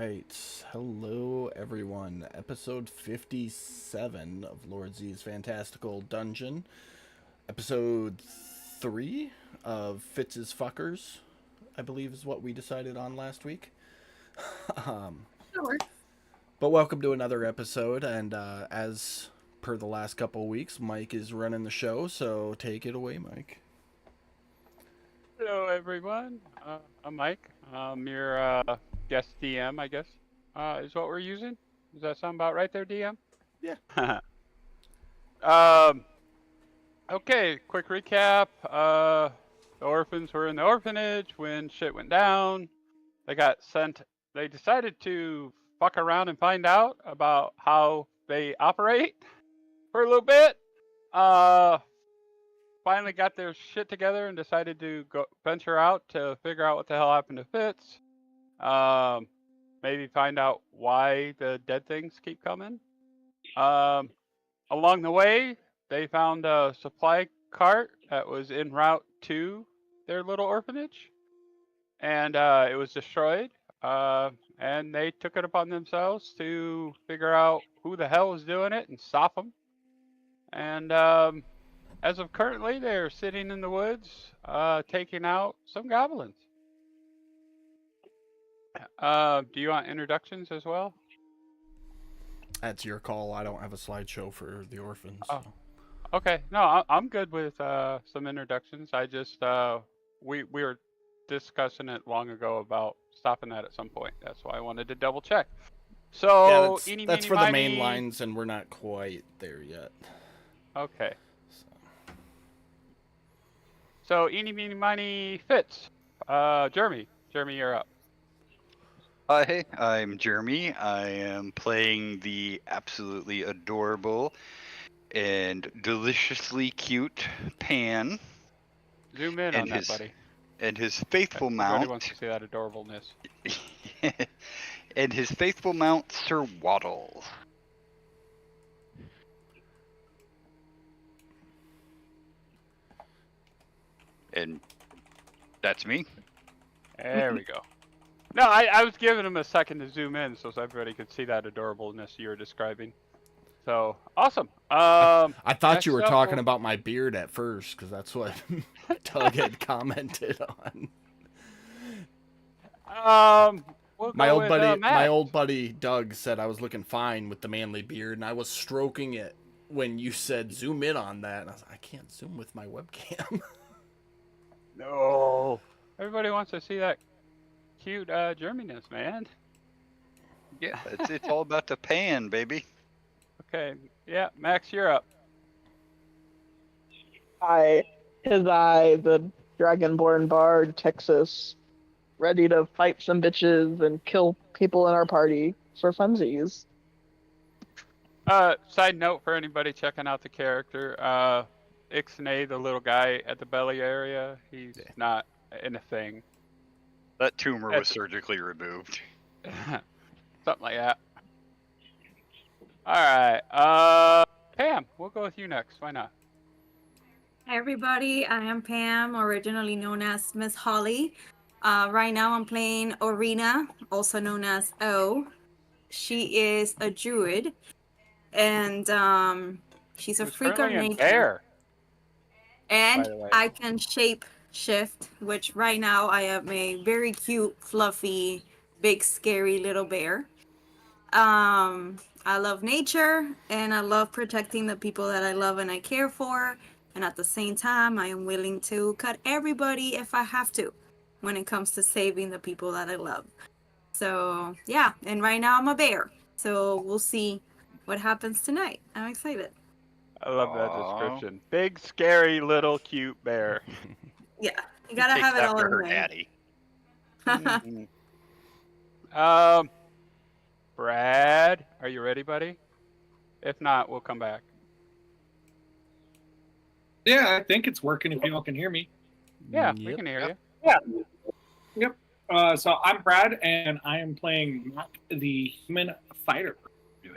right. Hello, everyone. Episode 57 of Lord Z's Fantastical Dungeon. Episode 3 of Fitz's Fuckers, I believe is what we decided on last week. Sure. But welcome to another episode, and as per the last couple of weeks, Mike is running the show, so take it away, Mike. Hello, everyone. I'm Mike. I'm your guest DM, I guess, is what we're using. Does that sound about right there, DM? Yeah. Okay, quick recap. The orphans were in the orphanage when shit went down. They got sent. They decided to fuck around and find out about how they operate for a little bit. Finally got their shit together and decided to go venture out to figure out what the hell happened to Fitz. Maybe find out why the dead things keep coming. Along the way, they found a supply cart that was en route to their little orphanage, and it was destroyed. And they took it upon themselves to figure out who the hell was doing it and stop them. And as of currently, they're sitting in the woods, taking out some goblins. Do you want introductions as well? That's your call. I don't have a slideshow for the orphans. Oh. So. Okay, no, I'm good with some introductions. I just we were discussing it long ago about stopping that at some point. That's why I wanted to double check. So Yeah, eeny, that's meeny, for the main miny. lines, and we're not quite there yet. Okay. So eeny, meeny, miny, Fitz. Jeremy, you're up. Hi, I'm Jeremy. I am playing the absolutely adorable and deliciously cute Pan Zoom in and on that, his buddy. and his faithful Everybody mount wants to see that adorableness. and his faithful mount Sir Waddle. And that's me. There we go. No, I was giving him a second to zoom in so everybody could see that adorableness you were describing. So, awesome. I thought you were next up talking we'll- about my beard at first, because that's what Doug had commented on. We'll My go old with, buddy, Matt. my old buddy Doug said I was looking fine with the manly beard, and I was stroking it when you said zoom in on that, and I was like, I can't zoom with my webcam. No. Everybody wants to see that cute Germiness, man. Yeah, it's all about the Pan, baby. Okay. Yeah, Max, you're up. I, the Dragonborn Bard, Texas, ready to fight some bitches and kill people in our party for funsies. Side note for anybody checking out the character, Ixnay, the little guy at the belly area, he's not in a thing. That tumor was surgically removed. Something like that. Alright, Pam, we'll go with you next. Why not? Hi everybody, I am Pam, originally known as Miss Holly. Right now I'm playing Orina, also known as O. She is a druid, and she's a Who's freak of currently in nature. Bear. And by the way. I can shape shift, which right now I am a very cute, fluffy, big, scary little bear. I love nature, and I love protecting the people that I love and I care for. And at the same time, I am willing to cut everybody if I have to when it comes to saving the people that I love. So, yeah. And right now I'm a bear. So we'll see what happens tonight. I'm excited. I love that Aw. description. Big, scary, little, cute bear. Yeah. You gotta Takes have it all after in her one. daddy. Brad, are you ready, buddy? If not, we'll come back. Yeah, I think it's working if you all can hear me. Yeah, we Yep. can hear you. Yep. So I'm Brad, and I am playing Mac, the human fighter,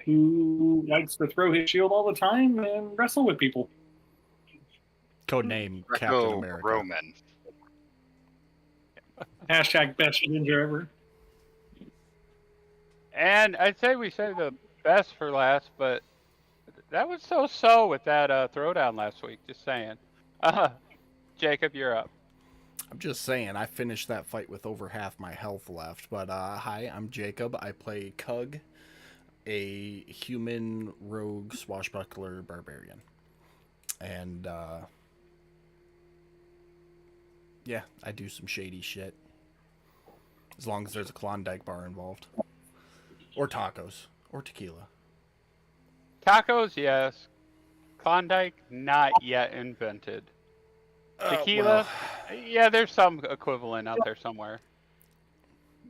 who likes to throw his shield all the time and wrestle with people. Codename Captain Greco America. Roman. Hashtag best ninja ever. And I'd say we saved the best for last, but that was so with that throwdown last week. Just saying. Uh, Jacob, you're up. I'm just saying, I finished that fight with over half my health left. But hi, I'm Jacob. I play Cug, a human rogue swashbuckler barbarian. And yeah, I do some shady shit. As long as there's a Klondike bar involved. Or tacos. Or tequila. Tacos, yes. Klondike, not yet invented. Tequila, yeah, there's some equivalent out there somewhere.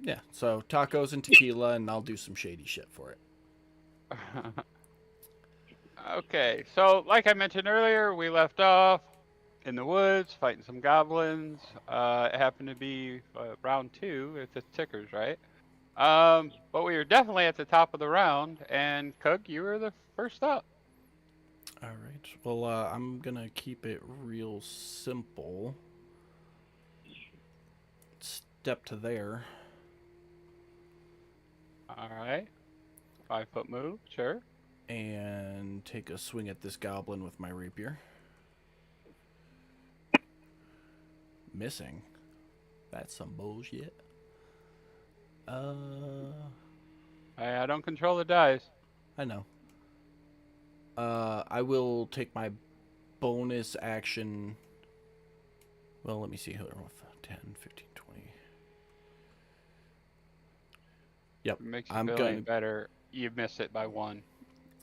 Yeah, so tacos and tequila, and I'll do some shady shit for it. Okay, so like I mentioned earlier, we left off in the woods fighting some goblins. It happened to be round 2 if the ticker's right. But we were definitely at the top of the round, and Cug, you were the first up. All right. Well, I'm gonna keep it real simple. Step to there. All right, 5-foot move, sure. And take a swing at this goblin with my rapier. Missing. That's some bullshit. I don't control the dice. I know. I will take my bonus action. Well, let me see here. 10, 15, 20. Yep. It makes you I'm feel gonna. any better. You missed it by 1.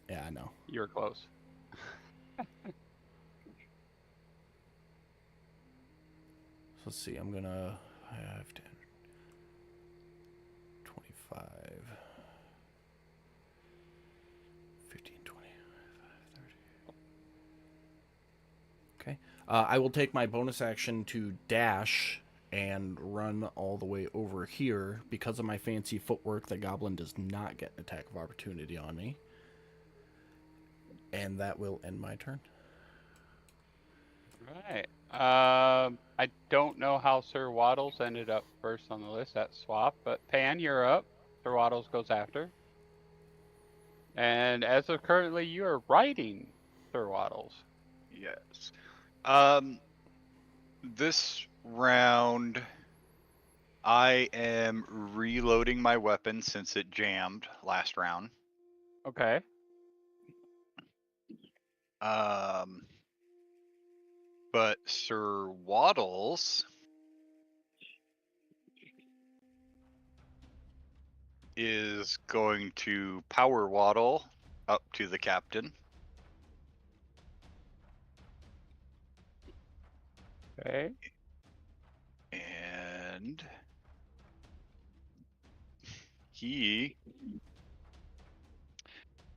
Yeah, I know. You were close. So let's see. I'm gonna have 10, 25, 15, 20, 30. Okay. I will take my bonus action to dash and run all the way over here. Because of my fancy footwork, the goblin does not get an attack of opportunity on me. And that will end my turn. Right. I don't know how Sir Waddles ended up first on the list. That swap, but Pan, you're up. Sir Waddles goes after. And as of currently, you are riding Sir Waddles. Yes. This round, I am reloading my weapon since it jammed last round. Okay. But Sir Waddles is going to power waddle up to the captain. Okay. And he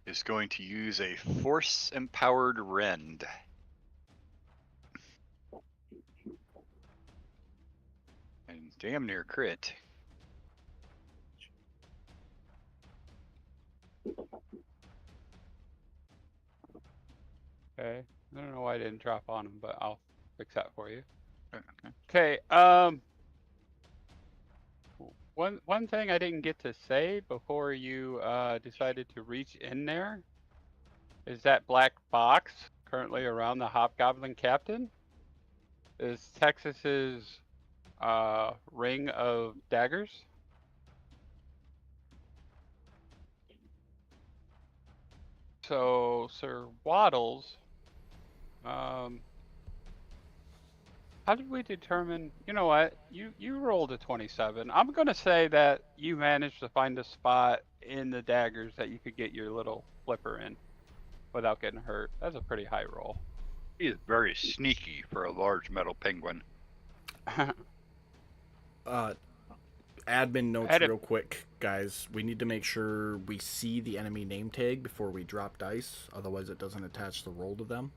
is going to use a force-empowered rend. And damn near crit. Okay. I don't know why I didn't drop on him, but I'll fix that for you. Okay. Okay. One thing I didn't get to say before you decided to reach in there is that black box currently around the Hobgoblin Captain is Texas's ring of daggers. So Sir Waddles, how did we determine? You know what? You rolled a 27. I'm gonna say that you managed to find a spot in the daggers that you could get your little flipper in without getting hurt. That's a pretty high roll. He is very sneaky for a large metal penguin. Admin notes real quick, guys. We need to make sure we see the enemy name tag before we drop dice. Otherwise, it doesn't attach the roll to them.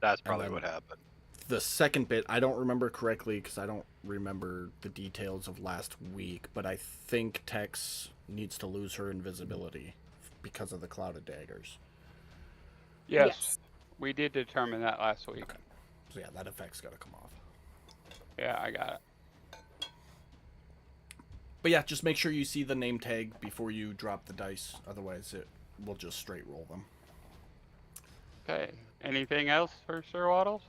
That's probably what happened. The second bit, I don't remember correctly because I don't remember the details of last week, but I think Tex needs to lose her invisibility because of the cloud of daggers. Yes. We did determine that last week. Okay. So yeah, that effect's got to come off. Yeah, I got it. But yeah, just make sure you see the name tag before you drop the dice. Otherwise, it will just straight roll them. Okay. Anything else for Sir Waddles?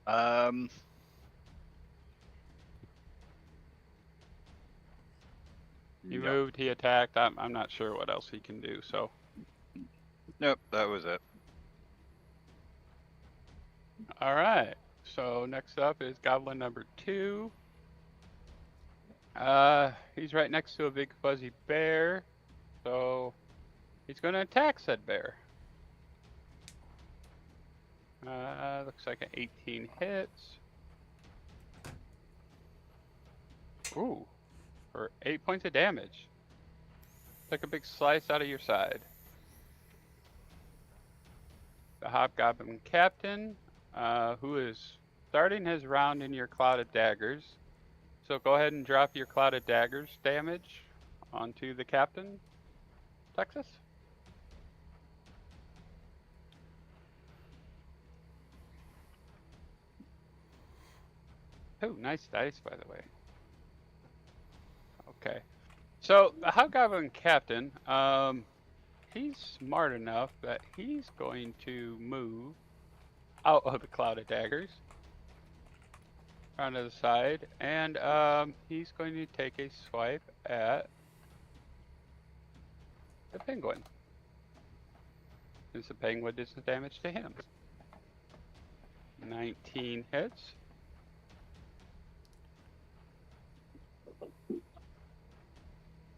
He Nope. moved, he attacked. I'm not sure what else he can do, so. Nope, that was it. All right. So next up is Goblin number 2. He's right next to a big fuzzy bear, so he's going to attack said bear. Looks like an 18 hits. Ooh, for 8 points of damage. Took a big slice out of your side. The Hobgoblin Captain, who is starting his round in your Cloud of Daggers. So go ahead and drop your Cloud of Daggers damage onto the Captain, Texas. Oh, nice dice, by the way. Okay. So the Hobgoblin Captain, he's smart enough that he's going to move out of the Cloud of Daggers, around to the side, and he's going to take a swipe at the penguin, since the penguin does the damage to him. 19 hits.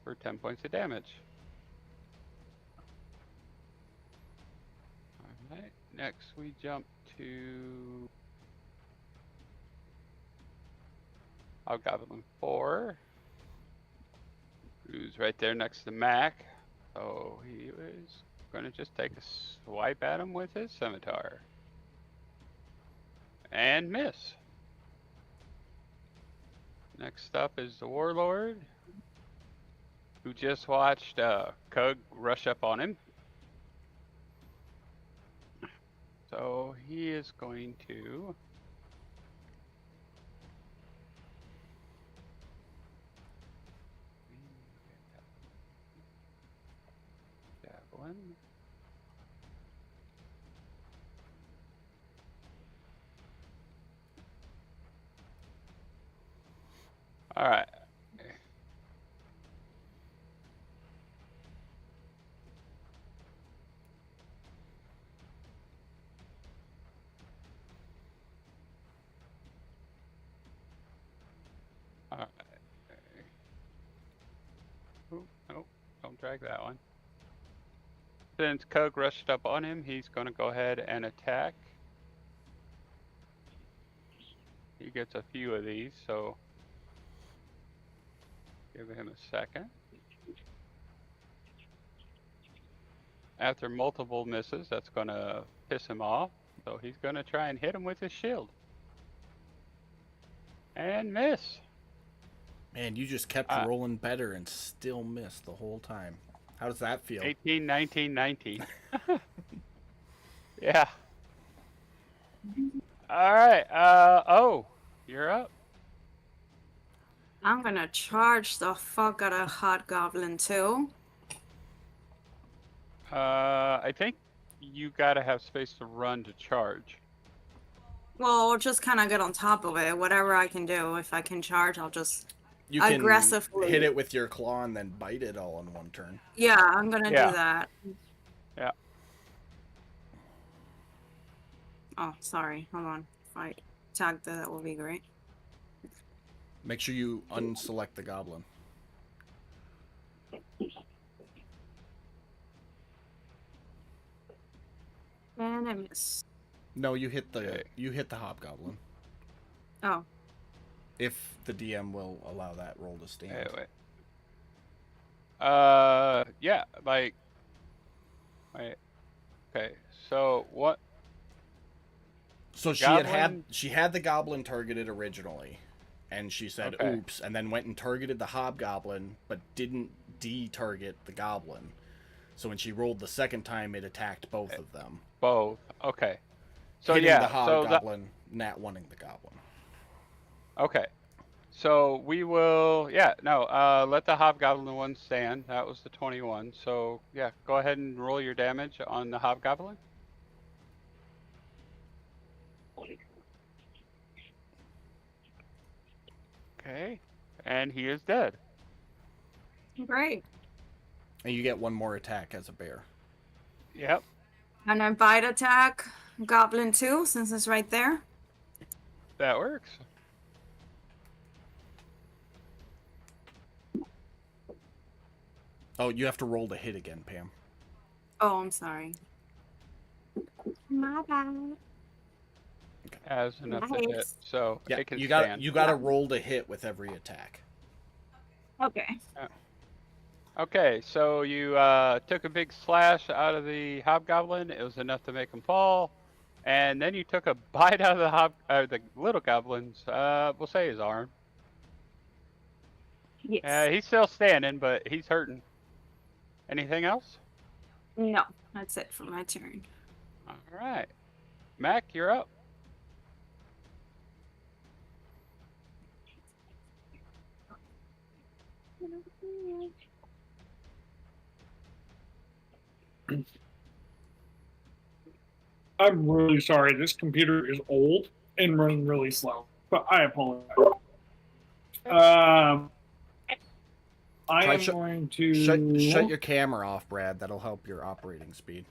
For 10 points of damage. Alright, next we jump to Hobgoblin 4, who's right there next to Mac. So he was going to just take a swipe at him with his scimitar. And miss. Next up is the Warlord, who just watched Cug rush up on him. So he is going to javelin. All right. Alright. Ooh, nope, don't drag that one. Since Cug rushed up on him, he's going to go ahead and attack. He gets a few of these, so give him a second. After multiple misses, that's going to piss him off, so he's going to try and hit him with his shield. And miss. Man, you just kept rolling better and still missed the whole time. How does that feel? 18, 19, 19. Yeah. All right. Oh, you're up. I'm gonna charge the fuck out of Hobgoblin too. I think you gotta have space to run to charge. Well, I'll just kind of get on top of it. Whatever I can do. If I can charge, I'll just You can aggressively hit it with your claw and then bite it all in one turn. Yeah, I'm gonna do that. Yeah. Oh, sorry. Hold on. If I tag that will be great. Make sure you unselect the goblin. And I miss. No, you hit the hobgoblin. Oh. If the DM will allow that roll to stand. Wait. Yeah, like, wait. Okay, so what? So she had the goblin targeted originally, and she said oops, and then went and targeted the hobgoblin, but didn't de-target the goblin. So when she rolled the second time, it attacked both of them. Both. Okay. So hitting yeah, the hobgoblin, nat 1ing the goblin. Okay. So we will, yeah, no, let the Hobgoblin one stand. That was the 21. So yeah, go ahead and roll your damage on the Hobgoblin. Okay. And he is dead. Great. And you get one more attack as a bear. Yep. And I bite attack Goblin 2 since it's right there. That works. Oh, you have to roll to hit again, Pam. Oh, I'm sorry. My bad. Has enough to hit. Nice. So Yeah, it can you stand. got to roll to hit with every attack. Okay. Okay, so you took a big slash out of the Hobgoblin. It was enough to make him fall. And then you took a bite out of the little goblin's, we'll say his arm. Yes. He's still standing, but he's hurting. Anything else? No, that's it for my turn. All right. Mac, you're up. I'm really sorry. This computer is old and running really slow, but I apologize. I Try am going to shut your camera off, Brad. That'll help your operating speed.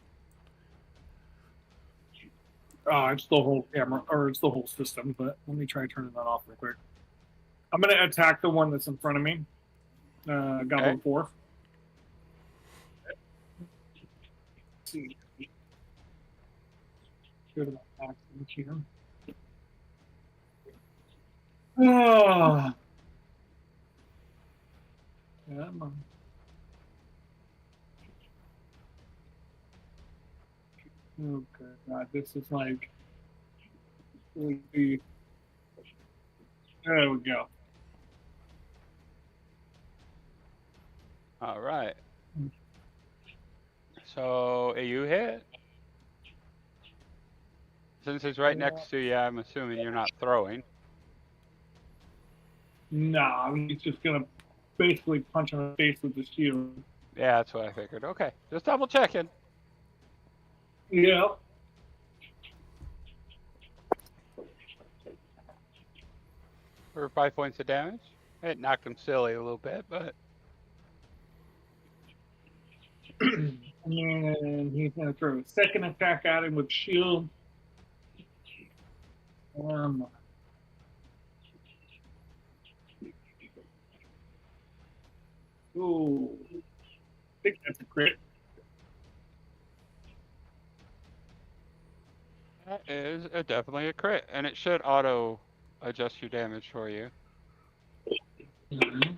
It's the whole camera, or it's the whole system, but let me try turning that off real quick. I'm going to attack the one that's in front of me. Goblin 4. Let's see. Go to my actions here. Oh. Come on. Oh, good God. This is like. There we go. All right. So you hit. Since he's right next to you, I'm assuming you're not throwing. Nah, he's just gonna basically punch him in the face with the shield. Yeah, that's what I figured. Okay, just double checking. Yeah. For 5 points of damage. It knocked him silly a little bit, but And he's gonna throw a second attack at him with shield. Ooh. I think that's a crit. that is definitely a crit, and it should auto adjust your damage for you. Mm-hmm.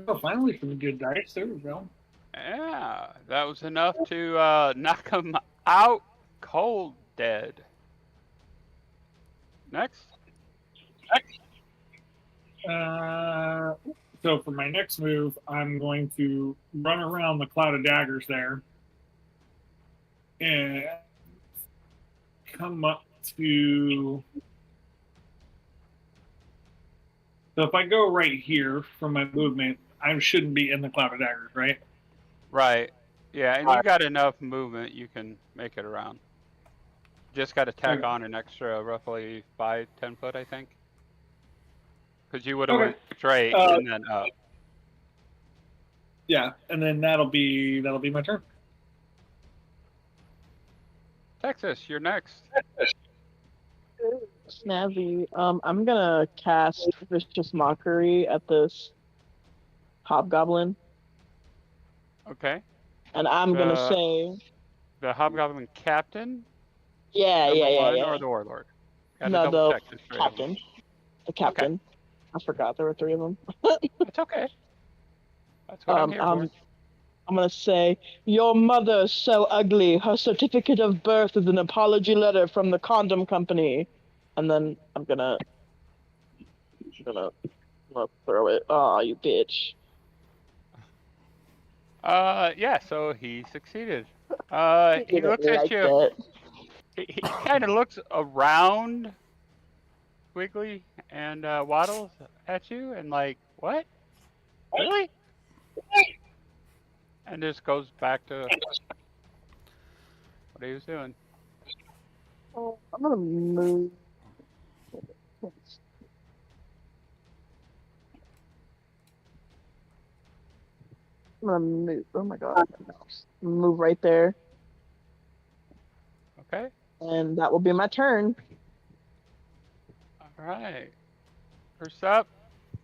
Oh, finally some good dice. There we go. Yeah, that was enough to knock him out cold dead. Next. So for my next move, I'm going to run around the cloud of daggers there and come up to. So if I go right here from my movement, I shouldn't be in the cloud of daggers, right? Right. Yeah, and you got enough movement, you can make it around. Just got to tack on an extra roughly 5-10 foot, I think. Because you would have went straight and then up. Yeah, and then that'll be my turn. Texas, you're next. Snazzy. I'm gonna cast Vicious Mockery at this Hobgoblin, Okay. and I'm gonna say, The Hobgoblin Captain? yeah, Or the Warlord? Gotta no, double the check this for you. captain. The captain. Okay. I forgot there were 3 of them. It's okay. That's what I'm here for. I'm gonna say, your mother's so ugly. Her certificate of birth is an apology letter from the condom company. And then I'm gonna throw it. Aw, you bitch. Yeah, so he succeeded. He looks at you. He kind of looks around Squiggly and waddles at you and like, what? Really? And just goes back to what he was doing. Oh, I'm gonna move. I'm gonna move. Oh my god, my mouse. Move right there, Okay. and that will be my turn. All right. First up,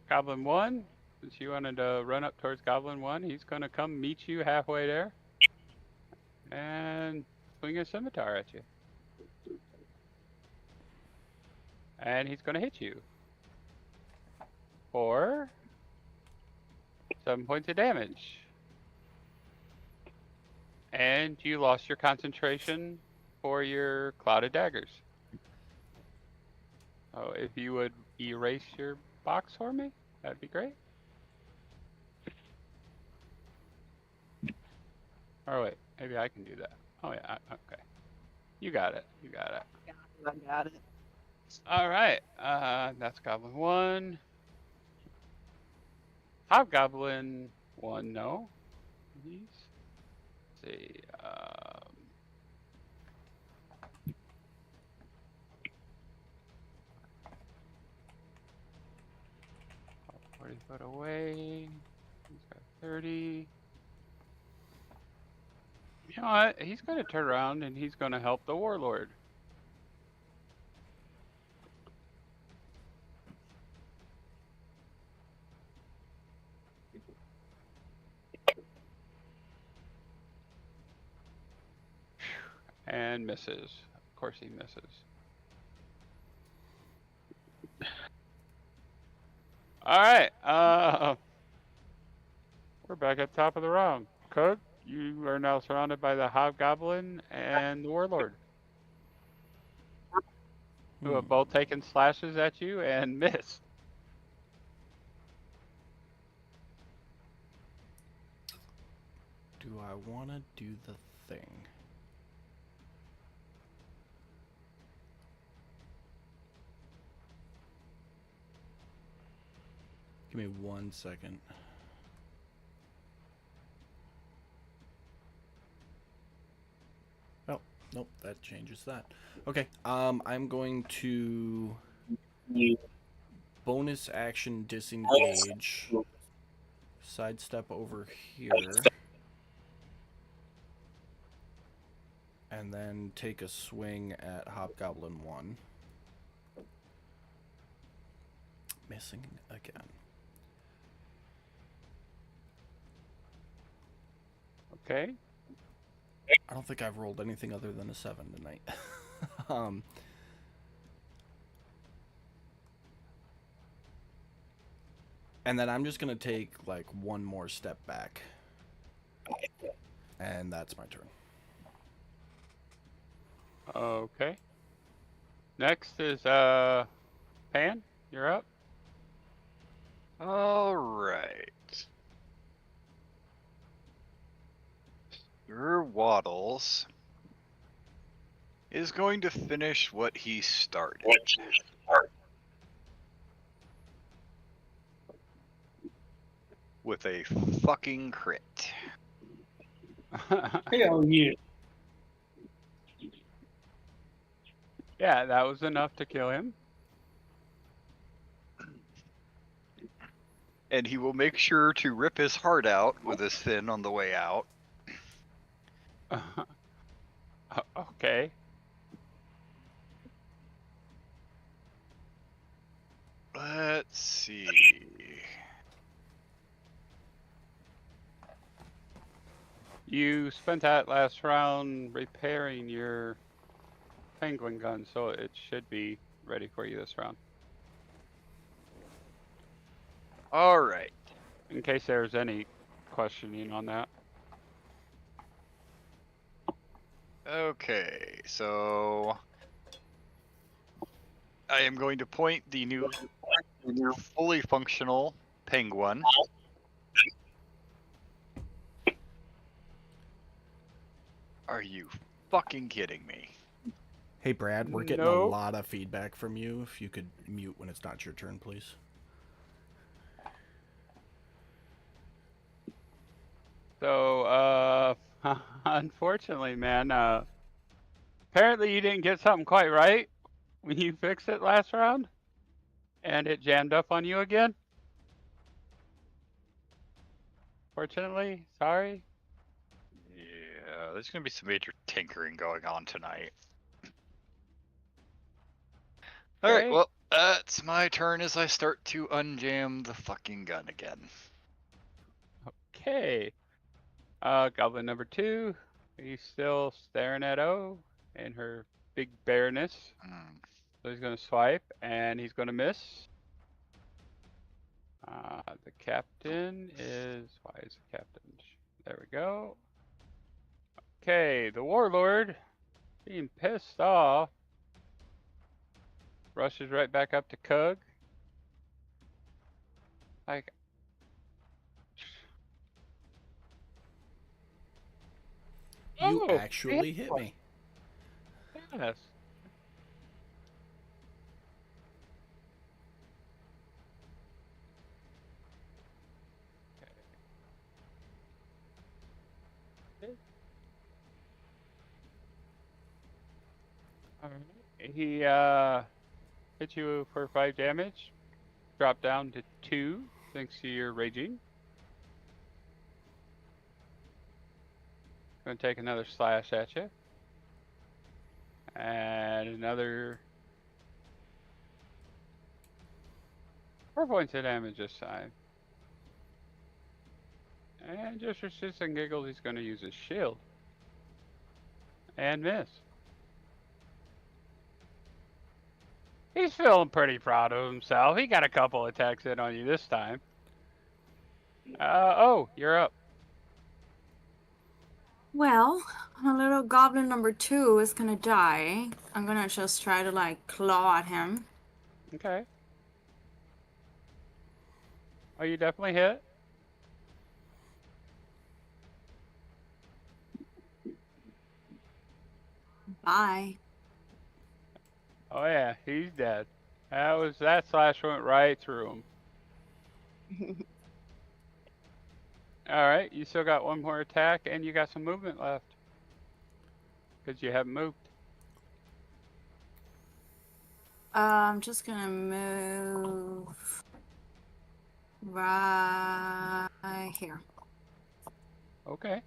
Goblin 1. Since you wanted to run up towards Goblin 1, he's going to come meet you halfway there and swing a scimitar at you. And he's going to hit you for 7 points of damage. And you lost your concentration for your clouded daggers. So if you would erase your box for me, that'd be great. Or wait, maybe I can do that. Oh yeah, okay. You got it. You got it. I got it. All right. That's Goblin 1. Hobgoblin 1, no. He's, let's see. 40 foot away. He's got 30. You know what? He's going to turn around and he's going to help the warlord. And misses. Of course he misses. All right. We're back at the top of the round. Cook, you are now surrounded by the Hobgoblin and the Warlord, who have both taken slashes at you and missed. Do I want to do the thing? Give me 1 second. Oh, nope, that changes that. Okay, I'm going to bonus action disengage, sidestep over here, and then take a swing at Hobgoblin 1. Missing again. Okay. I don't think I've rolled anything other than a 7 tonight. And then I'm just going to take like one more step back. And that's my turn. Okay. Next is Pan. You're up. All right. Your Waddles is going to finish what he started. With a fucking crit. Hell yeah. Yeah, that was enough to kill him. And he will make sure to rip his heart out with his fin on the way out. Okay. Let's see. You spent that last round repairing your penguin gun, so it should be ready for you this round. All right. In case there's any questioning on that. Okay, so I am going to point the new fully functional penguin. Are you fucking kidding me? Hey, Brad, we're getting a No. lot of feedback from you. If you could mute when it's not your turn, please. So, unfortunately, man, apparently you didn't get something quite right when you fixed it last round, and it jammed up on you again. Fortunately, sorry. Yeah, there's gonna be some major tinkering going on tonight. All right, Okay. well, it's my turn as I start to unjam the fucking gun again. Okay. Goblin number 2. He's still staring at O and her big bareness. Mm. So he's gonna swipe and he's gonna miss. The captain is, why is the captain? There we go. Okay, the warlord, being pissed off, rushes right back up to Cug. Like, You oh, actually hit me. yes. Alright. He hit you for 5 damage. Drop down to 2 thanks to your raging. Gonna take another slash at you. And another 4 points of damage this time. And just for shits and giggles, he's gonna use his shield. And miss. He's feeling pretty proud of himself. He got a couple attacks in on you this time. Oh, you're up. Well, little goblin number 2 is gonna die. I'm gonna just try to like claw at him. Okay. Oh, you definitely hit. Bye. Oh yeah, he's dead. That slash went right through him. Alright, you still got one more attack and you got some movement left. Because you haven't moved. I'm just gonna move right here. Okay.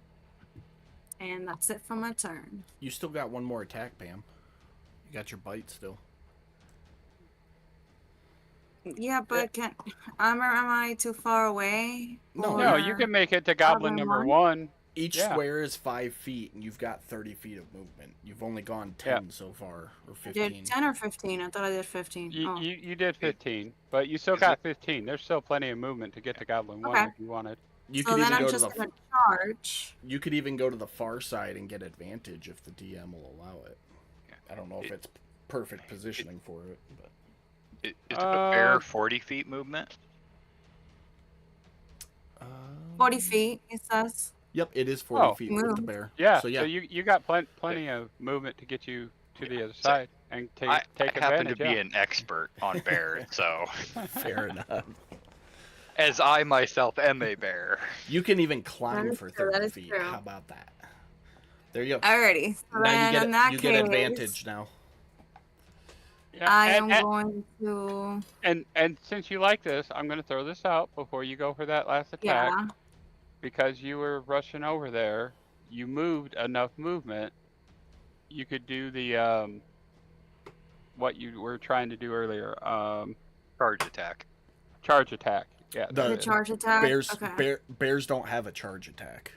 And that's it for my turn. You still got one more attack, Pam. You got your bite still. Yeah, but am I too far away? No, No, you Or can make it to goblin number 1. Each Yeah. square is 5 feet, and you've got 30 feet of movement. You've only gone 10 so far, or I 15. did 10 or 15. I thought I did 15. You, Oh, you, you did 15, but you still got 15. There's still plenty of movement to get to goblin 1 okay. if you wanted. You So could then even I'm go to just the. gonna charge. You could even go to the far side and get advantage if the DM will allow it. I don't know if it's perfect positioning for it, but Is it a fair 40 feet movement? 40 feet, it says. Yep, it is 40 Oh. feet with the bear. Yeah, So yeah, so you got plenty of movement to get you to the other side and take I advantage. happen to be yeah. an expert on bears, so fair enough. as I myself am a bear. You can even climb is for true, 30 that is feet. true. How about that? There you go. Alrighty. So Now then you get in that you case, get advantage now. Yeah, I and, am going to. and since you like this, I'm going to throw this out before you go for that last attack. Yeah. Because you were rushing over there, you moved enough movement. You could do the what you were trying to do earlier. Charge attack. Charge attack. Yeah. The charge attack. Bears Okay. bears don't have a charge attack.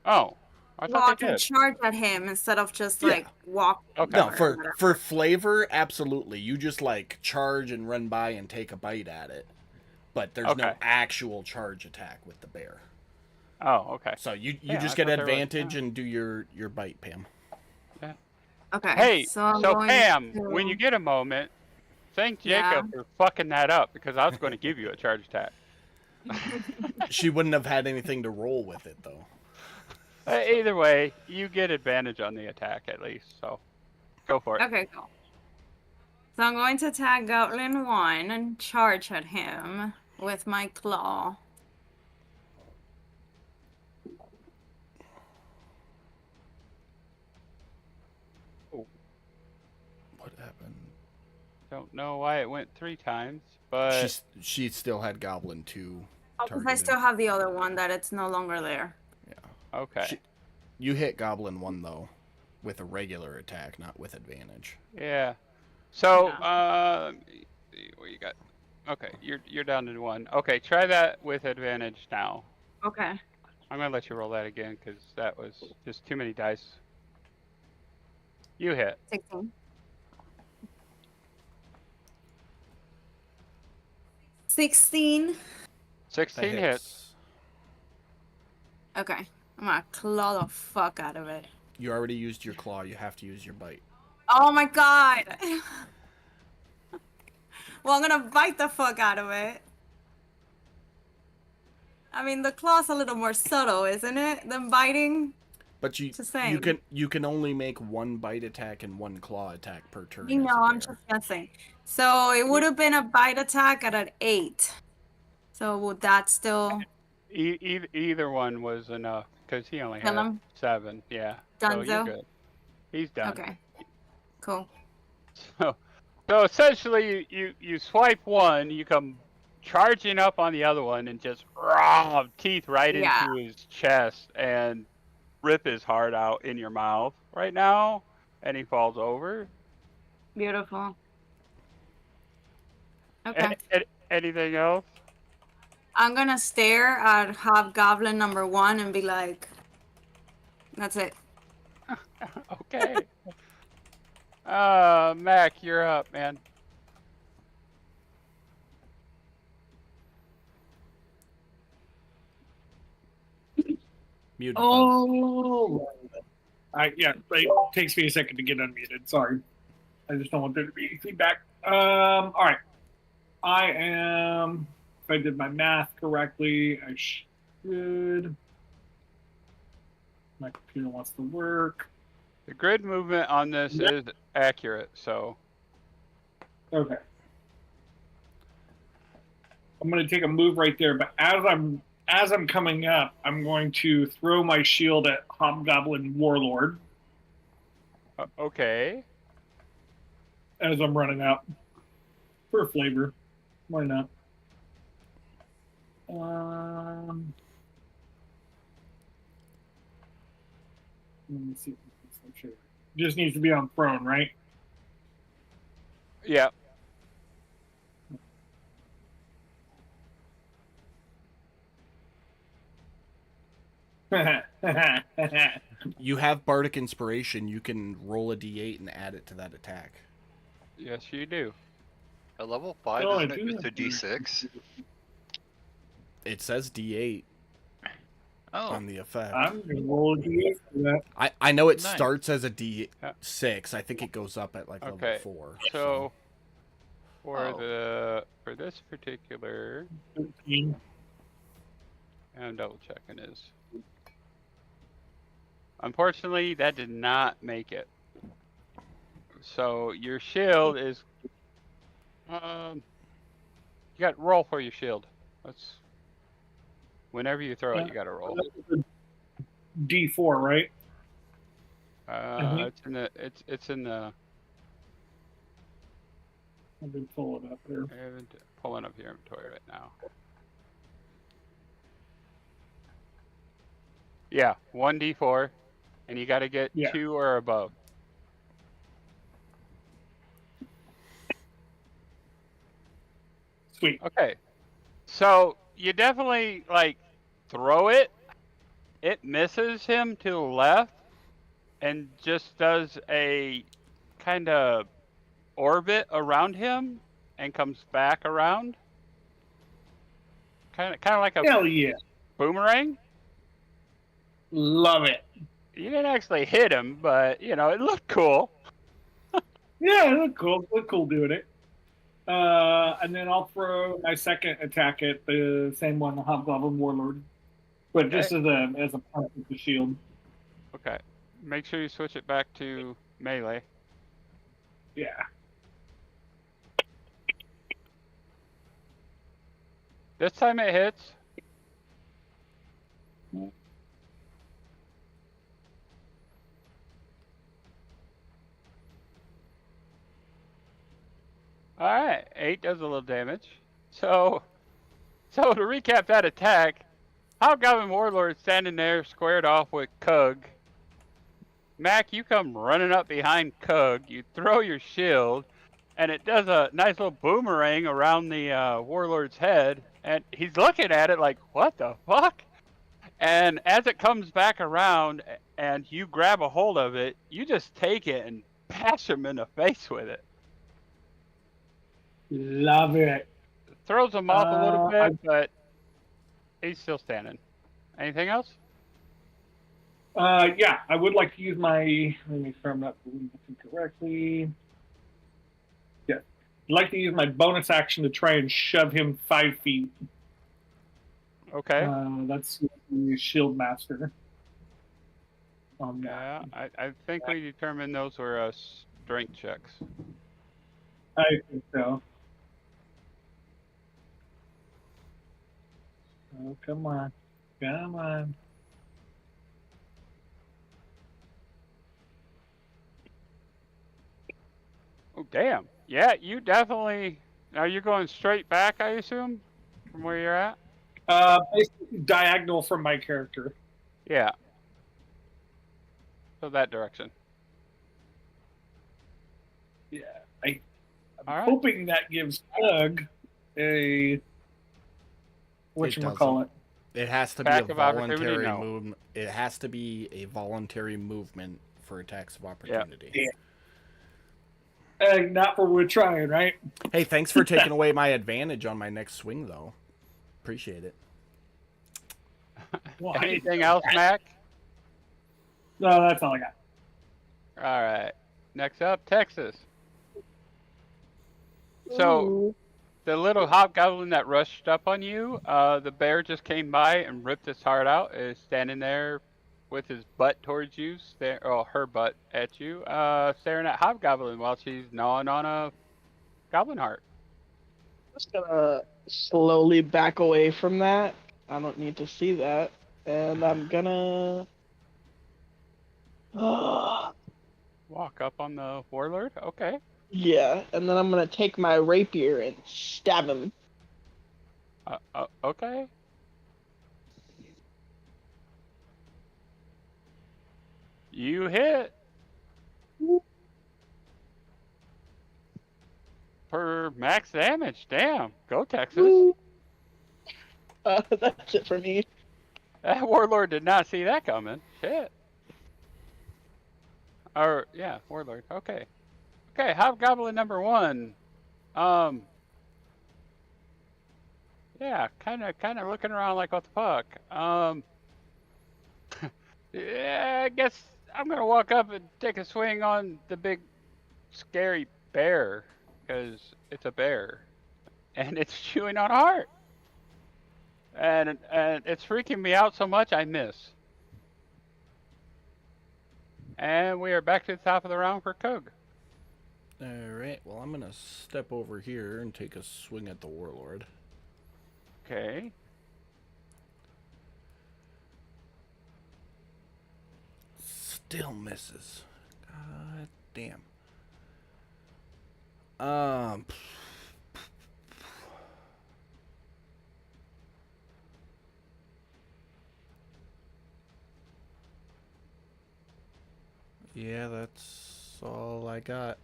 Oh, I Well, I thought they can did. charge at him instead of just Yeah. like walk. Okay. No, or for whatever. flavor, absolutely. You just like charge and run by and take a bite at it. But there's no Okay. actual charge attack with the bear. Oh, okay. So you Yeah, just I get thought there was- advantage and do your bite, Pam. Okay. Hey, so I'm so going Pam, to... when you get a moment, thank Jacob Yeah. for fucking that up because I was going to give you a charge attack. She wouldn't have had anything to roll with it though. Either way, you get advantage on the attack at least. So Go for it. Okay, cool. So I'm going to attack Goblin 1 and charge at him with my claw. What happened? Don't know why it went 3 times, but She still had Goblin 2 Oh, because I targeted. still have the other one that it's no longer there. Yeah. okay. You hit Goblin 1 though, with a regular attack, not with advantage. Yeah. So, Yeah. let me see what you got. Okay, you're down to 1. Okay, try that with advantage now. Okay. I'm gonna let you roll that again because that was just too many dice. You hit. 16. 16. 16 That hits. hits. Okay. I'm gonna claw the fuck out of it. You already used your claw. You have to use your bite. Oh my god! Well, I'm gonna bite the fuck out of it. I mean, the claw's a little more subtle, isn't it, than biting? But Just saying. you can only make 1 bite attack and 1 claw attack per turn. You as a know, I'm bear. just guessing. So it would have been a bite attack at an 8. So would that still Either one was enough because he only kill had him? 7. Yeah. So you're Dunzo? good. He's done. Okay. Cool. So essentially, you swipe one, you come charging up on the other one, and just teeth right Yeah. into his chest and rip his heart out in your mouth right now, and he falls over. Beautiful. Okay. Anything else? I'm gonna stare at Hobgoblin number 1 and be like, that's it. Okay. Mac, you're up, man. Mute. Oh, yeah. It takes me a second to get unmuted. Sorry, I just don't want there to be feedback. All right. I am. If I did my math correctly, I should. My computer wants to work. The grid movement on this is accurate, so. Okay. I'm going to take a move right there, but as I'm coming up, I'm going to throw my shield at Hobgoblin Warlord Okay. as I'm running up. For flavor. Why not? Let me see. Just needs to be on prone, right? Yeah. You have Bardic Inspiration. You can roll a d8 and add it to that attack. Yes, you do. At level 5, Oh, I isn't it do just a have d6? It says d8 Oh, on the effect. I'm going to roll a d8 for that. I know it Nice. starts as a d6. I think it goes up at like Okay. level 4. So for Oh. for this particular, 13. I'm double checking is. Unfortunately, that did not make it. So your shield is, you got to roll for your shield. Let's. Whenever you throw it, you got to roll. D4, right? Mhm. It's in the. I've been pulling up there. Pulling up your inventory right now. Yeah, 1d4, and you got to get 2 or above. Sweet. Okay, so you definitely like throw it. It misses him to the left, and just does a kind of orbit around him, and comes back around. Kind of like a Hell yeah. boomerang. Love it. You didn't actually hit him, but you know it looked cool. Yeah, it looked cool. Looked cool doing it. And then I'll throw my second attack at the same one, the Hobgoblin Warlord. But just as a part of the shield. Okay. Make sure you switch it back to melee. Yeah. This time it hits. All right, 8 does a little damage. So to recap that attack, Hobgoblin Warlord standing there squared off with Kug. Mac, you come running up behind Kug. You throw your shield, and it does a nice little boomerang around the Warlord's head. And he's looking at it like, what the fuck? And as it comes back around and you grab a hold of it, you just take it and bash him in the face with it. Love it. Throws him off a little bit, I- but he's still standing. Anything else? Yeah, I would like to use my. Let me make sure I'm not doing this correctly. Yeah, I'd like to use my bonus action to try and shove him 5 feet. Okay. That's the Shield Master. Yeah, I think we determined those were strength checks. I think so. Oh, come on. Come on. Oh, damn. Yeah, you definitely. Are you going straight back, I assume, from where you're at? Basically diagonal from my character. Yeah. So that direction. Yeah. I'm All right. hoping that gives Doug a whatchamacallit. It has to Attack be a of opportunity? voluntary No. movement. It has to be a voluntary movement for attacks of opportunity. Yeah. Not for we're trying, right? Hey, thanks for taking away my advantage on my next swing, though. Appreciate it. Well, Anything else, Mac? No, that's all I got. All right. Next up, Texas. So the little hobgoblin that rushed up on you, the bear just came by and ripped his heart out. Is standing there with his butt towards you, her butt at you, staring at Hobgoblin while she's gnawing on a goblin heart. Just gonna slowly back away from that. I don't need to see that. And I'm gonna. Walk up on the warlord. Okay. Yeah, and then I'm gonna take my rapier and stab him. Okay. You hit. For max damage. Damn. Go, Texas. That's it for me. That warlord did not see that coming. Shit. Or, yeah, warlord. Okay. Okay, Hobgoblin number 1. Yeah, kind of looking around like, what the fuck? Yeah, I guess I'm gonna walk up and take a swing on the big, scary bear, because it's a bear, and it's chewing on a heart, and it's freaking me out so much I miss. And we are back to the top of the round for Kug. Alright, well, I'm going to step over here and take a swing at the warlord. Okay. Still misses. God damn. Yeah, that's all I got.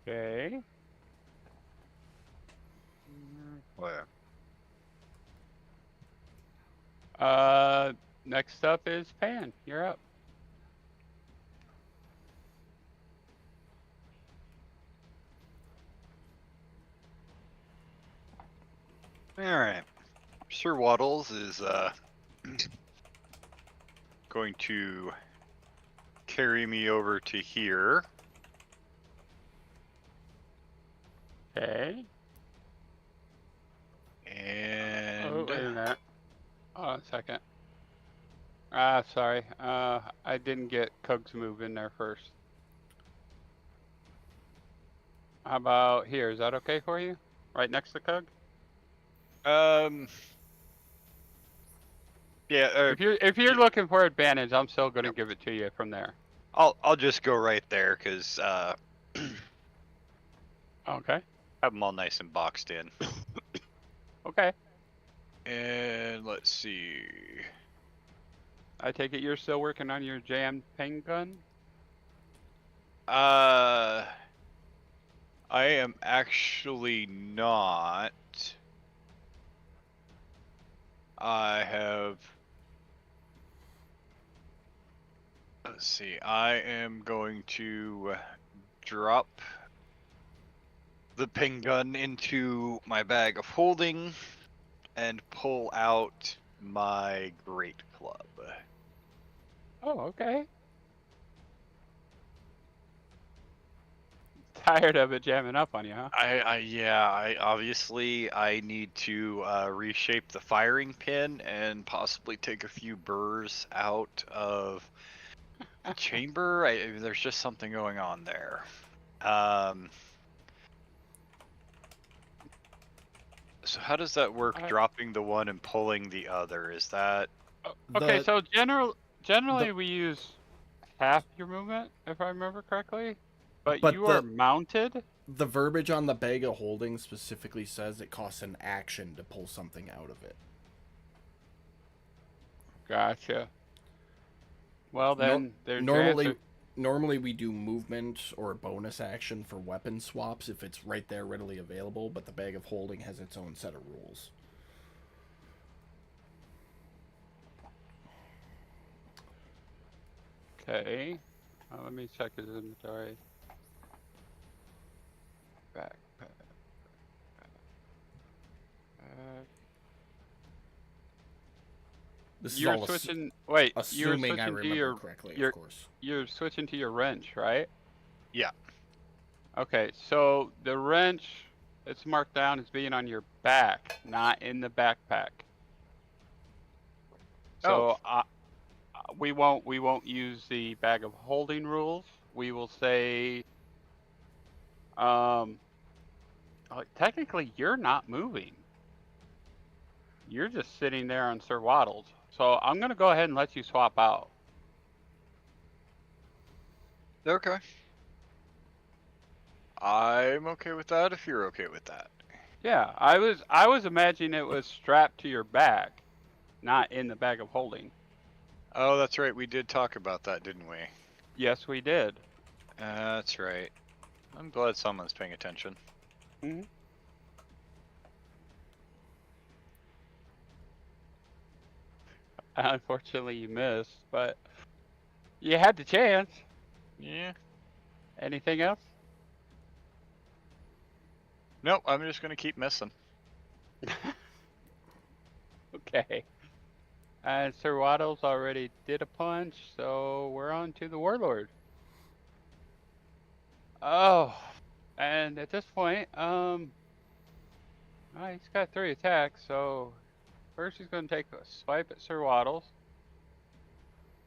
Okay. Where? Next up is Pan. You're up. All right. Sir Waddles is going to carry me over to here. Okay. And Oh, wait a minute. Hold on a second. Sorry. I didn't get Cug's move in there first. How about here? Is that okay for you? Right next to Cug? Yeah. If you're looking for advantage, I'm still gonna give it to you from there. I'll just go right there because Okay. have them all nice and boxed in. Okay. And let's see. I take it you're still working on your jammed ping gun? I am actually not. I have. Let's see. I am going to drop the ping gun into my bag of holding and pull out my great club. Oh, okay. Tired of it jamming up on you, huh? I obviously I need to reshape the firing pin and possibly take a few burrs out of the chamber. There's just something going on there. So how does that work? Dropping the one and pulling the other? Is that Okay, The- so generally we use half your movement, if I remember correctly. But you are mounted? The verbiage on the bag of holding specifically says it costs an action to pull something out of it. Gotcha. Well then, there's your normally answer. normally we do movement or bonus action for weapon swaps if it's right there readily available, but the bag of holding has its own set of rules. Okay. Let me check his inventory. Backpack. This is You're all switching. Wait, you're assuming I switching to remember your. correctly, your of course. You're switching to your wrench, right? Yeah. Okay, so the wrench, it's marked down as being on your back, not in the backpack. So we won't use the bag of holding rules. We will say, technically you're not moving. You're just sitting there on Sir Waddles. So I'm gonna go ahead and let you swap out. Okay. I'm okay with that if you're okay with that. Yeah, I was imagining it was strapped to your back, not in the bag of holding. Oh, that's right. We did talk about that, didn't we? Yes, we did. That's right. I'm glad someone's paying attention. Mm-hmm. Unfortunately, you missed, but you had the chance. Yeah. Anything else? Nope, I'm just gonna keep missing. Okay. And Sir Waddles already did a punch, so we're on to the Warlord. Oh, and at this point, he's got 3 attacks, so first he's going to take a swipe at Sir Waddles.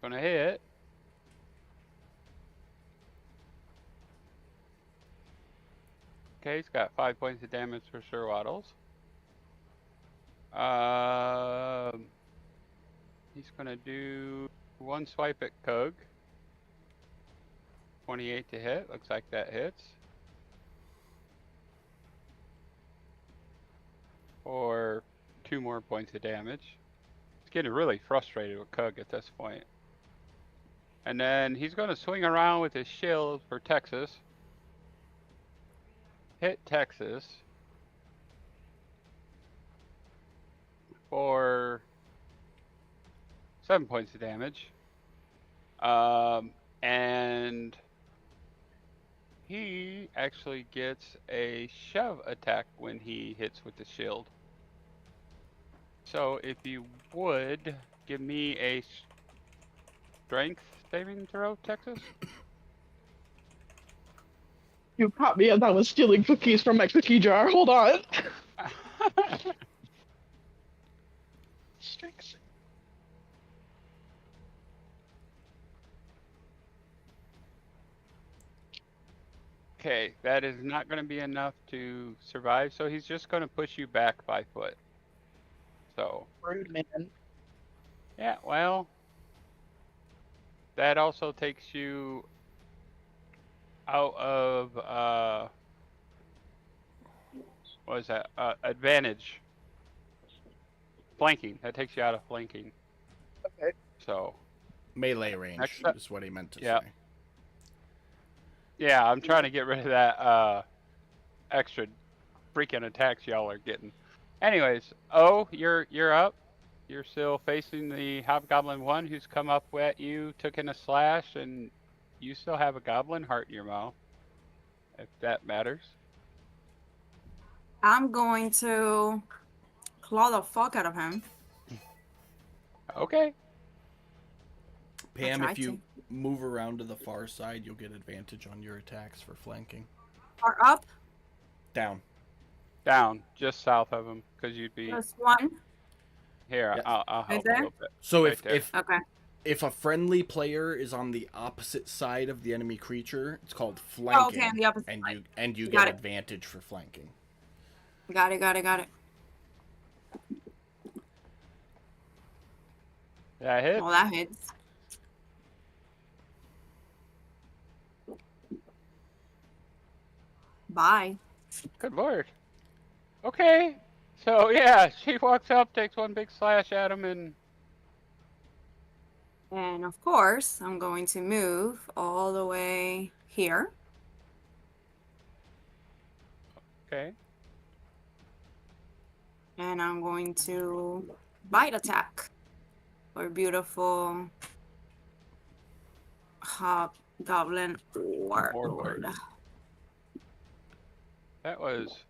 Going to hit. Okay, he's got 5 points of damage for Sir Waddles. He's going to do 1 swipe at Cug. 28 to hit. Looks like that hits. For 2 more points of damage. He's getting really frustrated with Cug at this point. And then he's going to swing around with his shield for Texas. Hit Texas. For 7 points of damage. And he actually gets a shove attack when he hits with the shield. So if you would give me a strength saving throw, Texas. You caught me as I was stealing cookies from my cookie jar. Hold on. Strength. Okay, that is not going to be enough to survive, so he's just going to push you back 5 foot. So, Rude man. yeah, well, that also takes you out of, what is that? Advantage. Flanking. That takes you out of flanking. Okay. So, Melee range next up, is what he meant to yeah. say. Yeah, I'm trying to get rid of that, extra freaking attacks y'all are getting. Anyways, you're up. You're still facing the Hobgoblin 1 who's come up at you, took in a slash, and you still have a goblin heart in your mouth, if that matters. I'm going to claw the fuck out of him. Okay. Pam, try if you to. move around to the far side, you'll get advantage on your attacks for flanking. Or up, Down. Down, just south of him, because you'd be +1. here. Yes. I'll Right help a there? little bit. So Right there. Okay. if a friendly player is on the opposite side of the enemy creature, it's called Oh, flanking. okay, on the opposite and side. you Got get it. advantage for flanking. Got it. That hit. Well, that hits. Bye. Good lord. Okay. So yeah, she walks up, takes one big slash at him, and And of course, I'm going to move all the way here. okay. And I'm going to bite attack. Or beautiful Hobgoblin Warlord. That was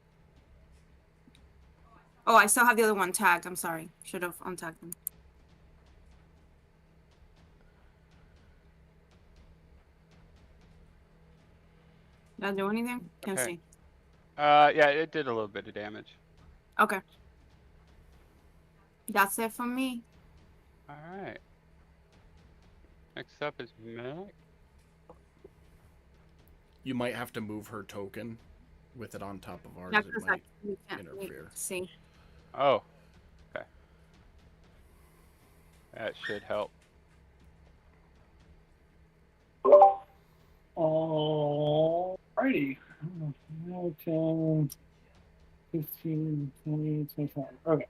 Oh, I still have the other one tagged. I'm sorry. Should have untagged them. Did that do anything? Can't Okay. see. yeah, it did a little bit of damage. Okay. That's it from me. All right. Next up is Mac. You might have to move her token with it on top of ours. Yeah, It because might you can't interfere. see. Oh. Okay. That should help. Alrighty. 10, 15, 20, 25. Okay.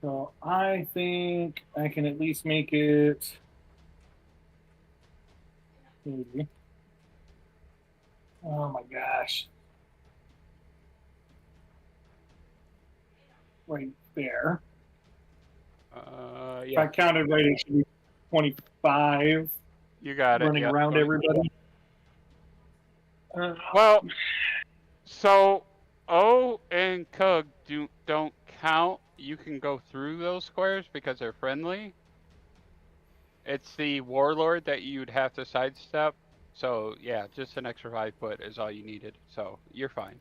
So I think I can at least make it. Oh my gosh. Right there. If I Yeah, counted right, it should be 25 you got it. running Yep, around 20. everybody. Well, so O and Cug don't count. You can go through those squares because they're friendly. It's the warlord that you'd have to sidestep. So yeah, just an extra 5 foot is all you needed. So you're fine.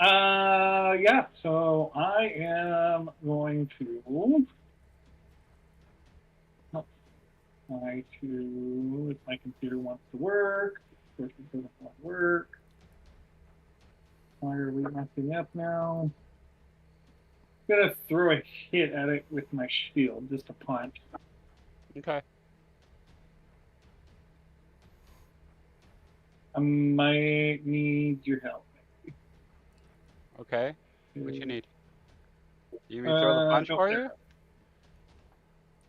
Yeah. So I am going to try to, if my computer wants to work. Of course, it doesn't want to work. Why are we acting up now? I'm gonna throw a hit at it with my shield, just a punch. Okay. I might need your help. Okay. What you need? You mean throw the punch No, for there.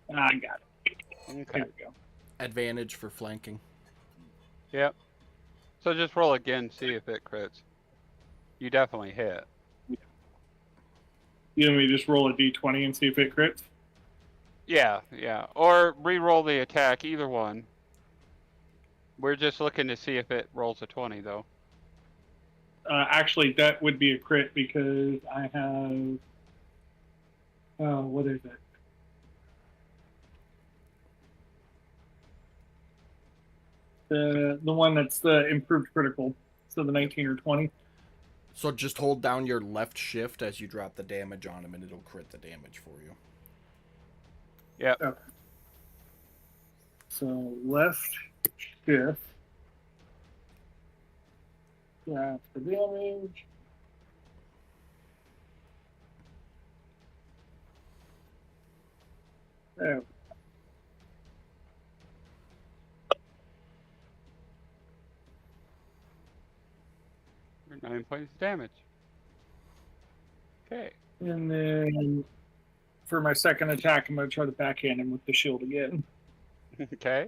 you? I got it. Okay. Here we go. Advantage for flanking. Yep. So just roll again, see if it crits. You definitely hit. You want me to just roll a d20 and see if it crits? Yeah, yeah. Or re-roll the attack, either one. We're just looking to see if it rolls a 20, though. Actually, that would be a crit because I have. What is it? The one that's the improved critical. So the 19 or 20. So just hold down your left shift as you drop the damage on him, and it'll crit the damage for you. Yep. Okay. So left 5th. That's the damage. There. 9 points of damage. Okay. And then for my second attack, I'm going to try to backhand him with the shield again. Okay.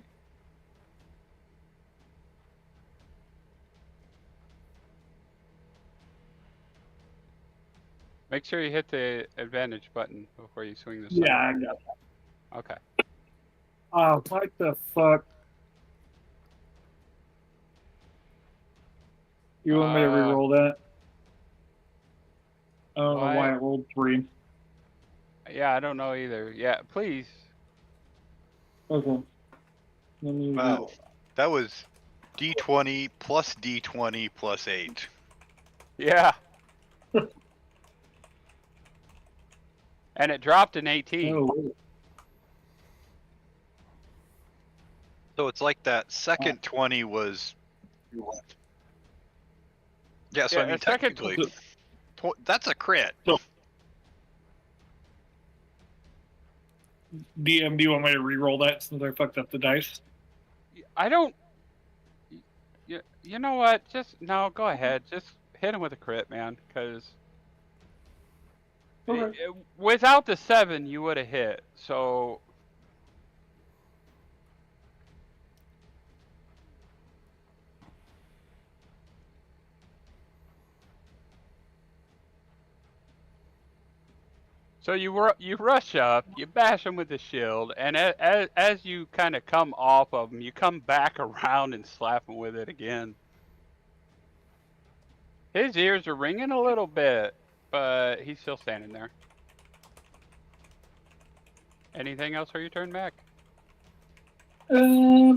Make sure you hit the advantage button before you swing the sword. Yeah, I got that. Okay. Oh, what the fuck? You want me to re-roll that? I don't know why I rolled 3. Yeah, I don't know either. Yeah, please. Okay. Let me Wow. re-roll. That was D20 plus D20 plus 8. Yeah. And it dropped an 18. Oh, So it's like that second 20 was. Yeah, so Yeah, I mean, a second technically, that's a crit. DM, do you want me to re-roll that since I fucked up the dice? I don't. You know what? Just no. Go ahead. Just hit him with a crit, man. Because Okay. without the 7, you would have hit. So. So you rush up, you bash him with the shield, and as you kind of come off of him, you come back around and slap him with it again. His ears are ringing a little bit, but he's still standing there. Anything else for your turn, Mac? Nah,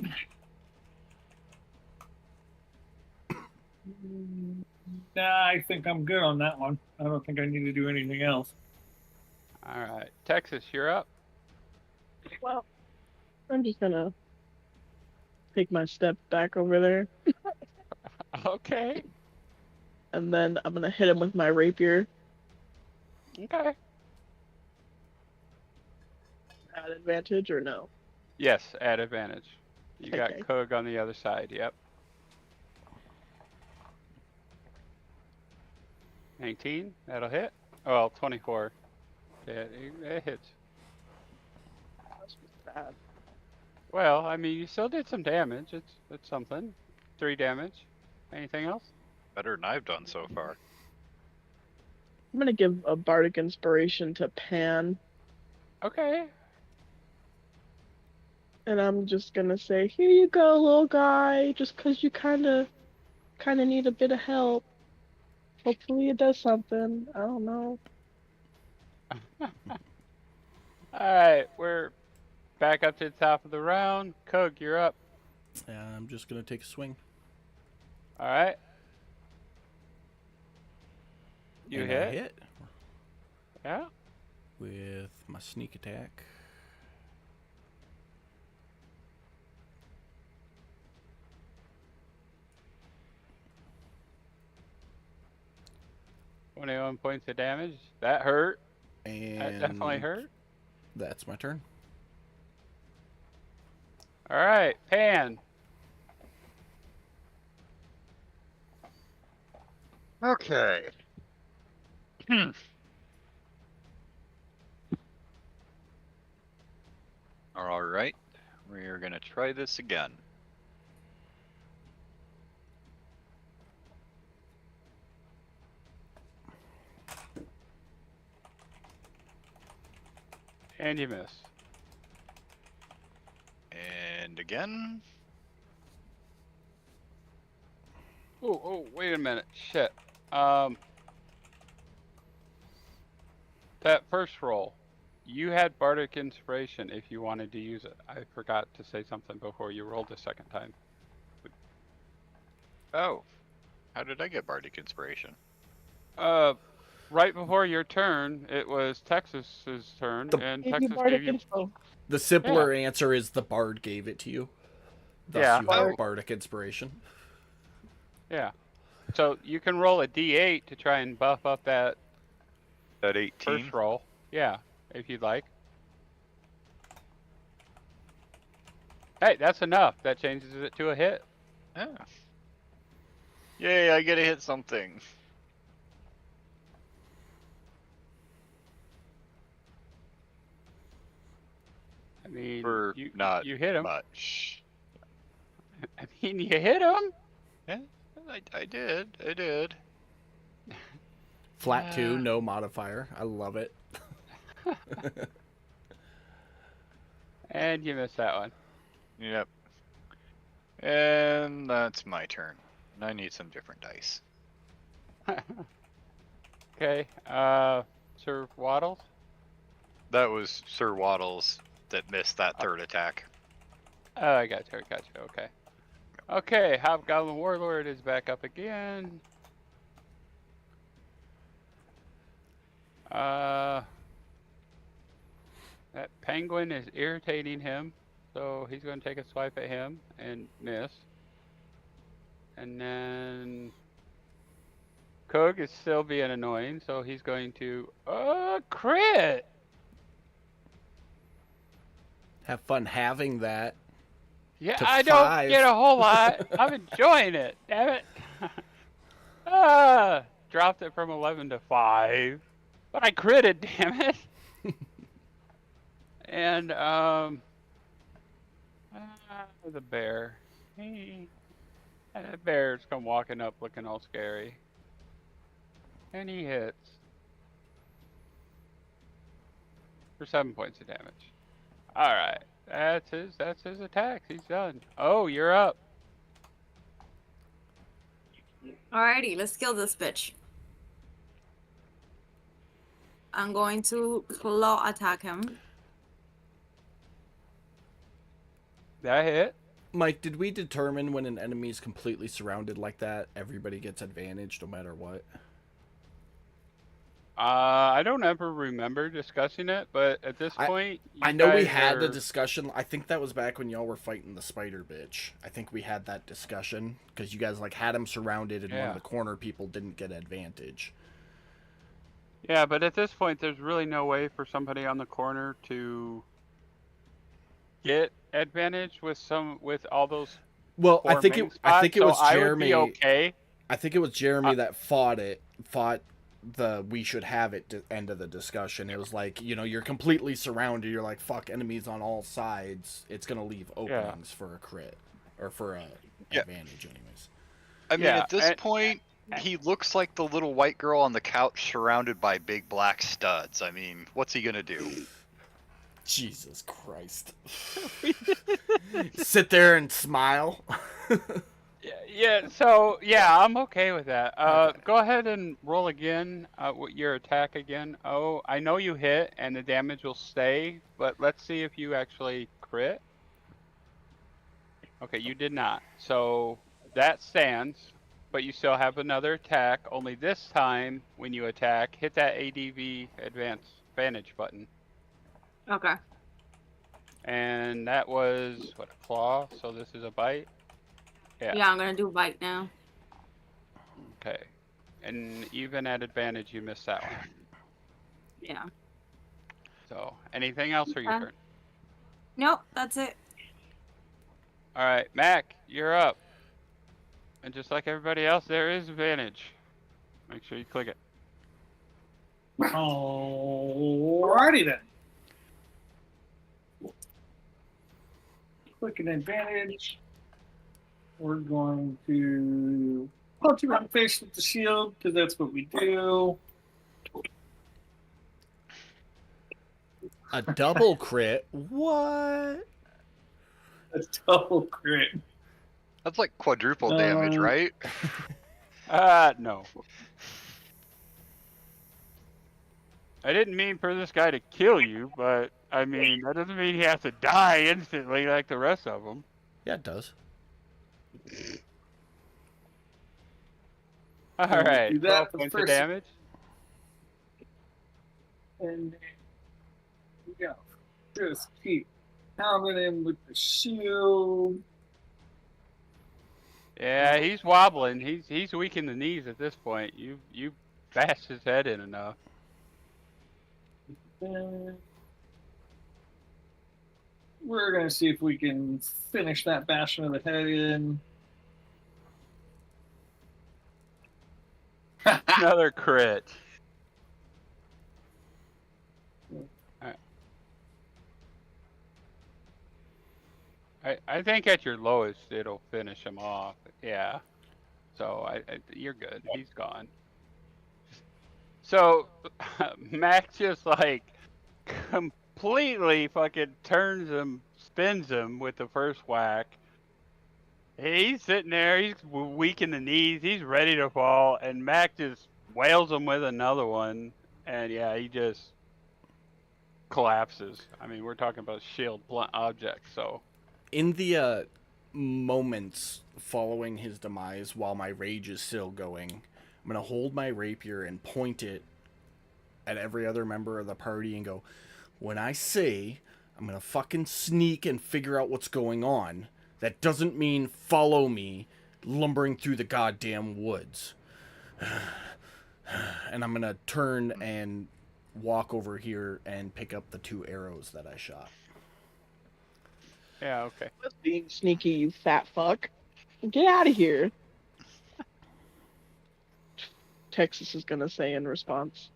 I think I'm good on that one. I don't think I need to do anything else. All right, Texas, you're up. Well, I'm just gonna take my step back over there, Okay. and then I'm gonna hit him with my rapier Okay. at advantage, or no? Yes, at advantage. You got Okay. Kug on the other side. Yep. 19. That'll hit. Well, 24. It hits. That's just bad. Well, I mean, you still did some damage. It's something. 3 damage. Anything else? Better than I've done so far. I'm gonna give a bardic inspiration to Pan, Okay. and I'm just gonna say, "Here you go, little guy. Just 'cause you kind of need a bit of help. Hopefully it does something. I don't know." Alright, we're back up to the top of the round. Kug, you're up. I'm just gonna take a swing. Alright. You And I hit? hit Yeah. with my sneak attack. $21 points of damage. That hurt. And That definitely hurt. That's my turn. Alright, Pan. Okay. All right. We're going to try this again. And you miss. And again. Oh, wait a minute. Shit. That first roll, you had Bardic Inspiration if you wanted to use it. I forgot to say something before you rolled the second time. Oh. How did I get Bardic Inspiration? Right before your turn, it was Texas's turn, and Gave you Texas bardic gave you... info. The simpler answer is the bard gave it to you. Thus, Yeah. you have bardic inspiration. Yeah. So you can roll a d8 to try and buff up that At 18. first roll. Yeah, if you'd like. Hey, that's enough. That changes it to a hit. Yeah. Yay, I get to hit something. I mean, For you not you hit him. much. I mean, you hit him. Yeah, I did. Flat 2, no modifier. I love it. And you missed that one. Yep. And that's my turn. And I need some different dice. Okay. Sir Waddles. That was Sir Waddles that missed that third attack. Oh, I got you. Okay. Okay, Hobgoblin Warlord is back up again. That penguin is irritating him, so he's going to take a swipe at him and miss. And then Coog is still being annoying, so he's going to crit. Have fun having that. Yeah, To I don't 5. get a whole lot. I'm enjoying it. Damn it. Dropped it from 11 to 5. But I critted, damn it. And the bear. And the bear's come walking up looking all scary. And he hits. For 7 points of damage. Alright. That's his attacks. He's done. Oh, you're up. Alrighty, let's kill this bitch. I'm going to claw attack him. That hit. Mike, did we determine when an enemy is completely surrounded like that, everybody gets advantage no matter what? I don't ever remember discussing it, but at this point, I know we guys had the are- discussion. I think that was back when y'all were fighting the spider bitch. I think we had that discussion because you guys like had him surrounded and one Yeah. of the corner people didn't get advantage. Yeah, but at this point, there's really no way for somebody on the corner to get advantage with all those. Well, four I think main it spots, so was I would Jeremy. be okay. I think it was Jeremy that fought the we should have it end of the discussion. It was like, you're completely surrounded. You're like, fuck, enemies on all sides. It's going to leave openings for a crit or for a advantage anyways. I mean, at this point, he looks like the little white girl on the couch surrounded by big black studs. I mean, what's he going to do? Jesus Christ. Sit there and smile. I'm okay with that. Go ahead and roll again with your attack again. Oh, I know you hit and the damage will stay, but let's see if you actually crit. Okay, you did not. So that stands, but you still have another attack. Only this time, when you attack, hit that ADV advantage button. Okay. And that was, a claw? So this is a bite? Yeah, I'm gonna do bite now. Okay. And even at advantage, you missed that one. Yeah. So, anything else for your turn? Nope, that's it. All right, Mac, you're up. And just like everybody else, there is advantage. Make sure you click it. Alrighty then. Click an advantage. We're going to punch you in the face with the shield because that's what we do. A double crit? What? A double crit. That's like quadruple damage, right? No. I didn't mean for this guy to kill you, but I mean, that doesn't mean he has to die instantly like the rest of them. Yeah, it does. All right, do 12 that for points of first. damage. And we go. Just keep pounding him with the shield. Yeah, he's wobbling. He's weak in the knees at this point. You bashed his head in enough. We're gonna see if we can finish that bashing of the head in. Another crit. I think at your lowest it'll finish him off. Yeah. So you're good. He's gone. So Mac just like completely fucking turns him, spins him with the first whack. He's sitting there. He's weak in the knees. He's ready to fall, and Mac just wails him with another one. And yeah, he just collapses. I mean, we're talking about shield blunt objects, so. In the moments following his demise, while my rage is still going, I'm gonna hold my rapier and point it at every other member of the party and go, when I say I'm gonna fucking sneak and figure out what's going on, that doesn't mean follow me lumbering through the goddamn woods. And I'm gonna turn and walk over here and pick up the 2 arrows that I shot. Yeah, okay. Quit being sneaky, you fat fuck. Get out of here. Texas is gonna say in response.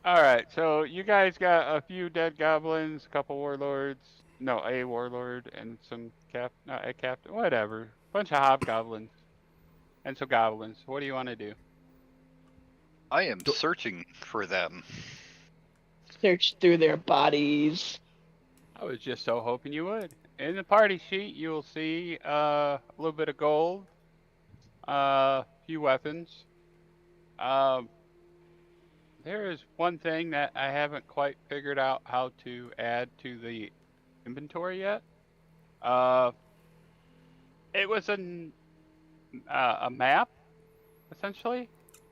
All right, so you guys got a few dead goblins, a couple warlords, no, a warlord, and some a captain, whatever, bunch of hobgoblins, and some goblins. What do you want to do? I am searching for them. Search through their bodies. I was just so hoping you would. In the party sheet, you will see a little bit of gold, a few weapons. There is one thing that I haven't quite figured out how to add to the inventory yet. It was a map, essentially,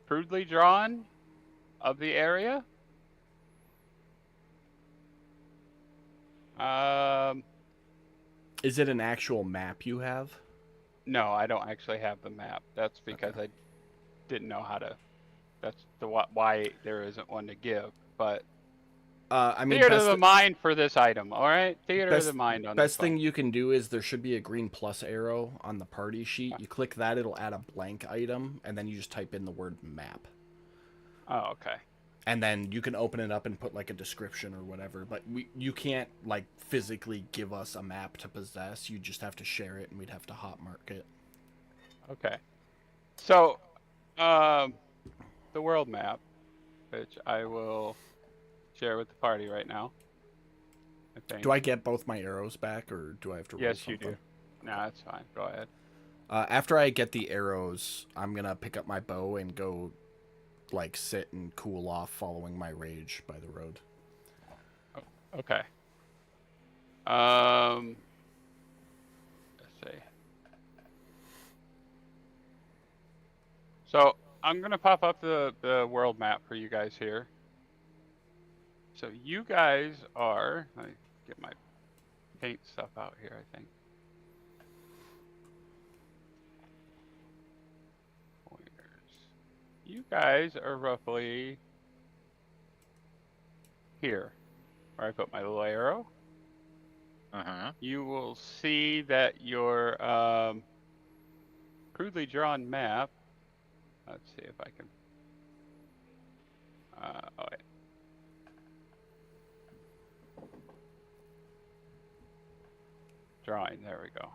crudely drawn of the area. Is it an actual map you have? No, I don't actually have the map. That's because I didn't know how to. That's why there isn't one to give. But I mean, theater of the mind for this item. All right, theater of best, the mind on best this one. thing you can do is there should be a green plus arrow on the party sheet. You click that, it'll add a blank item, and then you just type in the word map. Oh, okay. And then you can open it up and put like a description or whatever. But you can't like physically give us a map to possess. You just have to share it, and we'd have to hot mark it. Okay. So, the world map, which I will share with the party right now. I think. Do I get both my arrows back, or do I have to roll Yes, something? you do. No, that's fine. Go ahead. After I get the arrows, I'm gonna pick up my bow and go, like, sit and cool off following my rage by the road. Okay. Let's see. So I'm gonna pop up the world map for you guys here. So you guys are. Let me get my paint stuff out here. I think. You guys are roughly here, where I put my little arrow. You will see that your crudely drawn map. Let's see if I can. Oh wait. Drawing. There we go.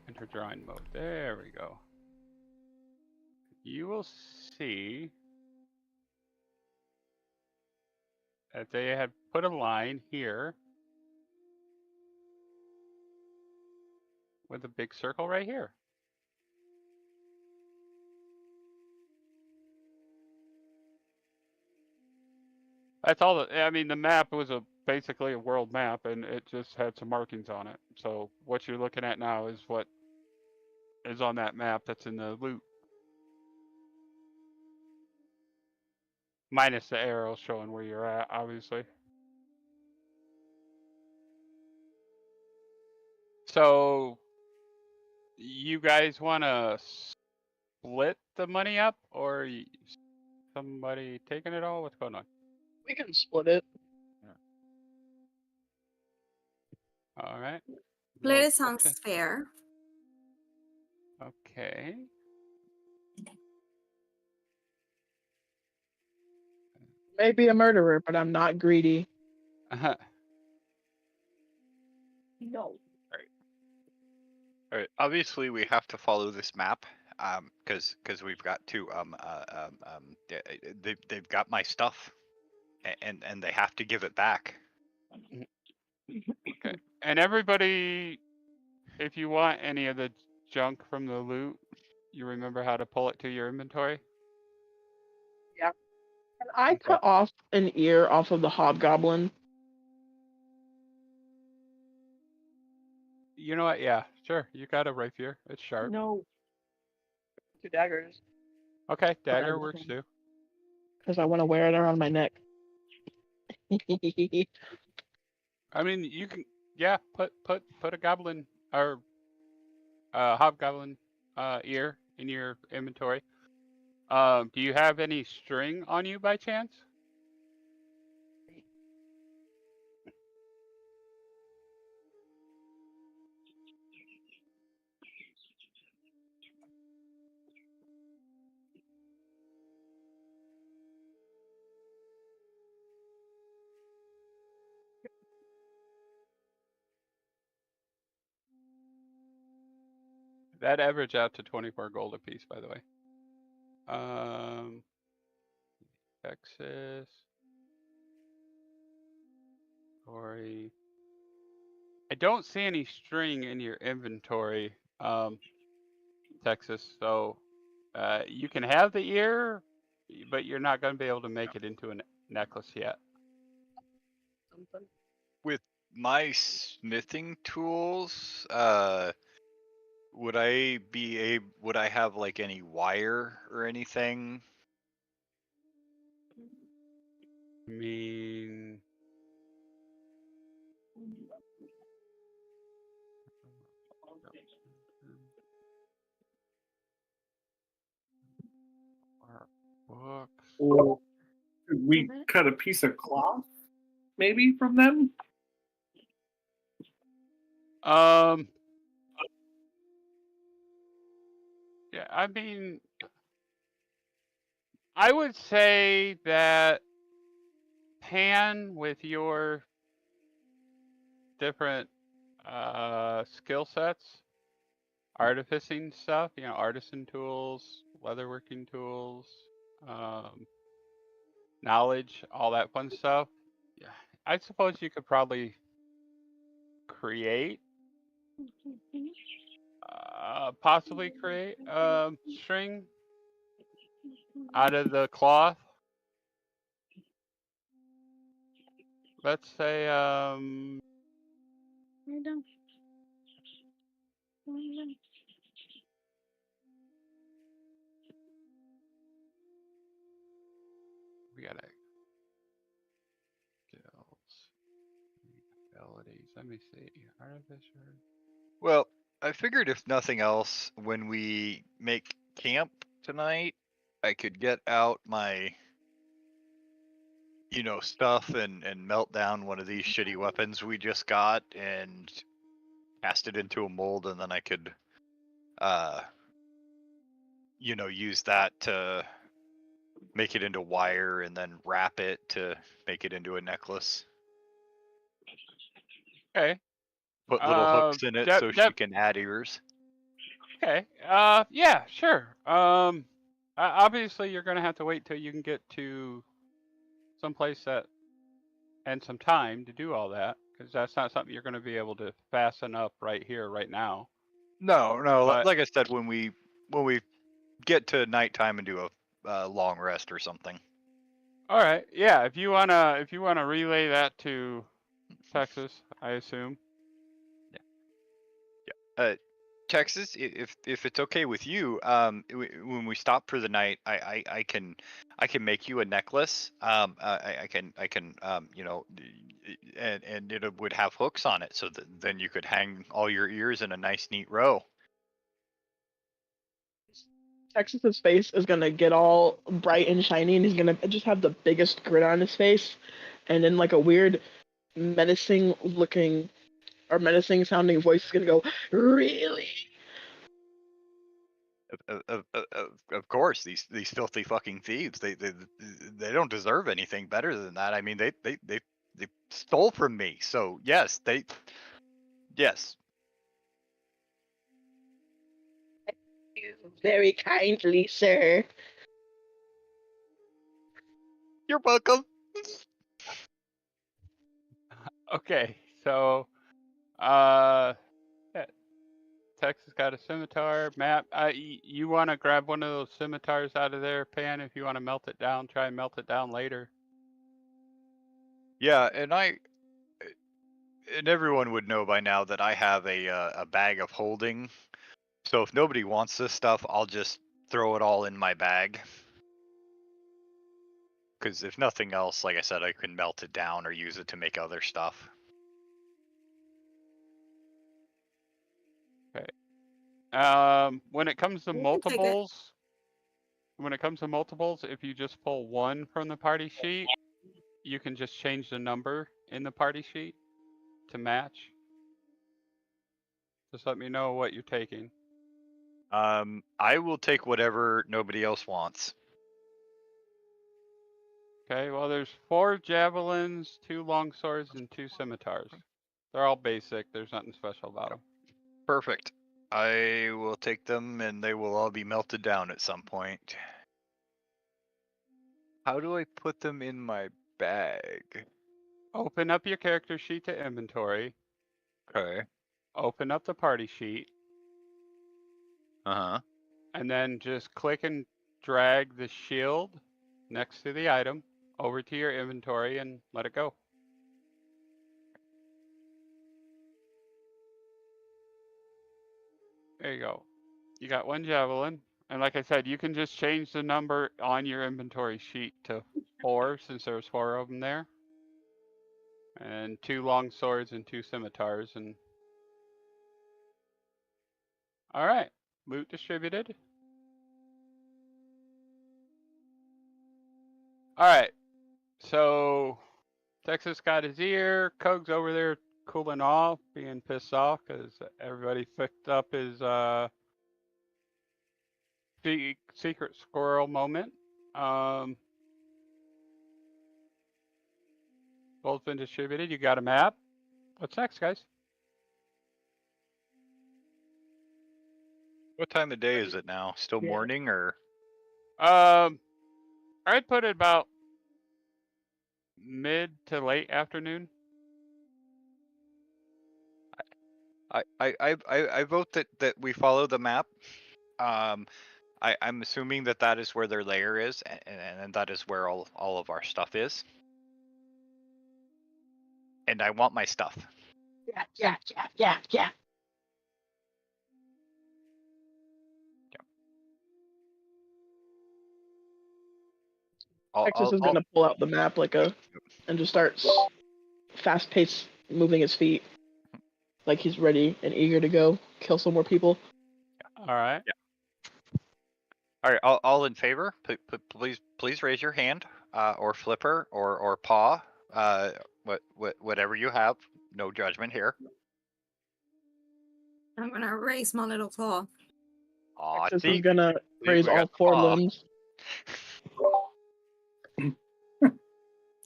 Enter drawing mode. There we go. You will see that they had put a line here with a big circle right here. That's all. I mean, the map was basically a world map, and it just had some markings on it. So what you're looking at now is what is on that map that's in the loot. Minus the arrow showing where you're at, obviously. So you guys want to split the money up, or somebody taking it all? What's going on? We can split it. All right. Split Lord it sounds Fortune. fair. Okay. Maybe a murderer, but I'm not greedy. No. All right. Obviously, we have to follow this map, because we've got to they've got my stuff, and they have to give it back. Okay. And everybody, if you want any of the junk from the loot, you remember how to pull it to your inventory? Yeah. Can I Okay. cut off an ear off of the hobgoblin? You know what? Yeah, sure. You got a rapier. It's sharp. No. 2 daggers. Okay, dagger works too. Because I want to wear it around my neck. I mean, you can, yeah, put a goblin or hobgoblin ear in your inventory. Do you have any string on you by chance? That average out to 24 gold apiece, by the way. Texas. Sorry. I don't see any string in your inventory, Texas. So you can have the ear, but you're not going to be able to make it into a necklace yet. With my smithing tools, would I have like any wire or anything? I mean, books. Or could we cut a piece of cloth, maybe, from them? Yeah, I mean, I would say that Pan, with your different skill sets, artificing stuff, you know, artisan tools, leatherworking tools, knowledge, all that fun stuff. Yeah, I suppose you could probably create, possibly create string out of the cloth. Let's say, we gotta skills, abilities. Let me see. Artificer. Well, I figured if nothing else, when we make camp tonight, I could get out my, stuff and melt down one of these shitty weapons we just got and cast it into a mold, and then I could, use that to make it into wire and then wrap it to make it into a necklace. Okay. Put little hooks in it so she can add ears. Okay. Yeah, sure. Obviously you're gonna have to wait till you can get to someplace that and some time to do all that, because that's not something you're gonna be able to fasten up right here, right now. No. But- Like I said, when we get to nighttime and do a long rest or something. All right. Yeah. If you wanna relay that to Texas, I assume. Yeah. Texas, if it's okay with you, when we stop for the night, I can make you a necklace. I can and it would have hooks on it, so that then you could hang all your ears in a nice neat row. Texas's face is gonna get all bright and shiny, and he's gonna just have the biggest grin on his face, and then like a weird, menacing looking or menacing sounding voice is gonna go, "Really?" Of course, these filthy fucking thieves. They don't deserve anything better than that. I mean, they stole from me. So yes, yes. Very kindly, sir. You're welcome. Okay, so yeah, Texas got a scimitar map. You want to grab one of those scimitars out of there, Pan? If you want to melt it down, try and melt it down later. Yeah, and everyone would know by now that I have a bag of holding. So if nobody wants this stuff, I'll just throw it all in my bag. Because if nothing else, like I said, I can melt it down or use it to make other stuff. When it comes to You can take it. multiples, if you just pull one from the party sheet, you can just change the number in the party sheet to match. Just let me know what you're taking. I will take whatever nobody else wants. Okay, well, there's 4 javelins, 2 long swords, and 2 scimitars. They're all basic. There's nothing special about them. Perfect. I will take them, and they will all be melted down at some point. How do I put them in my bag? Open up your character sheet to inventory. Okay. Open up the party sheet. Uh-huh. And then just click and drag the shield next to the item over to your inventory and let it go. There you go. You got 1 javelin. And like I said, you can just change the number on your inventory sheet to 4 since there's 4 of them there. And 2 long swords and 2 scimitars. And all right, loot distributed. All right, so Texas got his ear. Coge's over there cooling off, being pissed off because everybody picked up his secret squirrel moment. Both been distributed. You got a map. What's next, guys? What time of day is it now? Still morning or? I'd put it about mid to late afternoon. I vote that we follow the map. I'm assuming that is where their lair is, and that is where all of our stuff is. And I want my stuff. Yeah. Texas is gonna pull out the map and just start fast-paced moving his feet, like he's ready and eager to go kill some more people. All right. Yeah. All right. All in favor? Please raise your hand, or flipper, or paw, whatever you have. No judgment here. I'm gonna raise my little claw. Aw, Texas see, is gonna we raise got all 4 paw. limbs.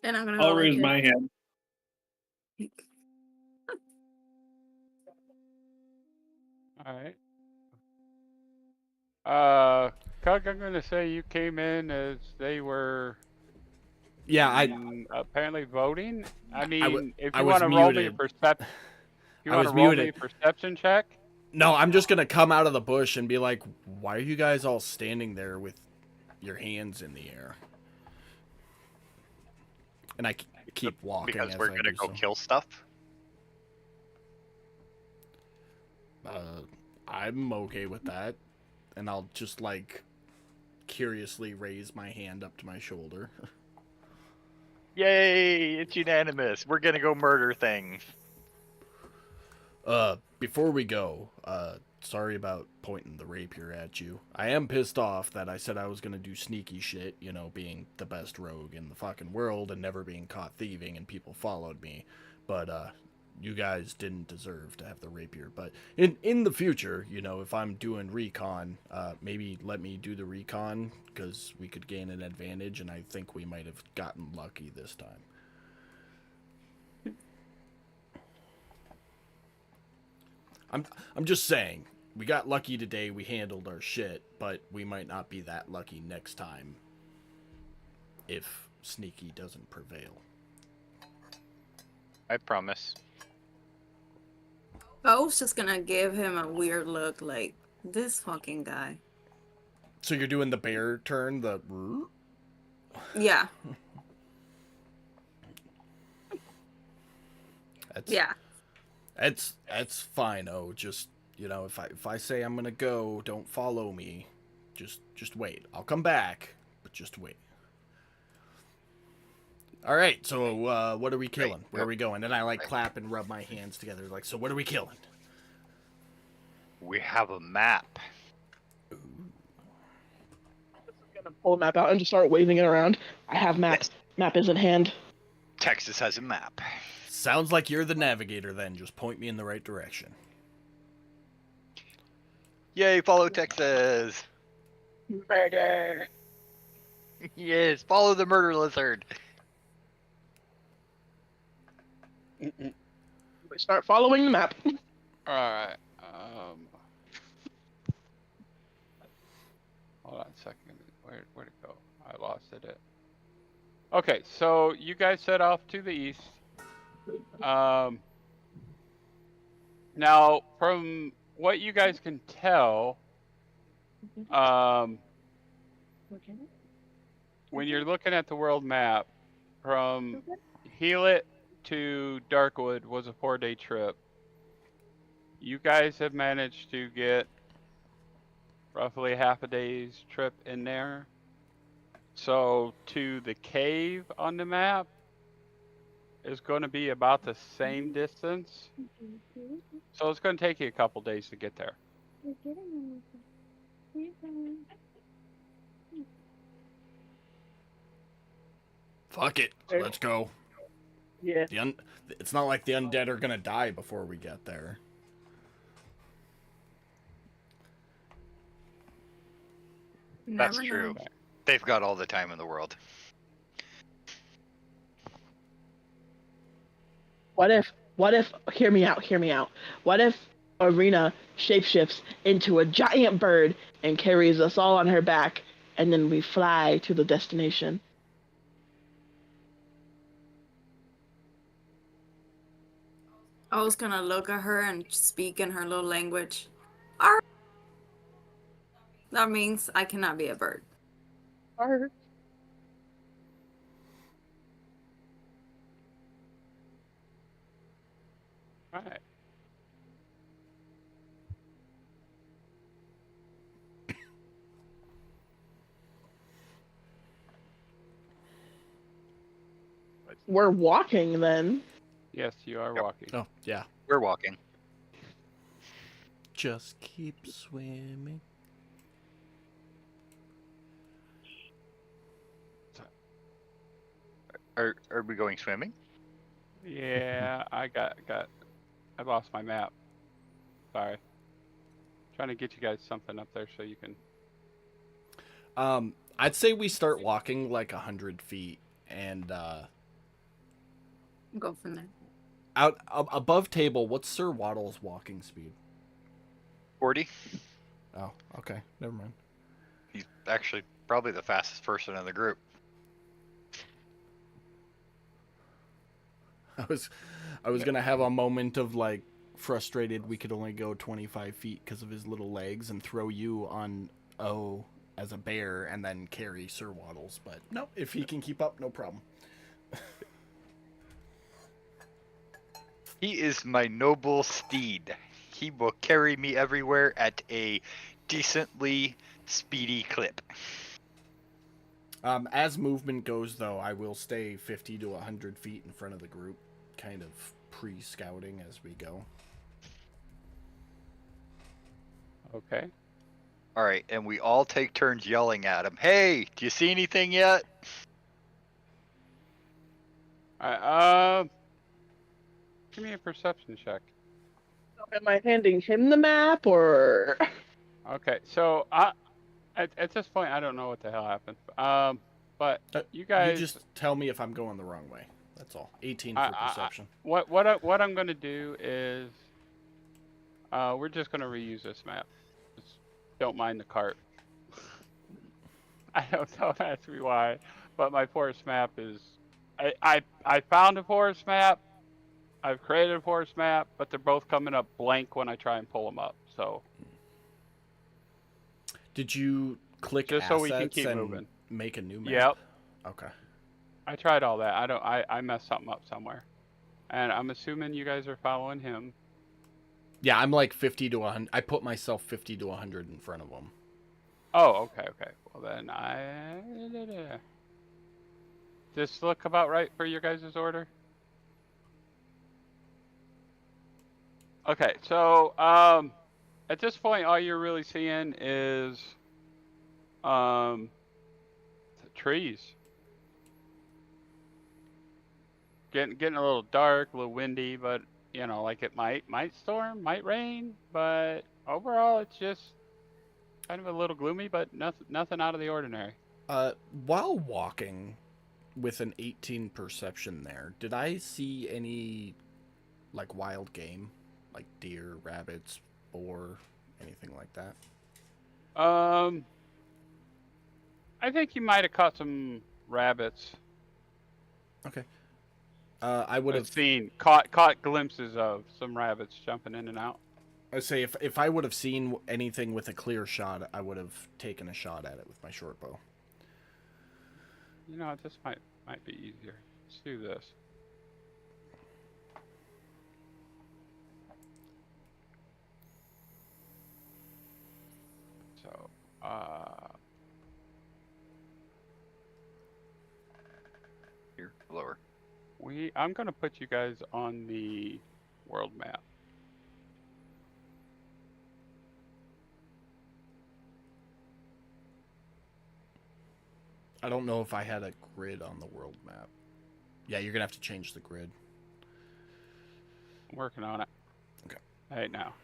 And I'm gonna I'll go raise like my hand. All right. Cug, I'm gonna say you came in as they were. Yeah, apparently voting. I mean, if I you was want to roll me a muted. perception, I was muted. Perception check. No, I'm just gonna come out of the bush and be like, "Why are you guys all standing there with your hands in the air?" And I keep walking Because as we're I gonna do go so. kill stuff. I'm okay with that. And I'll just, like, curiously raise my hand up to my shoulder. Yay! It's unanimous. We're gonna go murder things. Before we go, sorry about pointing the rapier at you. I am pissed off that I said I was gonna do sneaky shit, you know, being the best rogue in the fucking world and never being caught thieving, and people followed me. But, you guys didn't deserve to have the rapier. But in the future, you know, if I'm doing recon, maybe let me do the recon, because we could gain an advantage, and I think we might have gotten lucky this time. I'm just saying, we got lucky today, we handled our shit, but we might not be that lucky next time if sneaky doesn't prevail. I promise. I was just gonna give him a weird look, like, this fucking guy. So you're doing the bear turn, the... Yeah, That's, yeah. That's fine. Oh, just, you know, if I say I'm gonna go, don't follow me. Just wait. I'll come back, but just wait. All right. So what are we killing? Where are we going? And I like clap and rub my hands together, like, so what are we killing? We have a map. I'm gonna pull a map out and just start waving it around. I have maps. Map is in hand. Texas has a map. Sounds like you're the navigator. Then just point me in the right direction. Yay, follow Texas. Murder. Yes, follow the murder lizard. We start following the map. All right. Hold on a second. Where'd it go? I lost it. Okay, so you guys set off to the east. Now, from what you guys can tell, when you're looking at the world map, from Healit to Darkwood was a 4-day trip. You guys have managed to get roughly half a day's trip in there. So to the cave on the map is going to be about the same distance. So it's going to take you a couple days to get there. Fuck it. Let's go. Yeah. It's not like the undead are gonna die before we get there. That's Never true. know. They've got all the time in the world. What if, hear me out. What if Arena shapeshifts into a giant bird and carries us all on her back, and then we fly to the destination? I was gonna look at her and speak in her little language. Arr! That means I cannot be a bird. Arr. All right. We're walking then. Yes, you are Yep. walking. Oh yeah. We're walking. Just keep swimming. Are we going swimming? Yeah, I lost my map. Sorry. Trying to get you guys something up there so you can. I'd say we start walking like 100 feet and Go from there. out above table. What's Sir Waddle's walking speed? 40. Oh, okay, never mind. He's actually probably the fastest person in the group. I was gonna have a moment of like frustrated we could only go 25 feet because of his little legs and throw you on O as a bear and then carry Sir Waddles, but no, if he can keep up, no problem. He is my noble steed. he will carry me everywhere at a decently speedy clip. As movement goes, though, I will stay 50 to 100 feet in front of the group, kind of pre-scouting as we go. Okay. All right, and we all take turns yelling at him. Hey, do you see anything yet? Give me a perception check. Am I handing him the map or? Okay, so at this point, I don't know what the hell happened. But you guys, You just tell me if I'm going the wrong way. That's all. 18 for perception. what I'm gonna do is, we're just gonna reuse this map. Just don't mind the cart. I don't ask me why, but my forest map is. I found a forest map. I've created a forest map, but they're both coming up blank when I try and pull them up. So Did you click just assets so we can keep and moving. make a new map? Yep. Okay. I tried all that. I messed something up somewhere, and I'm assuming you guys are following him. Yeah, I'm like 50 to 100. I put myself 50 to 100 in front of them. Oh, okay. Well then this look about right for your guys' order. Okay, so at this point, all you're really seeing is trees. Getting a little dark, a little windy, but you know, like it might storm, might rain, but overall it's just kind of a little gloomy, but nothing out of the ordinary. While walking with an 18 perception there, did I see any like wild game? Like deer, rabbits, boar, anything like that? I think you might have caught some rabbits. Okay. I would have seen caught glimpses of some rabbits jumping in and out. I say if I would have seen anything with a clear shot, I would have taken a shot at it with my short bow. You know, this might be easier. Let's do this. So, Here, lower. I'm gonna put you guys on the world map. I don't know if I had a grid on the world map. Yeah, you're gonna have to change the grid. I'm working on it. Okay. Right now.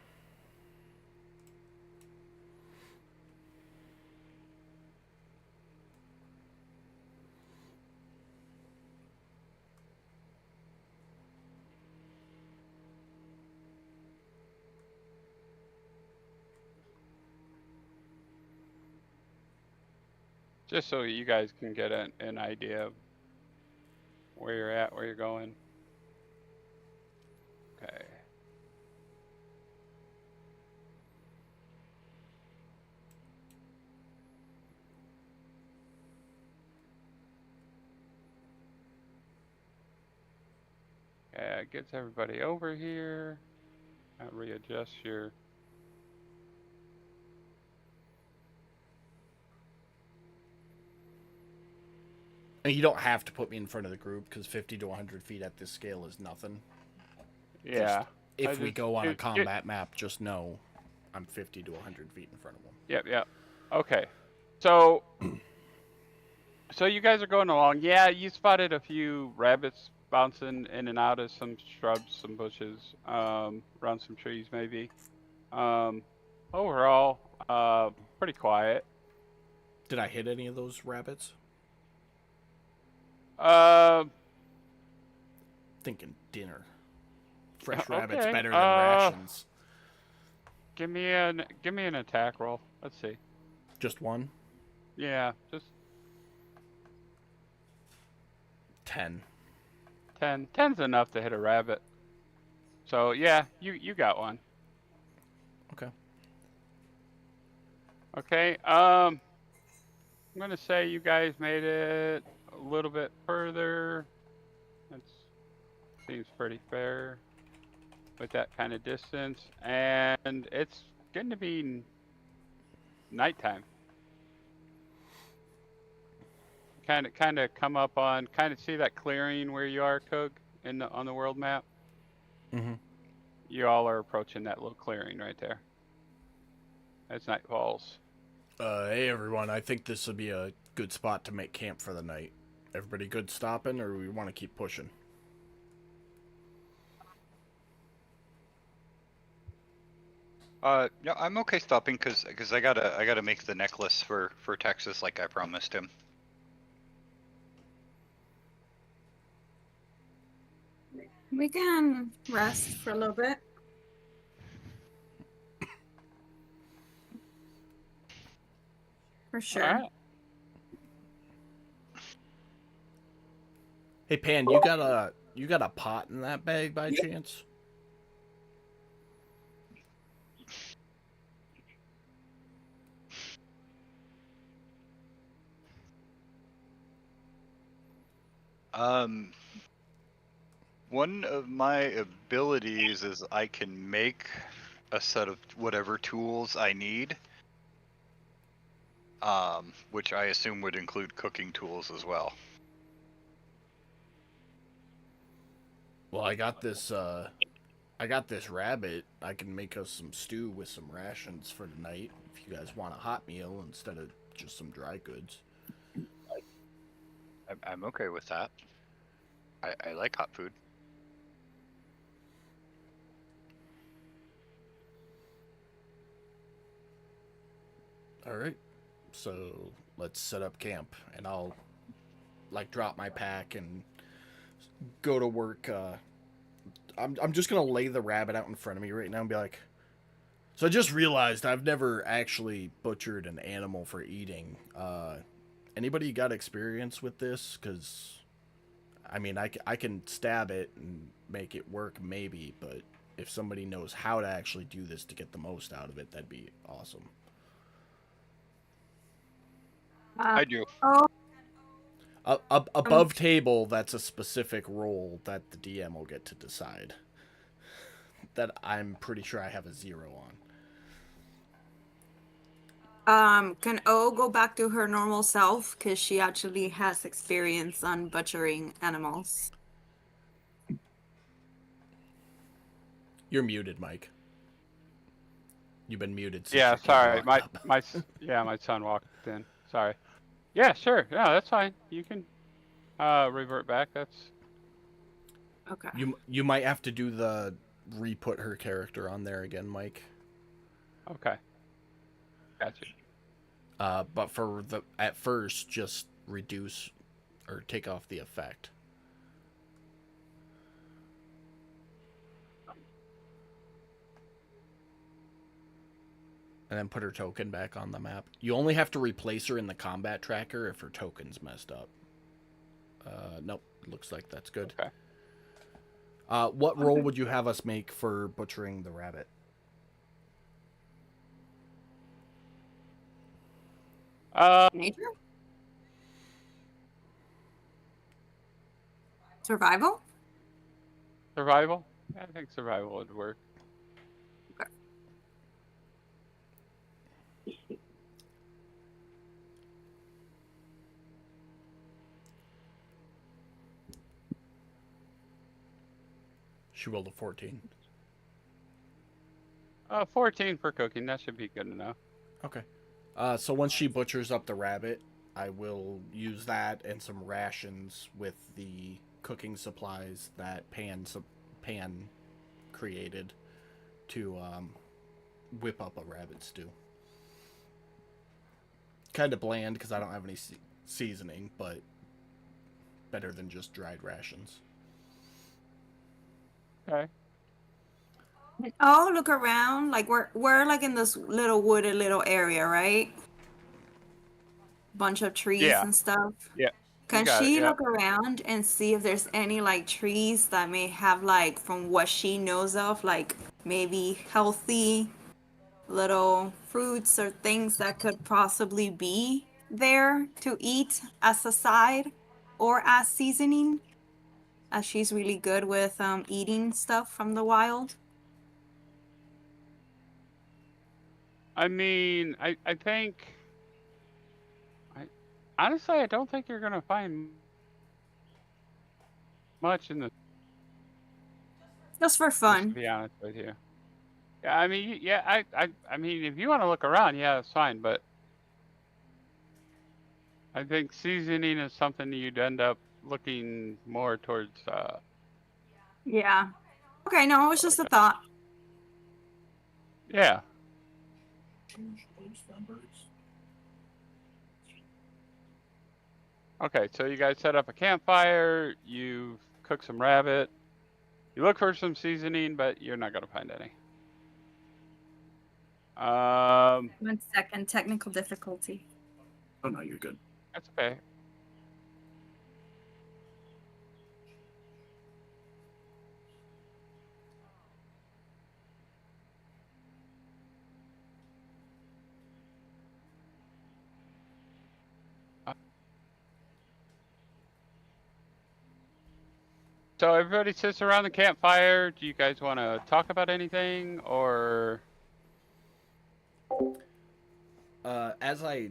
Just so you guys can get an idea of where you're at, where you're going. Okay. Yeah, it gets everybody over here. I'll readjust your. And you don't have to put me in front of the group because 50 to 100 feet at this scale is nothing. Yeah. If we go on a combat map, just know I'm 50 to 100 feet in front of them. Yep. Okay. So you guys are going along. Yeah, you spotted a few rabbits bouncing in and out of some shrubs, some bushes, around some trees maybe. Overall, pretty quiet. Did I hit any of those rabbits? Thinking dinner. Fresh rabbits okay, better than rations. Give me an attack roll. Let's see. Just one? Yeah, just 10. 10. 10's enough to hit a rabbit. So yeah, you got one. Okay. Okay. I'm gonna say you guys made it a little bit further. That seems pretty fair. with that kind of distance, and it's going to be nighttime. Kind of come up on, kind of see that clearing where you are, Coog, on the world map. Mm-hmm. You all are approaching that little clearing right there. As night falls. Hey everyone, I think this would be a good spot to make camp for the night. Everybody good stopping, or we want to keep pushing? No, I'm okay stopping because I gotta make the necklace for Texas like I promised him. We can rest for a little bit. For sure. All right. Hey Pan, you got a pot in that bag by chance? One of my abilities is I can make a set of whatever tools I need. Which I assume would include cooking tools as well. Well, I got this rabbit. I can make us some stew with some rations for tonight if you guys want a hot meal instead of just some dry goods. I'm okay with that. I like hot food. All right. So, let's set up camp and I'll like drop my pack and go to work. I'm just going to lay the rabbit out in front of me right now and be like, so I just realized I've never actually butchered an animal for eating. Anybody got experience with this? Because, I mean, I can stab it and make it work maybe, but if somebody knows how to actually do this to get the most out of it, that'd be awesome. I do. Oh, Above table, that's a specific role that the DM will get to decide. That I'm pretty sure I have a 0 on. can O go back to her normal self? Because she actually has experience on butchering animals. You're muted, Mike. You've been muted since Yeah, your kid sorry. walked up. My son walked in. Sorry. Yeah, sure. Yeah, that's fine. You can revert back. That's Okay. You might have to do the re-put her character on there again, Mike. okay. Gotcha. But for at first, just reduce or take off the effect. And then put her token back on the map. You only have to replace her in the combat tracker if her token's messed up. Nope. Looks like that's good. Okay. What roll would you have us make for butchering the rabbit? Nature? Survival? Survival? Yeah, I think survival would work. Okay. She rolled a 14. 14 for cooking. That should be good enough. Okay. So once she butchers up the rabbit, I will use that and some rations with the cooking supplies that Pan created to whip up a rabbit stew. Kind of bland because I don't have any seasoning, but better than just dried rations. Okay. Oh, look around. Like we're like in this little wooded little area, right? Bunch of trees Yeah. and stuff. Yeah. Can got it, she yeah. look around and see if there's any like trees that may have like, from what she knows of, like maybe healthy little fruits or things that could possibly be there to eat as a side or as seasoning? As she's really good with eating stuff from the wild. I mean, I think. Honestly, I don't think you're gonna find much in the. Just for Just to fun. be honest with you. Yeah, I mean, yeah, I mean, if you want to look around, yeah, that's fine. But I think seasoning is something you'd end up looking more towards. Yeah. Okay, no, it was just a Okay. thought. Yeah. Okay, so you guys set up a campfire. You cook some rabbit. You look for some seasoning, but you're not gonna find any. 1 second, technical difficulty. Oh no, you're good. That's okay. So everybody sits around the campfire. Do you guys want to talk about anything, or? As I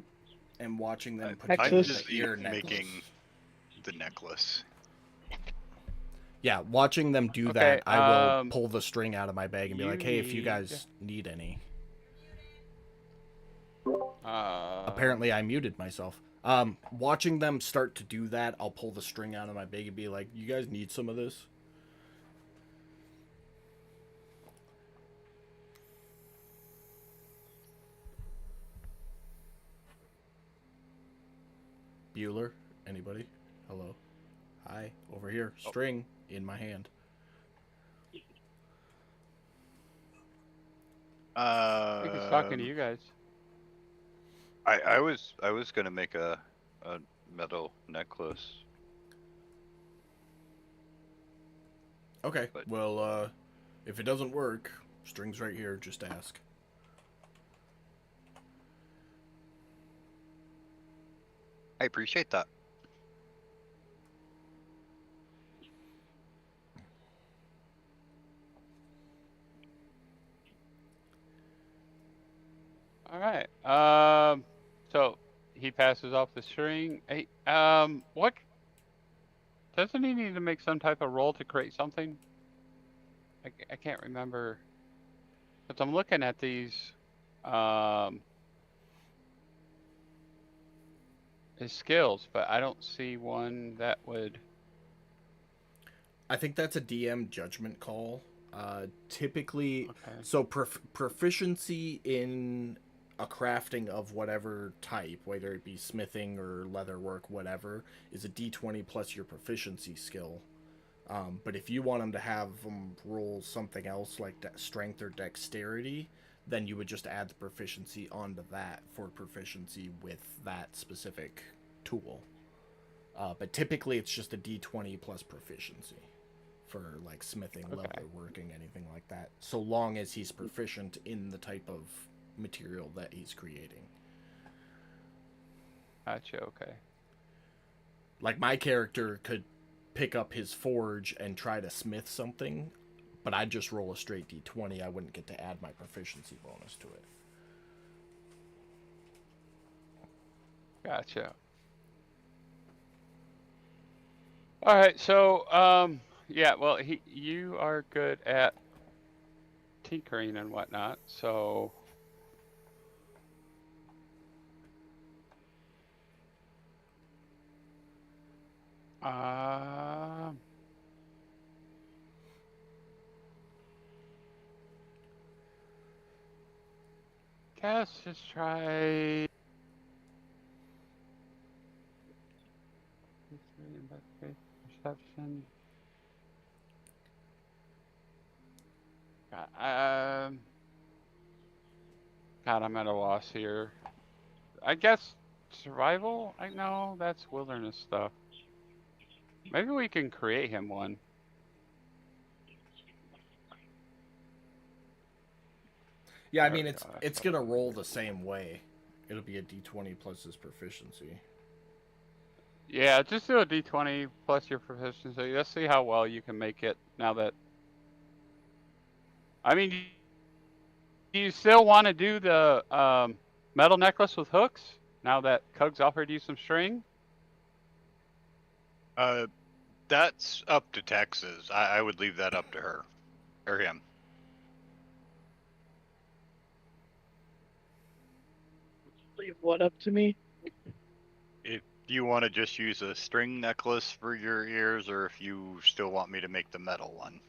am watching them put I'm Texas. together just the ear making necklace. the necklace. Yeah, watching them do Okay, that, I will pull the string out of my bag and be you like, "Hey, if you need- guys need any." Uh, Apparently, I muted myself. Watching them start to do that, I'll pull the string out of my bag and be like, "You guys need some of this?" Bueller, anybody? Hello, hi, over here. String in my hand. I think he's talking to you guys. I was gonna make a metal necklace. Okay, But- well, if it doesn't work, string's right here. Just ask. I appreciate that. All right. So he passes off the string. Hey, what? Doesn't he need to make some type of roll to create something? I can't remember. But I'm looking at these. His skills, but I don't see one that would. I think that's a DM judgment call. Typically, Okay. so proficiency in a crafting of whatever type, whether it be smithing or leatherwork, whatever, is a d20 plus your proficiency skill. But if you want them to have them roll something else like strength or dexterity, then you would just add the proficiency onto that for proficiency with that specific tool. But typically, it's just a d20 plus proficiency for like smithing, Okay. leatherworking, anything like that. So long as he's proficient in the type of material that he's creating. Gotcha. Okay. Like my character could pick up his forge and try to smith something, but I'd just roll a straight d20. I wouldn't get to add my proficiency bonus to it. Gotcha. All right. So, yeah. Well, you are good at tinkering and whatnot. So. Guess just try. Investigation, perception. God, I'm at a loss here. I guess survival? I know that's wilderness stuff. Maybe we can create him one. Yeah, I There mean we it's go, it's that's gonna what- roll the same way. It'll be a d20 plus his proficiency. Yeah, just do a d20 plus your proficiency. Let's see how well you can make it now that. I mean, you still want to do the metal necklace with hooks now that Cug's offered you some string? That's up to Texas. I would leave that up to her or him. Leave what up to me? If you want to just use a string necklace for your ears, or if you still want me to make the metal one.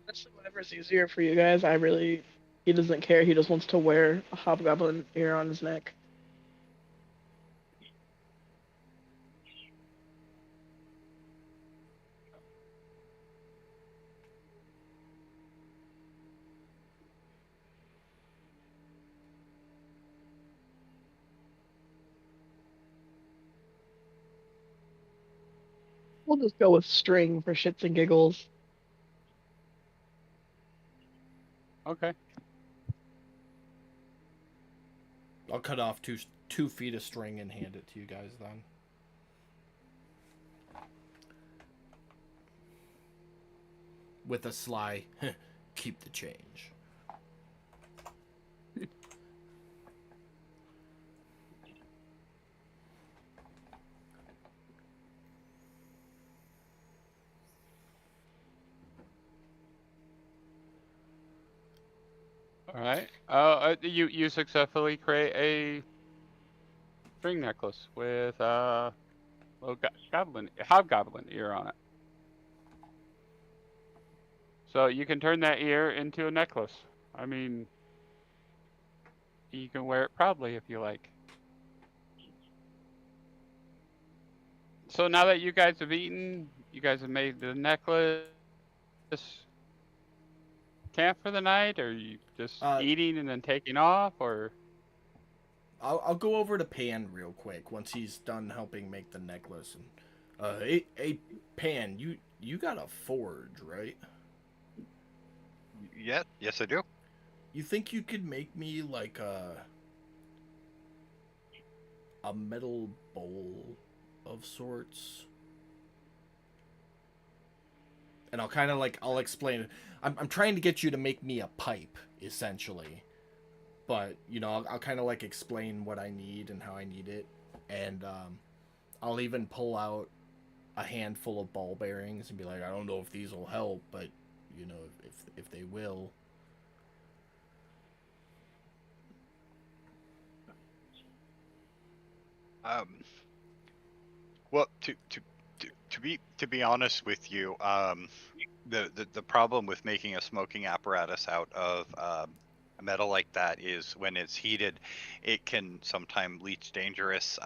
Honestly, whatever's easier for you guys. He doesn't care. He just wants to wear a hobgoblin ear on his neck. We'll just go with string for shits and giggles. Okay. I'll cut off 2 feet of string and hand it to you guys then. With a sly, keep the change. All right. You successfully create a string necklace with little hobgoblin ear on it. So you can turn that ear into a necklace. I mean, you can wear it proudly if you like. So now that you guys have eaten, you guys have made the necklace. Camp for the night, or are you just eating and then taking off, or? I'll go over to Pan real quick once he's done helping make the necklace. And hey Pan, you got a forge, right? Yes, I do. You think you could make me like a metal bowl of sorts? And I'll explain it. I'm trying to get you to make me a pipe, essentially. But, you know, I'll kind of like explain what I need and how I need it. And I'll even pull out a handful of ball bearings and be like, I don't know if these will help, but, you know, if they will. Well, to be honest with you, the problem with making a smoking apparatus out of metal like that is when it's heated, it can sometimes leach dangerous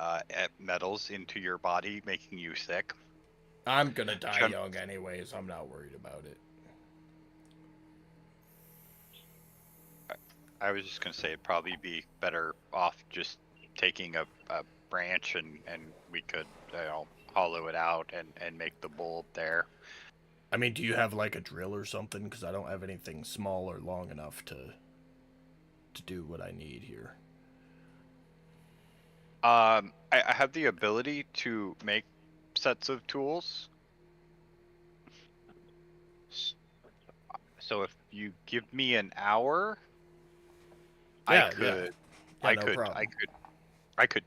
metals into your body, making you sick. I'm gonna die young anyways. I'm not worried about it. I was just gonna say it'd probably be better off just taking a branch and we could, you know, hollow it out and make the bulb there. I mean, do you have like a drill or something? Because I don't have anything small or long enough to do what I need here. I have the ability to make sets of tools. So if you give me an hour, I could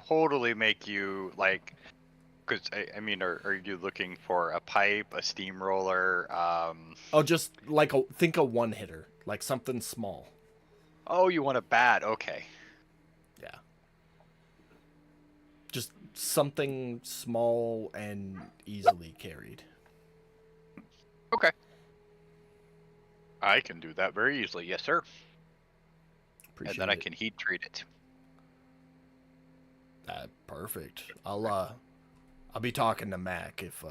totally make you like, because I mean, are you looking for a pipe, a steamroller? Oh, just like think a one hitter, like something small. Oh, you want a bat? Okay. Yeah. Just something small and easily carried. Okay. I can do that very easily, yes, sir. Appreciate and then it. I can heat treat it. Perfect. I'll be talking to Mac if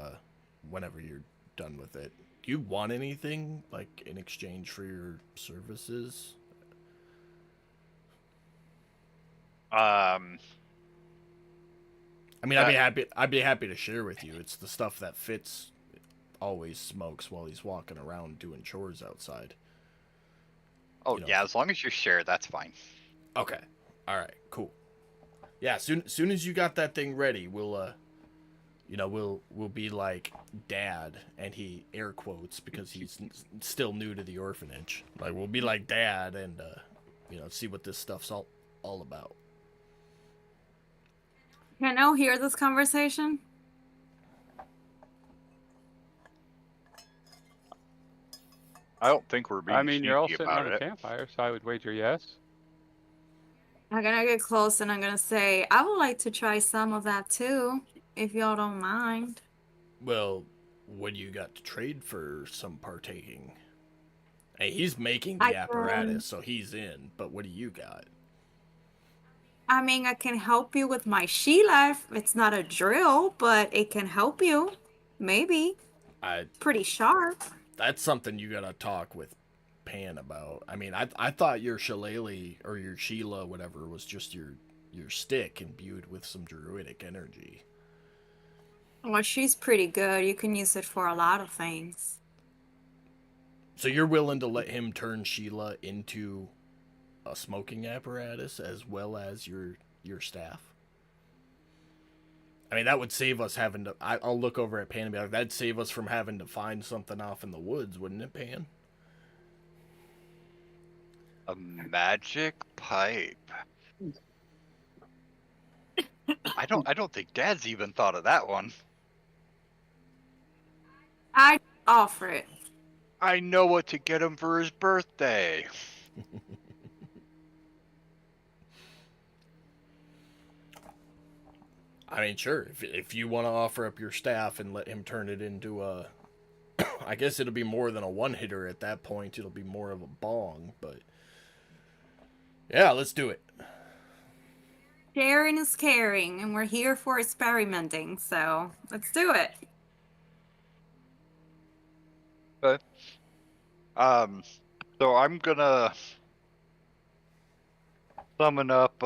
whenever you're done with it. Do you want anything like in exchange for your services? I mean, I'd be happy to share with you. It's the stuff that Fitz always smokes while he's walking around doing chores outside. Oh, you know, yeah, as long as you share, that's fine. Okay. All right. Cool. Yeah. Soon as you got that thing ready, we'll be like Dad, and he air quotes because he's still new to the orphanage. Like we'll be like Dad, and see what this stuff's all about. Can I hear this conversation? I don't think we're being I mean, you're all sneaky sitting about around a it. campfire, so I would wager yes. I'm gonna get close and I'm gonna say, I would like to try some of that too, if y'all don't mind. Well, what do you got to trade for some partaking? Hey, he's making I the can, apparatus, so he's in. But what do you got? I mean, I can help you with my Sheila. It's not a drill, but it can help you. Maybe. I Pretty sharp. That's something you gotta talk with Pan about. I mean, I thought your shillelagh or your Sheila, whatever, was just your stick imbued with some druidic energy. Well, she's pretty good. You can use it for a lot of things. So you're willing to let him turn Sheila into a smoking apparatus as well as your staff? I mean, that would save us having to. I'll look over at Pan and be like, that'd save us from having to find something off in the woods, wouldn't it, Pan? A magic pipe. I don't think Dad's even thought of that one. I offer it. I know what to get him for his birthday. I mean, sure. If you want to offer up your staff and let him turn it into a, I guess it'll be more than a one hitter at that point. It'll be more of a bong, but yeah, let's do it. Sharing is caring, and we're here for experimenting, so let's do it. Okay. So I'm gonna summon up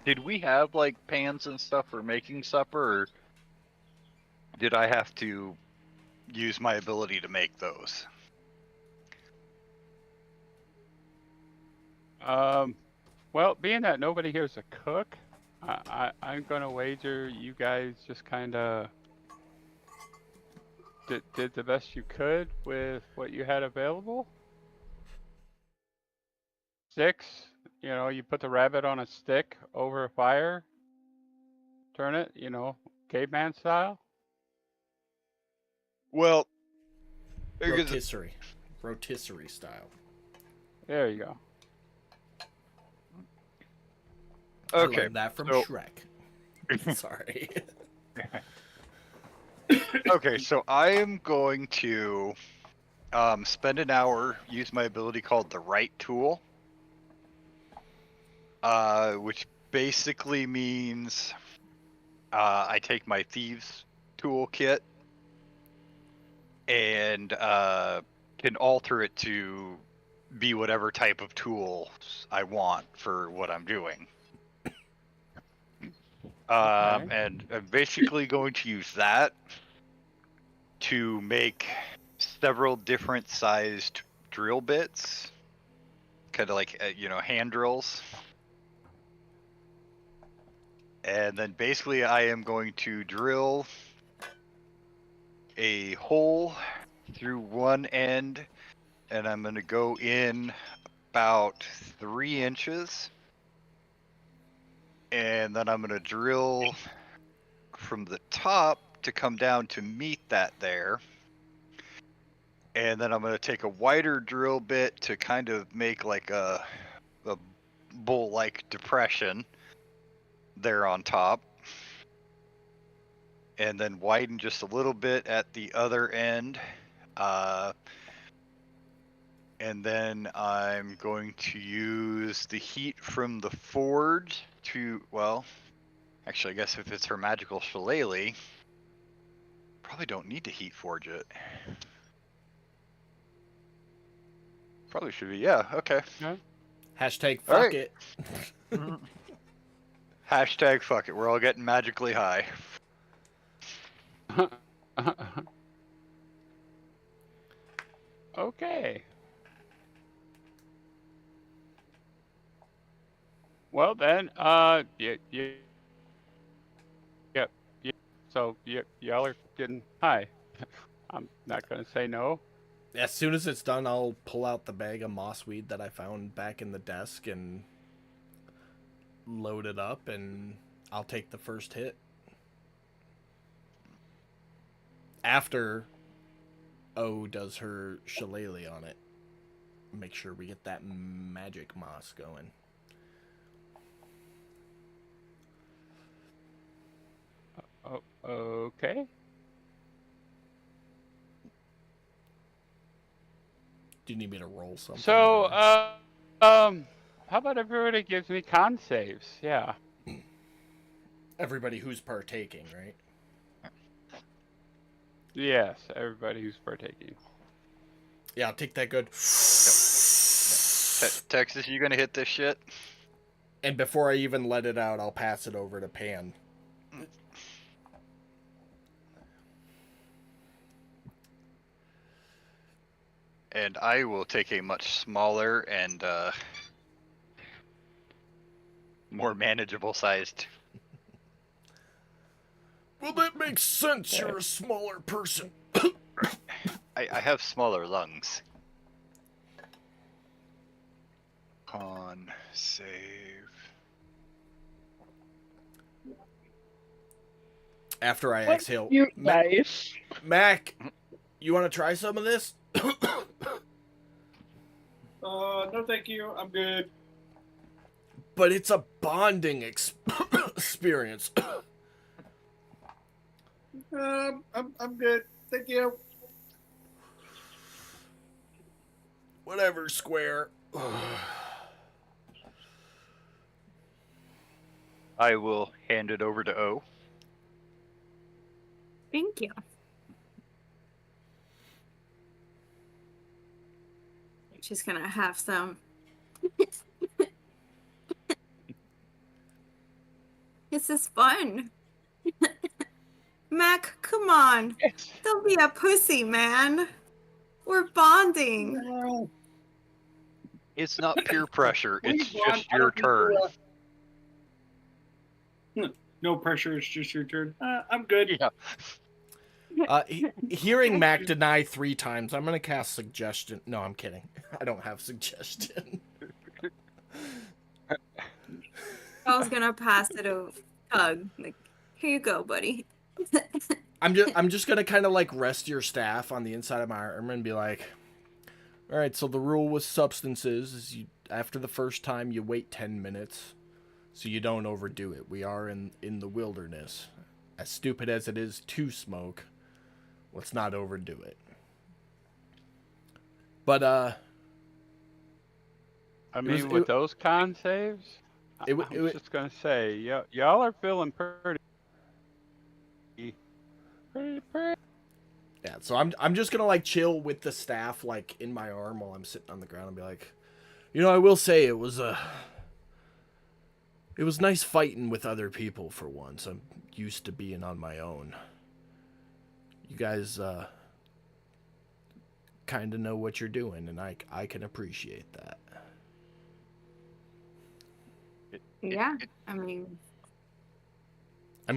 did we have like pans and stuff for making supper, or did I have to use my ability to make those? Well, being that nobody here's a cook, I'm gonna wager you guys just kind of did the best you could with what you had available. Sticks, you put the rabbit on a stick over a fire, turn it, caveman style. Well, Rotisserie style. There you go. I okay. learned that from so- Shrek. Sorry. Okay, so I am going to spend an hour, use my ability called the right tool, which basically means I take my thieves toolkit and can alter it to be whatever type of tools I want for what I'm doing. Okay. And I'm basically going to use that to make several different sized drill bits, kind of like hand drills. And then basically I am going to drill a hole through one end, and I'm going to go in about 3 inches, and then I'm going to drill from the top to come down to meet that there. And then I'm going to take a wider drill bit to kind of make like a bowl-like depression there on top. And then widen just a little bit at the other end. And then I'm going to use the heat from the forge to, well, actually I guess if it's her magical shillelagh, probably don't need to heat forge it. Probably should be, yeah, okay. Yeah. Hashtag All fuck right. it. Hashtag fuck it, we're all getting magically high. Okay. Well then, so y'all are getting high. I'm not gonna say no. As soon as it's done, I'll pull out the bag of mossweed that I found back in the desk and load it up, and I'll take the first hit. After O does her shillelagh on it. Make sure we get that magic moss going. Oh, okay. Do you need me to roll something? So, or- how about everybody gives me con saves? Yeah. Everybody who's partaking, right? Yes, everybody who's partaking. Yeah, I'll take that good. Texas, you gonna hit this shit? And before I even let it out, I'll pass it over to Pan. And I will take a much smaller and more manageable sized. Well, that makes sense. Okay. You're a smaller person. I have smaller lungs. Con save. After I What exhale, cute dice. Mac, you want to try some of this? No, thank you. I'm good. But it's a bonding experience. I'm good. Thank you. Whatever, Square. I will hand it over to O. Thank you. She's gonna have some. This is fun. Mac, come on. Yes. Don't be a pussy, man. We're bonding. No, It's not peer pressure. It's Please, Ron, just I your don't need turn. no pressure. It's just your turn. I'm good. Yeah. Hearing Mac deny 3 times, I'm gonna cast suggestion. No, I'm kidding. I don't have suggestion. I was gonna pass it a hug. Like, here you go, buddy. I'm just gonna kind of like rest your staff on the inside of my arm and be like, all right. So the rule with substances is you after the first time you wait 10 minutes, so you don't overdo it. We are in the wilderness. As stupid as it is to smoke, let's not overdo it. But I was- mean, with those con saves, It I wa- it was wa- just gonna say, y'all are feeling pretty. yeah. So I'm just gonna like chill with the staff like in my arm while I'm sitting on the ground and be like, I will say it was nice fighting with other people for once. I'm used to being on my own. You guys kind of know what you're doing, and I can appreciate that. Yeah, I mean,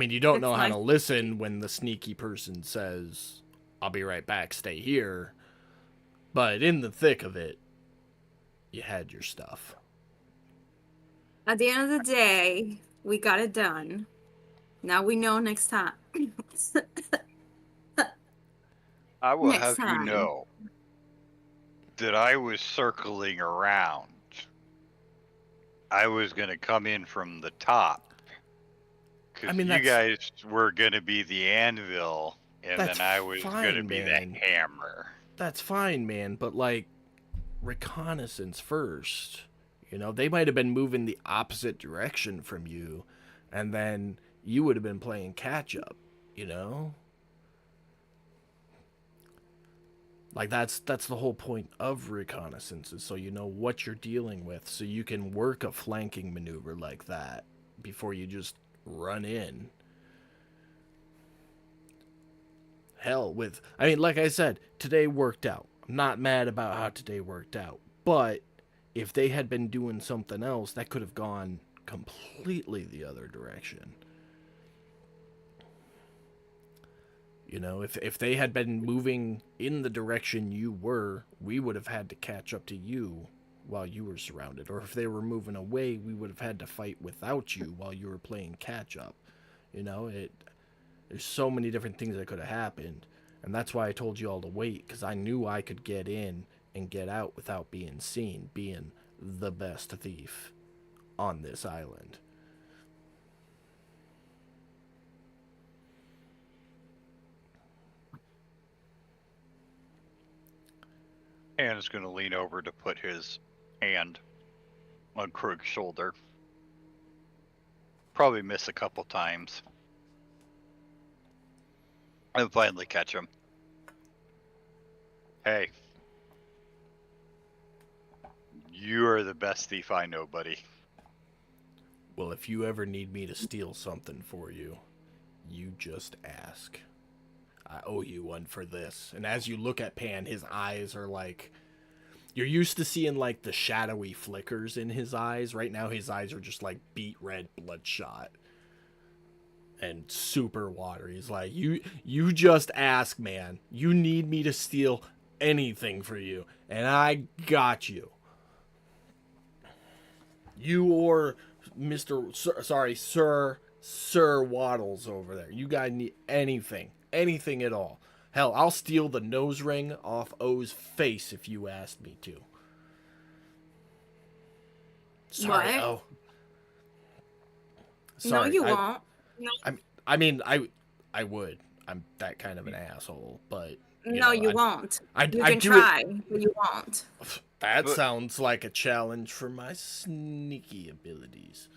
You don't It's know how nice to listen when the sneaky person says, I'll be right back, stay here. But in the thick of it, you had your stuff. at the end of the day, we got it done. Now we know next time. I will Next have you time. know that I was circling around. I was going to come in from the top. Because you that's- guys were going to be the anvil, and That's then I was going to fine, be man. the hammer. That's fine, man, but like reconnaissance first. They might have been moving the opposite direction from you, and then you would have been playing catch up, Like that's the whole point of reconnaissance, is so you know what you're dealing with, so you can work a flanking maneuver like that before you just run in. Hell, like I said, today worked out. I'm not mad about how today worked out. But if they had been doing something else, that could have gone completely the other direction. You know, if they had been moving in the direction you were, we would have had to catch up to you while you were surrounded. Or if they were moving away, we would have had to fight without you while you were playing catch up. You know, there's so many different things that could have happened. And that's why I told you all to wait, because I knew I could get in and get out without being seen, being the best thief on this island. And is going to lean over to put his hand on Krug's shoulder. Probably miss a couple times. And finally catch him. Hey. You are the best thief I know, buddy. Well, if you ever need me to steal something for you, you just ask. I owe you one for this. And as you look at Pan, his eyes are like... You're used to seeing, like, the shadowy flickers in his eyes. Right now, his eyes are just, like, beet red bloodshot. And super watery. He's like, you just ask, man. You need me to steal anything for you. And I got you. You or Sir Waddles over there. You guys need anything. Anything at all. Hell, I'll steal the nose ring off O's face if you asked me to. Sorry, What? O. No, Sorry, you won't. No, I would. I'm that kind of an asshole, but you won't. I You can do try, but you won't. That But- sounds like a challenge for my sneaky abilities.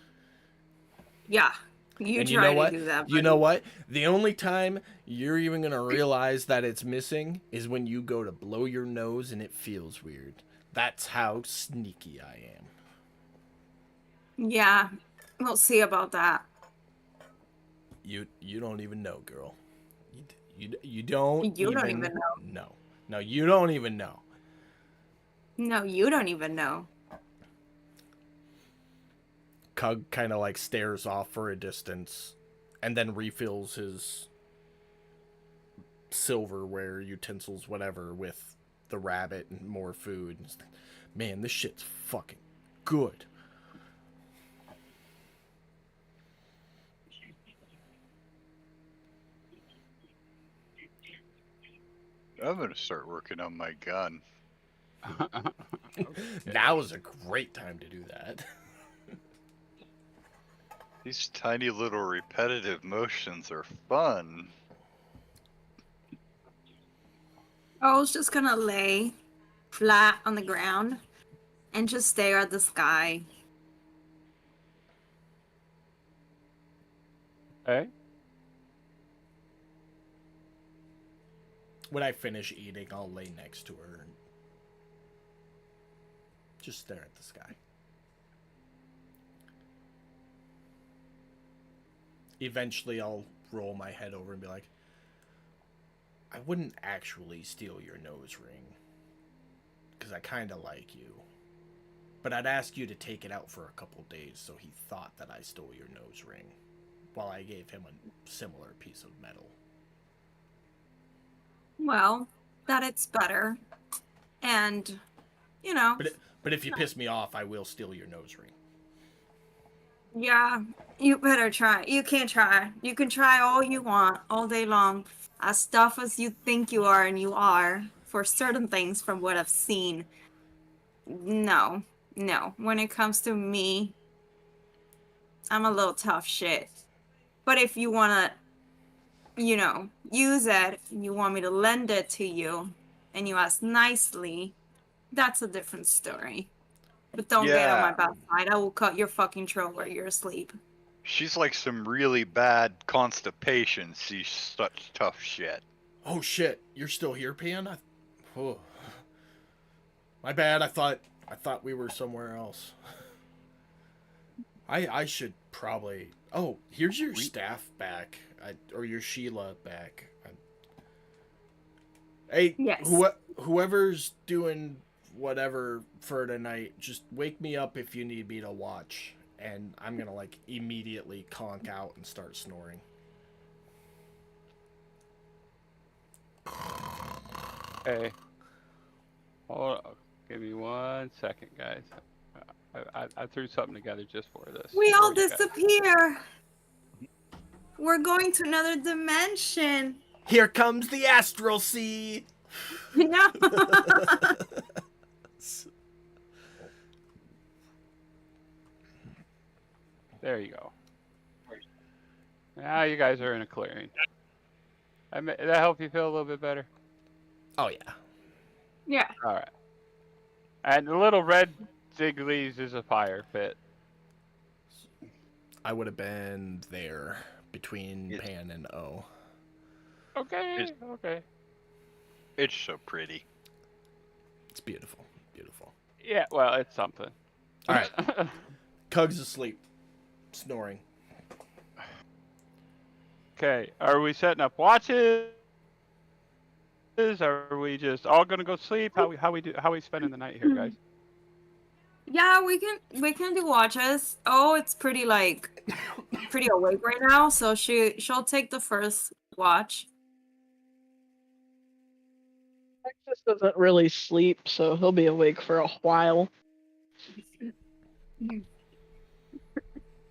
Yeah. You And try you know to what? do that. You know buddy. what? The only time you're even gonna realize that it's missing is when you go to blow your nose and it feels weird. That's how sneaky I am. Yeah. We'll see about that. You don't even know, girl. You don't. You don't even know. No, you don't even know. No, you don't even know. Cug kind of like stares off for a distance and then refills his silverware, utensils, whatever, with the rabbit and more food. Man, this shit's fucking good. I'm going to start working on my gun. Now is a great time to do that. These tiny little repetitive motions are fun. I was just gonna lay flat on the ground and just stare at the sky. Okay. When I finish eating, I'll lay next to her and just stare at the sky. Eventually, I'll roll my head over and be like, I wouldn't actually steal your nose ring, because I kind of like you. But I'd ask you to take it out for a couple days so he thought that I stole your nose ring, while I gave him a similar piece of metal. Well, that it's better. And, you know, But if you piss me off, I will steal your nose ring. yeah, you better try. You can try. You can try all you want, all day long. As tough as you think you are, and you are, for certain things from what I've seen. No. When it comes to me, I'm a little tough shit. But if you want to, use it, you want me to lend it to you, and you ask nicely, that's a different story. But don't get on my Yeah. bad side. I will cut your fucking throat while you're asleep. She's like some really bad constipation. She's such tough shit. Oh shit, you're still here, Pan? Oh. My bad, I thought we were somewhere else. I should probably... Oh, here's your staff back. Or your Sheila back. Hey, Yes. whoever's doing whatever for tonight, just wake me up if you need me to watch. And I'm gonna, like, immediately conk out and start snoring. Okay. Hold on. Give me 1 second, guys. I threw something together just for this. We all for you guys. disappear. We're going to another dimension. Here comes the astral sea. No. There you go. Now you guys are in a clearing. That help you feel a little bit better? Oh yeah. Yeah. All right. And the little red Zigglies is a fire pit. I would have been there between It's- Pan and O. Okay. Okay. It's so pretty. It's beautiful. Beautiful. Yeah. Well, it's something. All right. Cug's asleep. Snoring. Okay. Are we setting up watches? Are we just all gonna go sleep? How we spending the night here, guys? Yeah, we can do watches. Oh, it's pretty awake right now, so she'll take the first watch. Texas doesn't really sleep, so he'll be awake for a while.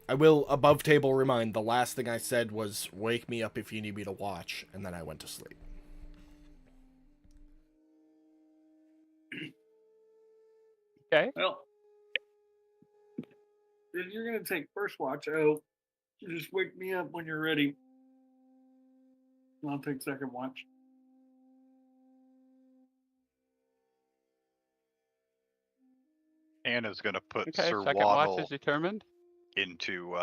I will above table remind the last thing I said was wake me up if you need me to watch, and then I went to sleep. Okay. Well, if you're gonna take first watch, oh, just wake me up when you're ready. I'll take second watch. Anna's gonna put Okay. Sir Second watch Waddle is determined. into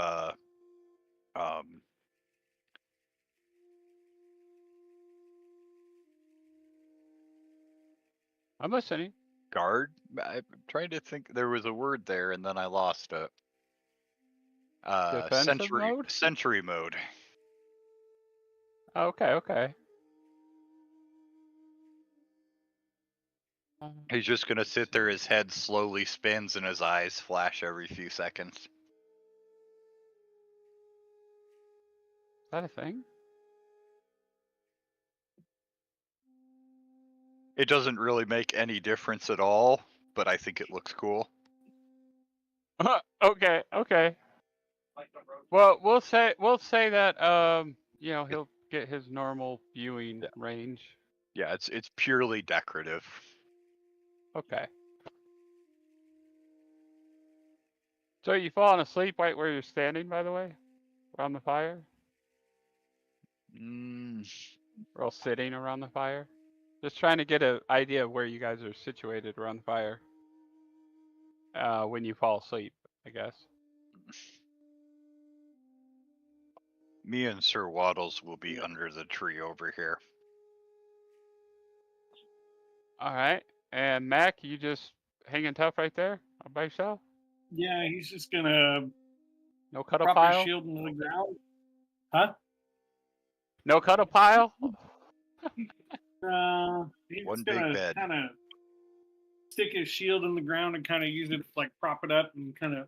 I'm listening. guard. I'm trying to think. There was a word there, and then I lost it. Defensive mode? Sentry mode. Okay. Okay. He's just gonna sit there. His head slowly spins, and his eyes flash every few seconds. Is that a thing? It doesn't really make any difference at all, but I think it looks cool. Okay. Okay. Well, we'll say that he'll get his normal viewing range. Yeah, it's purely decorative. Okay. So you falling asleep right where you're standing, by the way, around the fire, or all sitting around the fire? Just trying to get an idea of where you guys are situated around the fire. When you fall asleep, I guess. Me and Sir Waddles will be under the tree over here. All right. And Mac, you just hanging tough right there all by yourself? Yeah, he's just gonna No cuddle prop his pile? shield into the ground. Huh? No cuddle pile? He's One just big gonna bed. kind of stick his shield in the ground and kind of use it to like prop it up and kind of.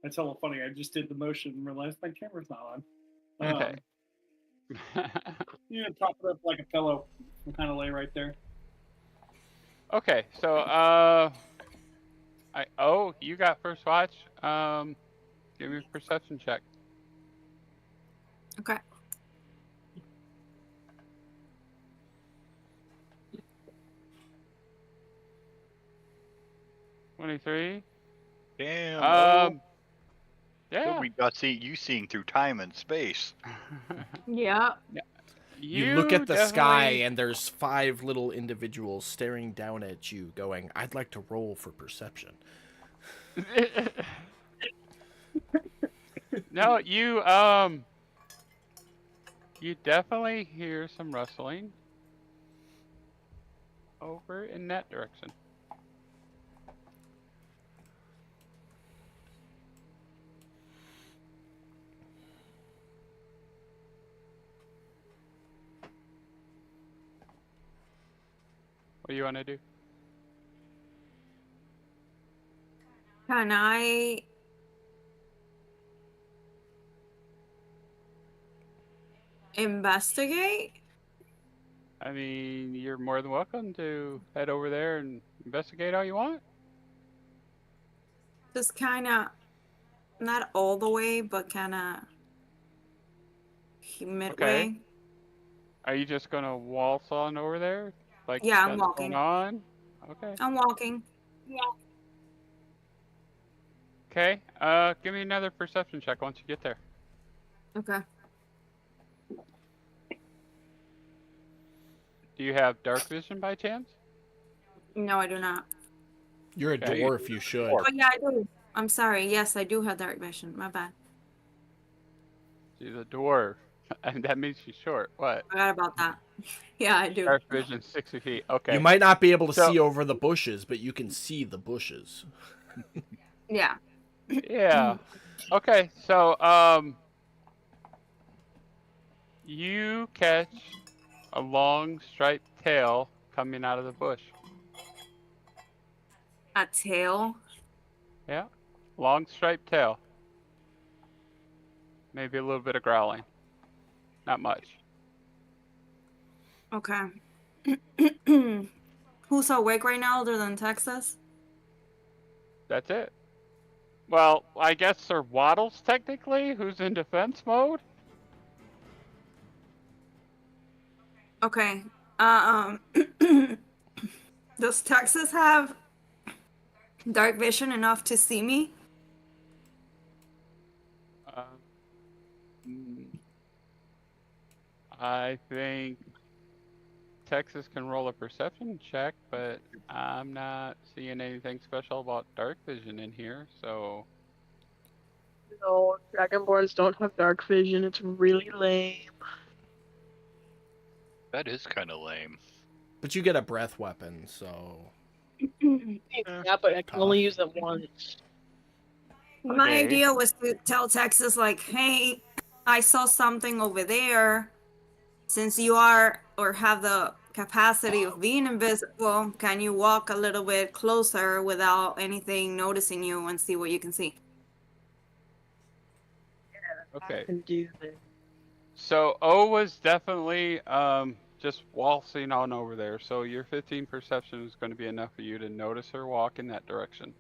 That's hella funny. I just did the motion and realized my camera's not on. Okay. You know, prop it up like a pillow and kind of lay right there. Okay, so you got first watch. Give me a perception check. Okay. $23. Damn. Yeah. We got you seeing through time and space. Yeah. You look at the sky definitely- and there's 5 little individuals staring down at you going, I'd like to roll for perception. No, you definitely hear some rustling over in that direction. What do you want to do? Can I investigate? I mean, you're more than welcome to head over there and investigate all you want. Just kind of, not all the way, but kind of Okay. midway. Are you just gonna waltz on over there? Like Yeah, I'm nothing's going walking. on? Okay. I'm walking. Okay. Give me another perception check once you get there. Okay. Do you have dark vision by chance? No, I do not. You're a Okay. dwarf, you should. Oh, yeah, I do. I'm sorry. Yes, I do have dark vision. My bad. She's a dwarf, and that means she's short. What? Forgot about that. Yeah, I do. Dark vision, 60 feet. Okay. You might not be able to So- see over the bushes, but you can see the bushes. Yeah. Yeah. Okay. So, you catch a long striped tail coming out of the bush. A tail. Yeah. Long striped tail. Maybe a little bit of growling. Not much. Okay. Who's awake right now other than Texas? That's it. Well, I guess Sir Waddles technically, who's in defense mode. Okay. Does Texas have dark vision enough to see me? Mm, I think Texas can roll a perception check, but I'm not seeing anything special about dark vision in here, so No, Dragonborns don't have dark vision. It's really lame. That is kind of lame. But you get a breath weapon, so... Yeah, but I can only use it once. My Okay. idea was to tell Texas, like, hey, I saw something over there. Since you are or have the capacity of being invisible, can you walk a little bit closer without anything noticing you and see what you can see? I okay. can do this. So O was definitely just waltzing on over there. So your 15 perception is going to be enough for you to notice her walk in that direction.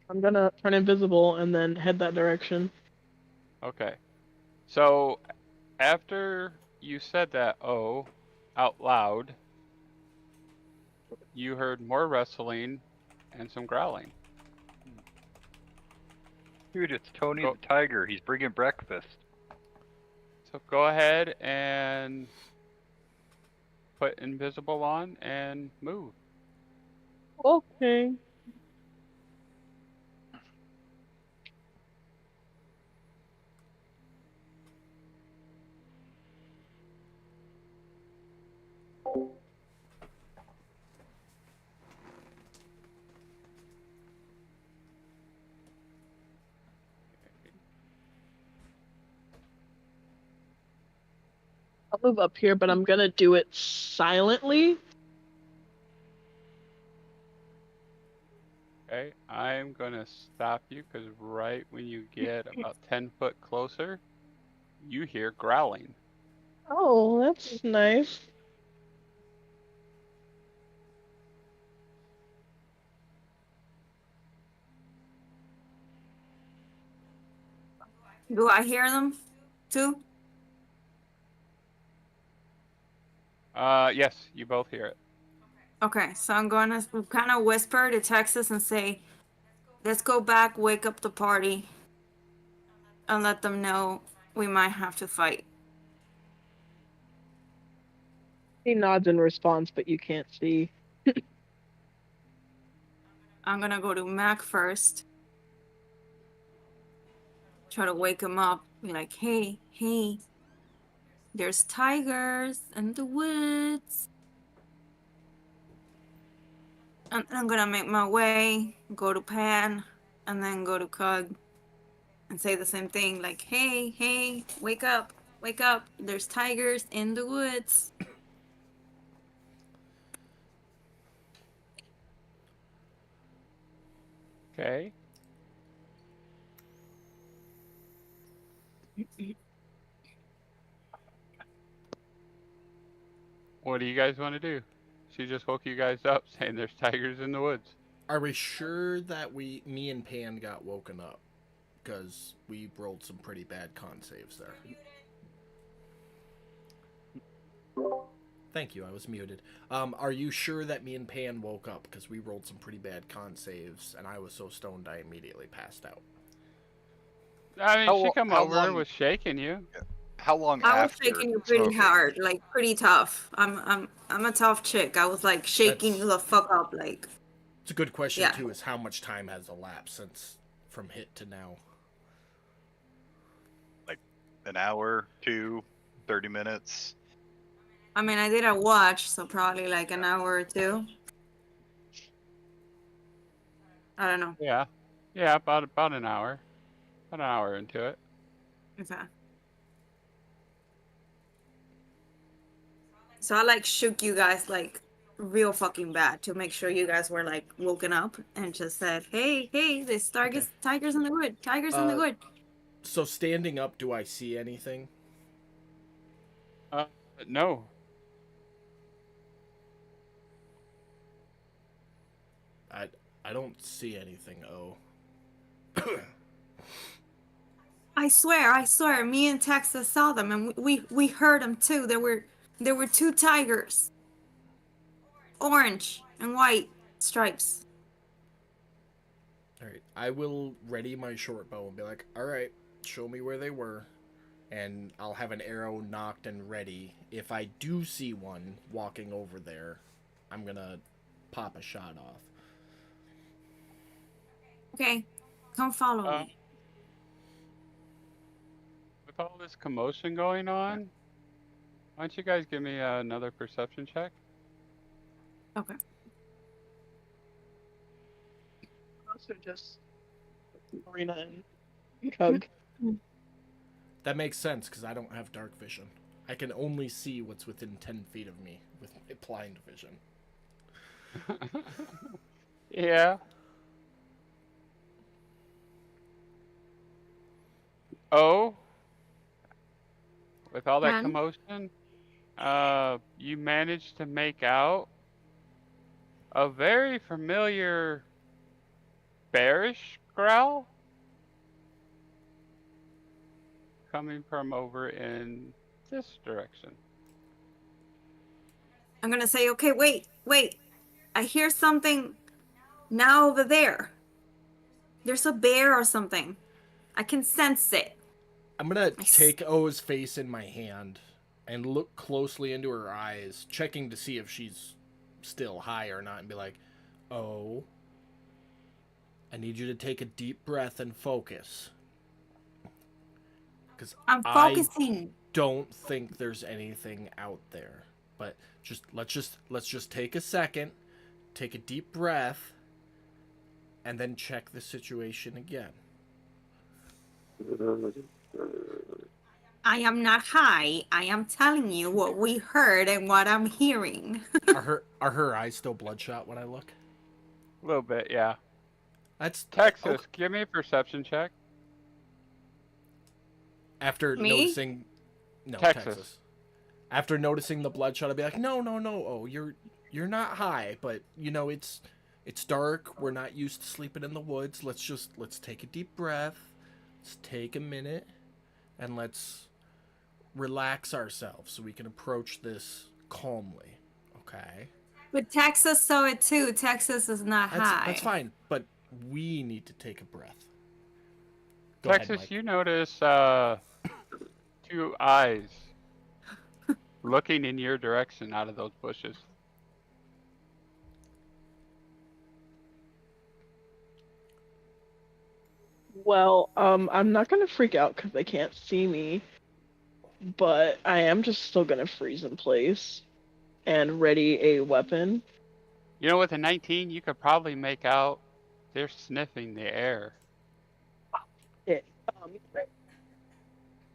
I'm gonna turn invisible and then head that direction. Okay. So after you said that O out loud, you heard more wrestling and some growling. Dude, it's Tony Go- the Tiger. He's bringing breakfast. So go ahead and put invisible on and move. Okay. I'll move up here, but I'm gonna do it silently. Okay, I'm gonna stop you because right when you get about 10 foot closer, you hear growling. Oh, that's nice. Do I hear them too? Yes, you both hear it. Okay, so I'm going to kind of whisper to Texas and say, let's go back, wake up the party, and let them know we might have to fight. He nods in response, but you can't see. I'm going to go to Mac first. Try to wake him up. Be like, hey, hey, there's tigers in the woods. And I'm going to make my way, go to Pan, and then go to Cug and say the same thing. Like, hey, hey, wake up, there's tigers in the woods. Okay. What do you guys want to do? She just woke you guys up saying there's tigers in the woods. Are we sure that me and Pan got woken up? Because we rolled some pretty bad con saves there. Thank you, I was muted. Are you sure that me and Pan woke up? Because we rolled some pretty bad con saves, and I was so stoned I immediately passed out. I mean, she come how over, long- was shaking you. How long I was after shaking you pretty smoking? hard, like pretty tough. I'm a tough chick. I was like shaking That's- you the fuck up, like. It's a good question, Yeah. too, is how much time has elapsed since from hit to now? An hour, 30 minutes. I mean, I did a watch, so probably like an hour or two. I don't know. Yeah. Yeah, about an hour. About an hour into it. Okay. So I like shook you guys like real fucking bad to make sure you guys were like woken up and just said, "Hey, there's tigers in the wood, tigers in the wood." So standing up, do I see anything? No. I don't see anything, I swear, me and Texas saw them and we heard them too. There were two tigers, orange and white stripes. Alright, I will ready my short bow and be like, alright, show me where they were, and I'll have an arrow knocked and ready. If I do see one walking over there, I'm gonna pop a shot off. Okay, come follow Uh, me. With all this commotion going on, why don't you guys give me another perception check? Okay. Also just Marina and Cug. That makes sense, because I don't have dark vision. I can only see what's within 10 feet of me with blind vision. Yeah. Oh, with all that Ren? commotion, you managed to make out a very familiar bearish growl coming from over in this direction. I'm gonna say, okay, wait. I hear something now over there. There's a bear or something. I can sense it. I'm gonna take O's face in my hand and look closely into her eyes, checking to see if she's still high or not, and be like, "Oh, I need you to take a deep breath and focus." Because I'm focusing. don't think there's anything out there. But let's just take a second, take a deep breath, and then check the situation again. I am not high. I am telling you what we heard and what I'm hearing. Are her eyes still bloodshot when I look? A little bit, yeah. That's Texas, okay. give me a perception check. After Me? noticing, no, Texas. After noticing the bloodshot, I'd be like, no. Oh, you're not high, but you know it's dark. We're not used to sleeping in the woods. Let's take a deep breath. Let's take a minute, and let's relax ourselves so we can approach this calmly. Okay. But Texas saw it too. Texas is not high. That's fine, but we need to take a breath. Go Texas, ahead, Mike. you notice two eyes looking in your direction out of those bushes. Well, I'm not gonna freak out because they can't see me, but I am just still gonna freeze in place and ready a weapon. You know, with a 19, you could probably make out they're sniffing the air. Um,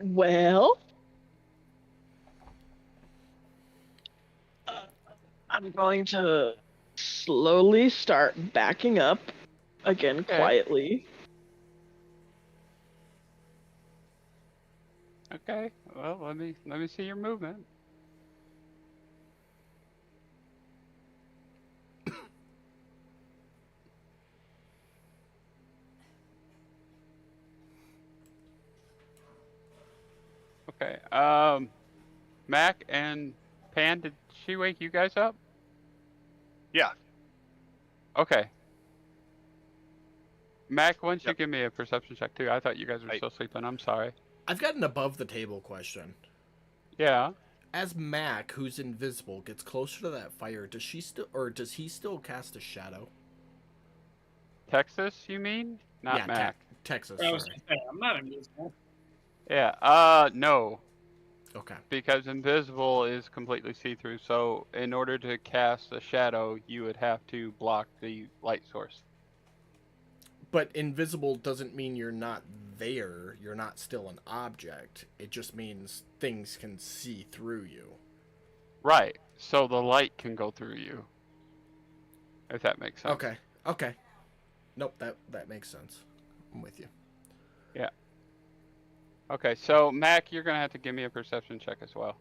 well, I'm going to slowly start backing up again Okay. quietly. Okay. Well, let me see your movement. Okay. Mac and Pan, did she wake you guys up? Yeah. Okay. Mac, why don't you Yep. give me a perception check too? I thought you guys were still sleeping. I'm sorry. I've got an above the table question. Yeah. As Mac, who's invisible, gets closer to that fire, does he still cast a shadow? Texas, you mean? Not Yeah, Mac. Texas. I was Sorry. gonna say, I'm not invisible. Yeah. No. Okay. Because invisible is completely see-through. So in order to cast a shadow, you would have to block the light source. But invisible doesn't mean you're not there. You're not still an object. It just means things can see through you. Right. So the light can go through you. If that makes sense. Okay. Okay. Nope, that makes sense. I'm with you. Yeah. Okay, so Mac, you're gonna have to give me a perception check as well.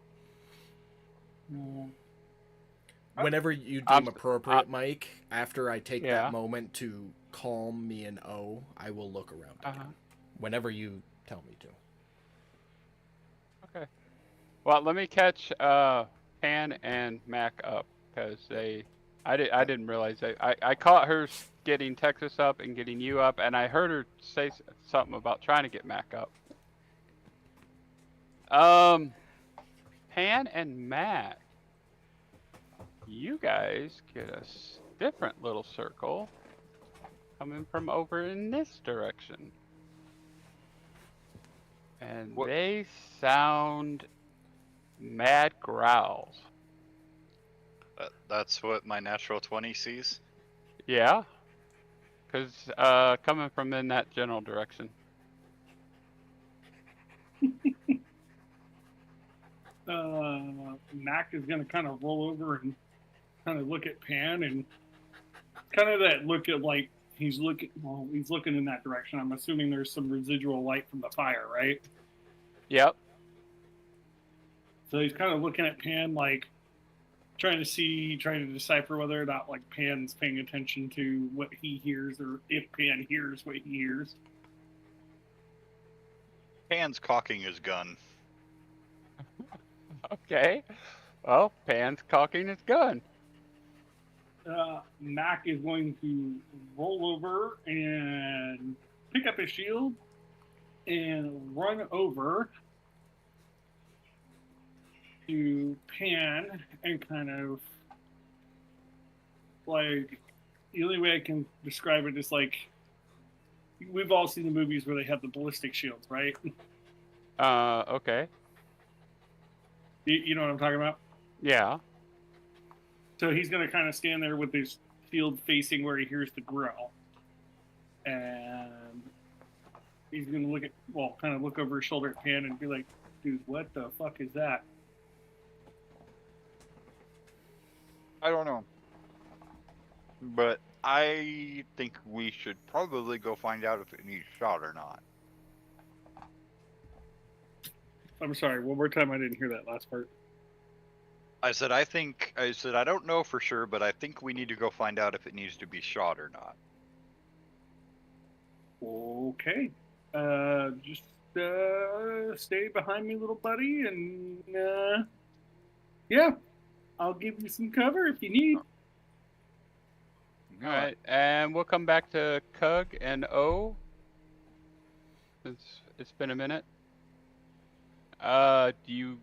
Whenever you I'm deem s- appropriate, Mike, after I take Yeah. that moment to calm me and O, I will look around again. Whenever you tell me to. Okay. Well, let me catch Pan and Mac up because I didn't realize I caught her getting Texas up and getting you up, and I heard her say something about trying to get Mac up. Pan and Mac, you guys get a different little circle coming from over in this direction. And What- they sound mad growls. That's what my natural 20 sees. Yeah. Because coming from in that general direction. Mac is gonna kind of roll over and kind of look at Pan and kind of that look at like he's looking in that direction. I'm assuming there's some residual light from the fire, right? Yep. So he's kind of looking at Pan like trying to decipher whether or not like Pan's paying attention to what he hears or if Pan hears what he hears. Pan's cocking his gun. Okay. Well, Pan's cocking his gun. Mac is going to roll over and pick up his shield and run over to Pan and kind of like the only way I can describe it is like we've all seen the movies where they have the ballistic shields, right? Okay. You know what I'm talking about? Yeah. So he's going to kind of stand there with his shield facing where he hears the growl. And he's going to kind of look over his shoulder at Pan and be like, dude, what the fuck is that? I don't know. But I think we should probably go find out if it needs shot or not. I'm sorry, one more time, I didn't hear that last part. I said I don't know for sure, but I think we need to go find out if it needs to be shot or not. Okay. Just stay behind me, little buddy, and yeah, I'll give you some cover if you need. All right. And we'll come back to Cug and O. Since it's been a minute. Are you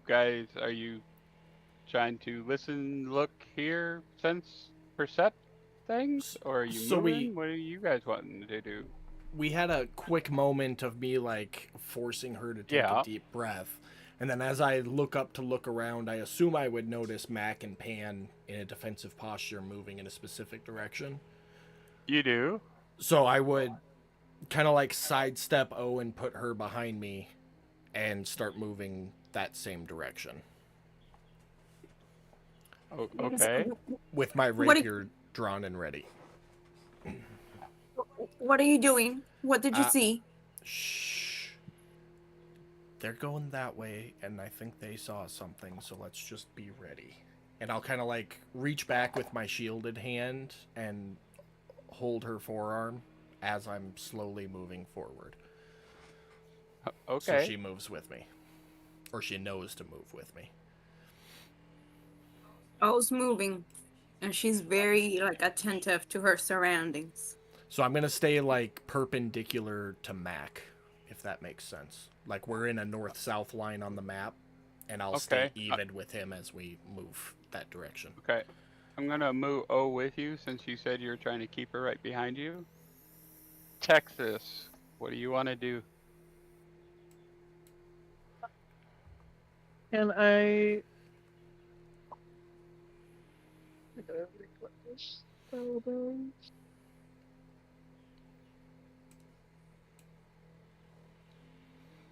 trying to listen, look, hear, sense, percept things? Or are you So moving? What are you guys wanting to do? We had a quick moment of me like forcing her to take Yeah. a deep breath. And then as I look up to look around, I assume I would notice Mac and Pan in a defensive posture moving in a specific direction. You do? So I would kind of like sidestep O and put her behind me and start moving that same direction. Okay. With my rapier drawn and ready. What are you doing? What did you see? Shh. they're going that way, and I think they saw something, so let's just be ready. And I'll kind of like reach back with my shielded hand and hold her forearm as I'm slowly moving forward. So Okay. she moves with me. Or she knows to move with me. O's moving, and she's very like attentive to her surroundings. So I'm going to stay like perpendicular to Mac, if that makes sense. Like we're in a north-south line on the map, and I'll stay Okay. even with him as we move that direction. Okay. I'm gonna move O with you since you said you were trying to keep her right behind you. Texas, what do you want to do? Can I? I gotta re-click this. Spellbound.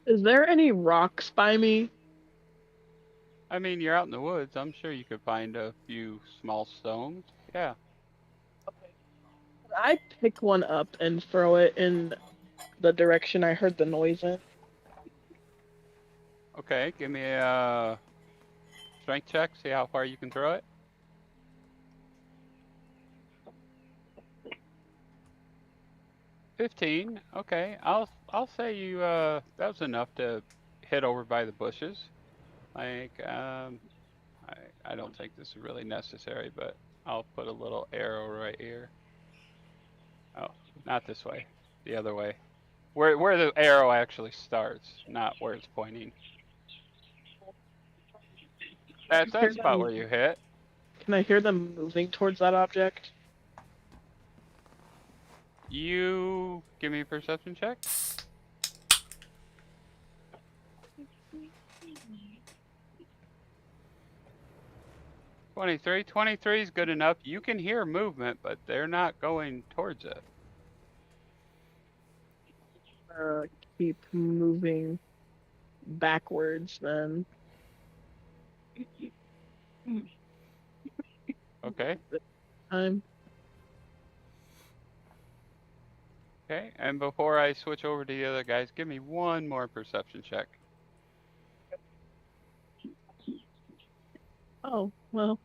Is there any rocks by me? I mean, you're out in the woods. I'm sure you could find a few small stones. Yeah. Okay. Can I pick one up and throw it in the direction I heard the noise in? Okay. Give me a strength check. See how far you can throw it. 15. Okay. I'll say you that was enough to hit over by the bushes. Like I don't think this is really necessary, but I'll put a little arrow right here. Oh, not this way. The other way. Where the arrow actually starts, not where it's pointing. That's Hear about them- where you hit. Can I hear them moving towards that object? You give me a perception check. 23. 23 is good enough. You can hear movement, but they're not going towards it. Keep moving backwards then. Okay. I'm Okay. And before I switch over to the other guys, give me one more perception check. Oh, well.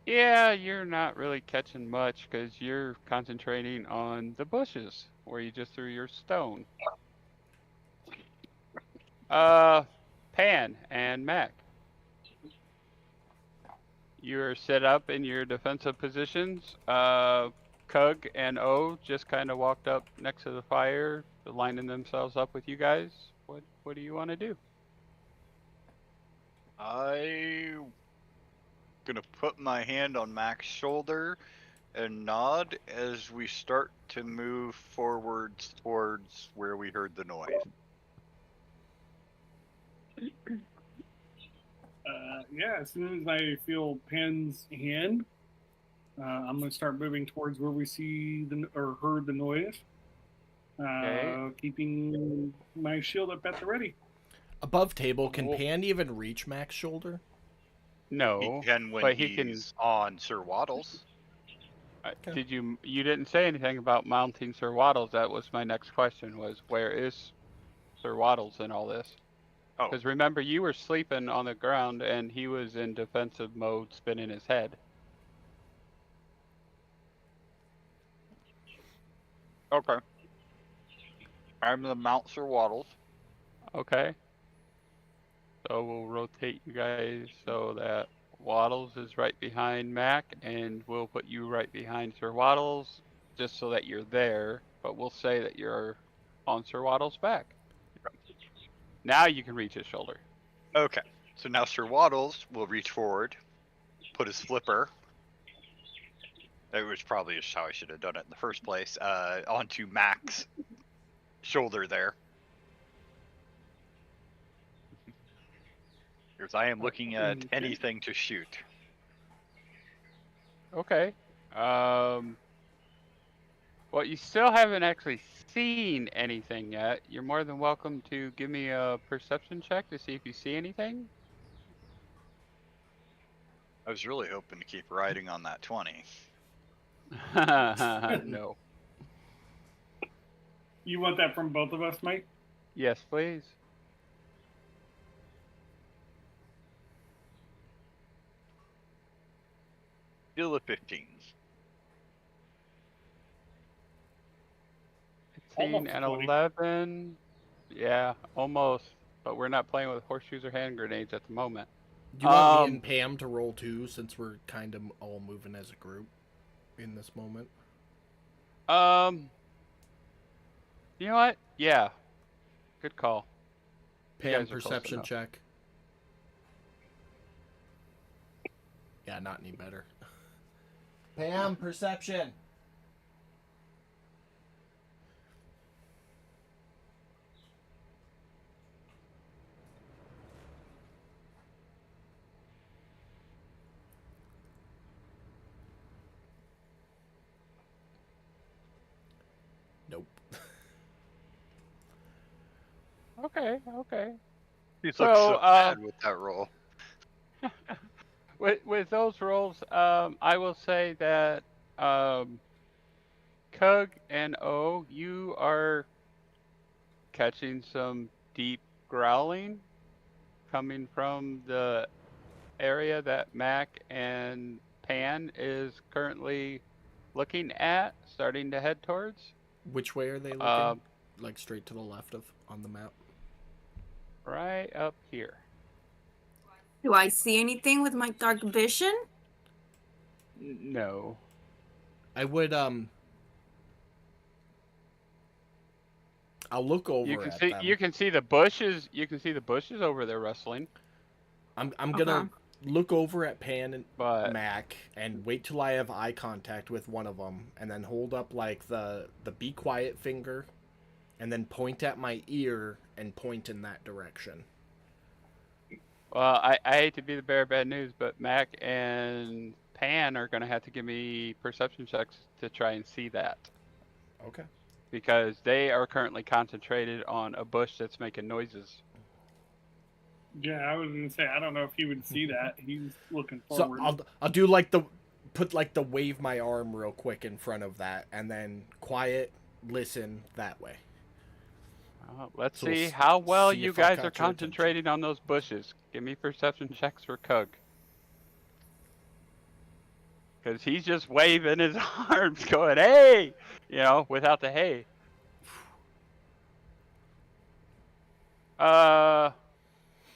Yeah, you're not really catching much because you're concentrating on the bushes where you just threw your stone. Pan and Mac. You're set up in your defensive positions. Cug and O just kind of walked up next to the fire, lining themselves up with you guys. What do you want to do? I gonna put my hand on Mac's shoulder and nod as we start to move forwards towards where we heard the noise. Yeah, as soon as I feel Pen's hand, I'm gonna start moving towards where we see or heard the noise. Okay. Keeping my shield up at the ready. Above table, can Oh. Pan even reach Mac's shoulder? No, He can when but he's he can. on Sir Waddles. Okay. You didn't say anything about mounting Sir Waddles. That was my next question. Was where is Sir Waddles in all this? Oh, Because remember, you were sleeping on the ground and he was in defensive mode, spinning his head. okay. I'm the Mount Sir Waddles. Okay. So we'll rotate you guys so that Waddles is right behind Mac, and we'll put you right behind Sir Waddles, just so that you're there. But we'll say that you're on Sir Waddles' back. Now you can reach his shoulder. Okay. So now Sir Waddles will reach forward, put his flipper. That was probably just how I should have done it in the first place. Onto Mac's shoulder there. Because I am looking at Okay. anything to shoot. Okay. Well, you still haven't actually seen anything yet. You're more than welcome to give me a perception check to see if you see anything. I was really hoping to keep riding on that 20. No. You want that from both of us, Mike? Yes, please. Still a 15. 15 Almost and 20. 11. Yeah, almost. But we're not playing with horseshoes or hand grenades at the moment. Do you want me and Pam to roll too, since we're kind of all moving as a group in this moment? You know what? Yeah. Good call. You Pam, guys are close perception enough. check. Yeah, not any better. Pam, perception. Nope. Okay, okay. You So, look so bad with that roll. with those rolls, I will say that Cug and O, you are catching some deep growling coming from the area that Mac and Pan is currently looking at, starting to head towards. Which way are they looking? Um, Like straight to the left of on the map? right up here. Do I see anything with my dark vision? No. I would I'll look over You can at see them. the bushes. You can see the bushes over there rustling. I'm gonna look over at Pan and But Mac and wait till I have eye contact with one of them, and then hold up like the be quiet finger, and then point at my ear and point in that direction. well, I hate to be the bearer of bad news, but Mac and Pan are gonna have to give me perception checks to try and see that. Okay. Because they are currently concentrated on a bush that's making noises. Yeah, I was gonna say I don't know if he would see that. He's looking So forward. I'll do like the wave my arm real quick in front of that, and then quiet listen that way. Let's So we'll see how well see you if I guys caught are your attention. concentrating on those bushes. Give me perception checks for Cug. Because he's just waving his arms, going, hey! You know, without the hey.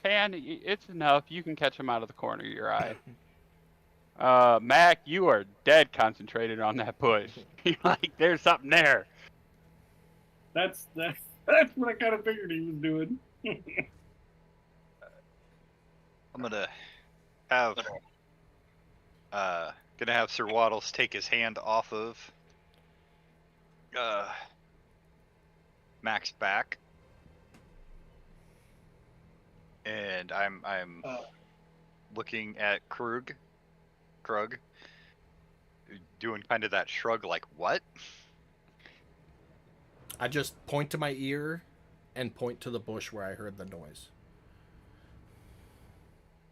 Pan, it's enough. You can catch him out of the corner of your eye. Mac, you are dead concentrated on that bush. Like, there's something there. That's what I kind of figured he was doing. I'm gonna have Sir Waddles take his hand off of Mac's back, and I'm looking at Krug, doing kind of that shrug, like what? I just point to my ear and point to the bush where I heard the noise.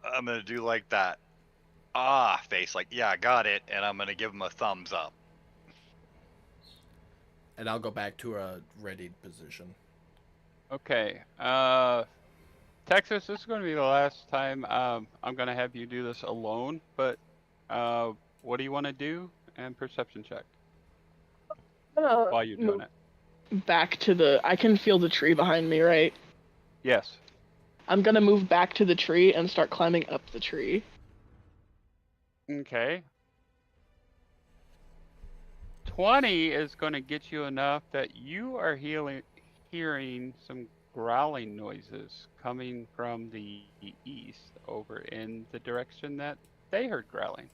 I'm gonna do like that face, like yeah, I got it, and I'm gonna give him a thumbs up. And I'll go back to a readied position. Okay. Texas, this is going to be the last time I'm going to have you do this alone, but what do you want to do? And perception check while you're doing it. Back to the. I can feel the tree behind me, right? Yes. I'm gonna move back to the tree and start climbing up the tree. Okay. 20 is going to get you enough that you are hearing some growling noises coming from the east over in the direction that they heard growling.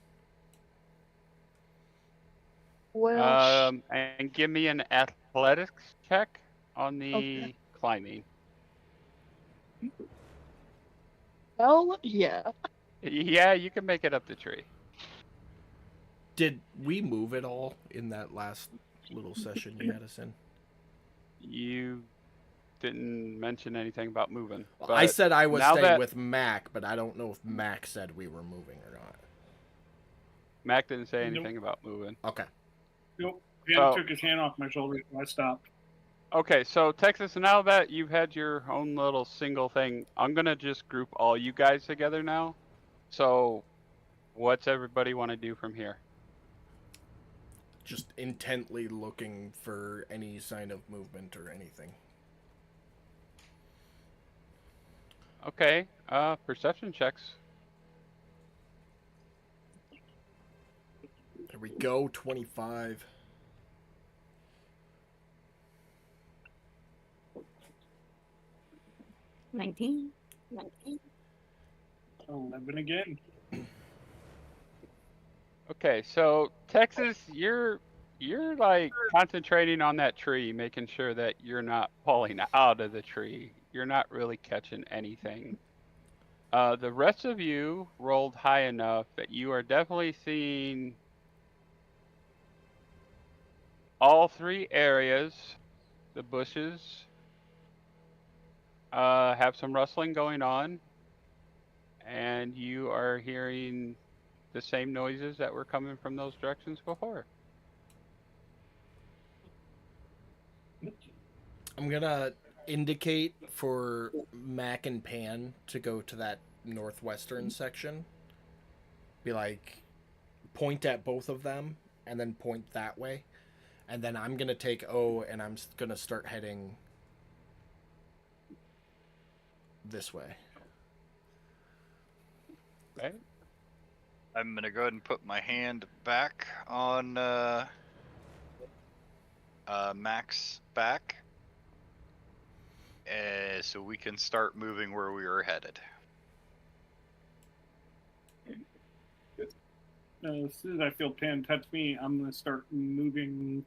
Well, And give me an athletics check on the climbing. well, yeah. Yeah, you can make it up the tree. Did we move at all in that last little session you had us in? You didn't mention anything about moving. Well, I said I was now staying that with Mac, but I don't know if Mac said we were moving or not. Mac didn't say anything about moving. Okay. Nope. He Oh. took his hand off my shoulder, so I stopped. Okay, so Texas, now that you've had your own little single thing, I'm gonna just group all you guys together now. So, what's everybody want to do from here? Just intently looking for any sign of movement or anything. Okay, perception checks. There we go, 25. $19. 11 again. Okay, so Texas, you're like concentrating on that tree, making sure that you're not falling out of the tree. You're not really catching anything. The rest of you rolled high enough that you are definitely seeing all three areas. The bushes have some rustling going on, and you are hearing the same noises that were coming from those directions before. I'm gonna indicate for Mac and Pan to go to that northwestern section. Be like, point at both of them, and then point that way. And then I'm gonna take O, and I'm gonna start heading this way. Right? I'm gonna go ahead and put my hand back on Mac's back, so we can start moving where we were headed. As soon as I feel Pan touch me, I'm going to start moving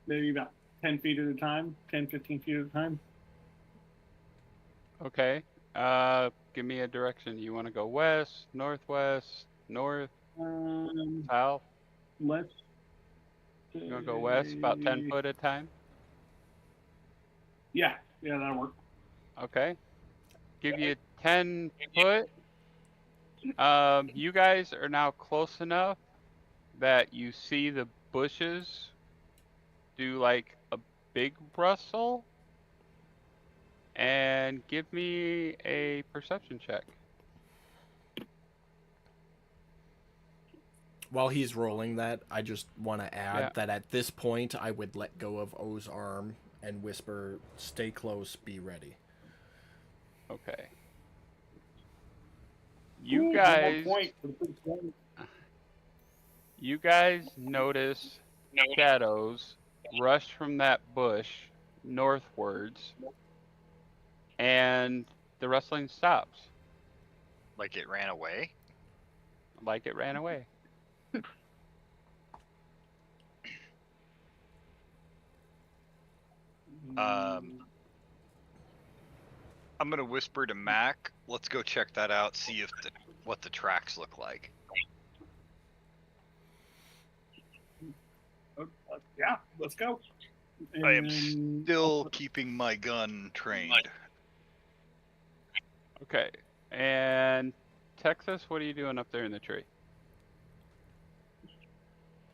maybe about 10 feet at a time, 10, 15 feet at a time. Okay. Give me a direction. You want to go west, northwest, north, south? Let's You want to go west about 10 foot at a time? Yeah, that'll work. Okay. Give you 10 foot. You guys are now close enough that you see the bushes do like a big rustle. And give me a perception check. While he's rolling that, I just want to add Yeah. that at this point, I would let go of O's arm and whisper, "Stay close, be ready." Okay. You Ooh, guys, 1 point for the first one. you guys notice shadows rush from that bush northwards, and the rustling stops, Like it ran away. like it ran away. I'm gonna whisper to Mac. Let's go check that out. See if what the tracks look like. Yeah, let's go. I am And still keeping my gun trained. Okay. And Texas, what are you doing up there in the tree?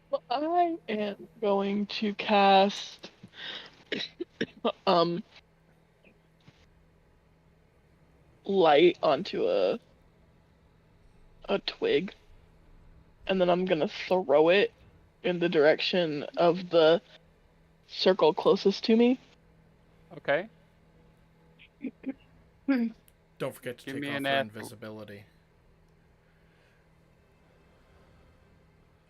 Well, I am going to cast light onto a twig, and then I'm gonna throw it in the direction of the circle closest to me. Okay. Don't forget to Give take me off an your app. invisibility.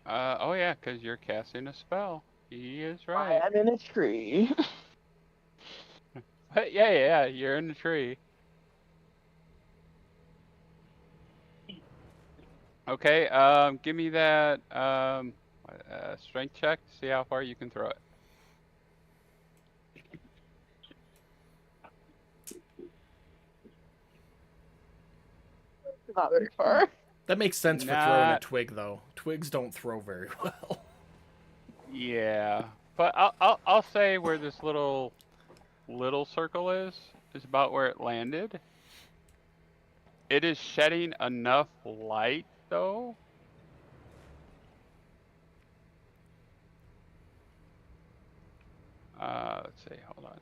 Oh yeah, because you're casting a spell. He is I right. am in a tree. But yeah, you're in the tree. Okay, give me that strength check to see how far you can throw it. Not very far. That makes sense for throwing a Not- twig, though. Twigs don't throw very well. Yeah, but I'll say where this little circle is about where it landed. It is shedding enough light though. Let's see. Hold on.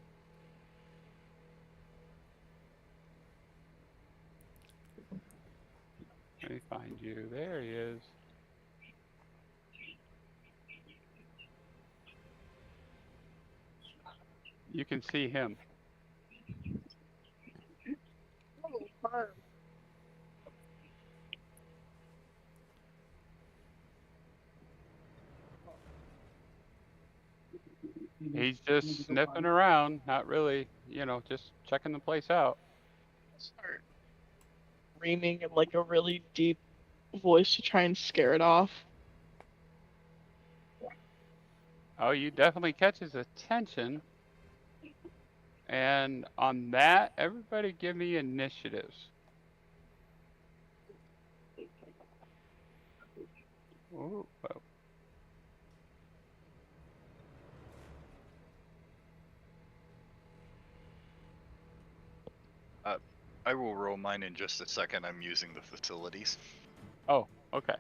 Let me find you. There he is. You can see him. He's just sniffing around, not really, just checking the place out. Start screaming in like a really deep voice to try and scare it off. Oh, you definitely catch his attention. And on that, everybody give me initiatives. Ooh, whoa. I will roll mine in just a second. I'm using the facilities. Oh, okay.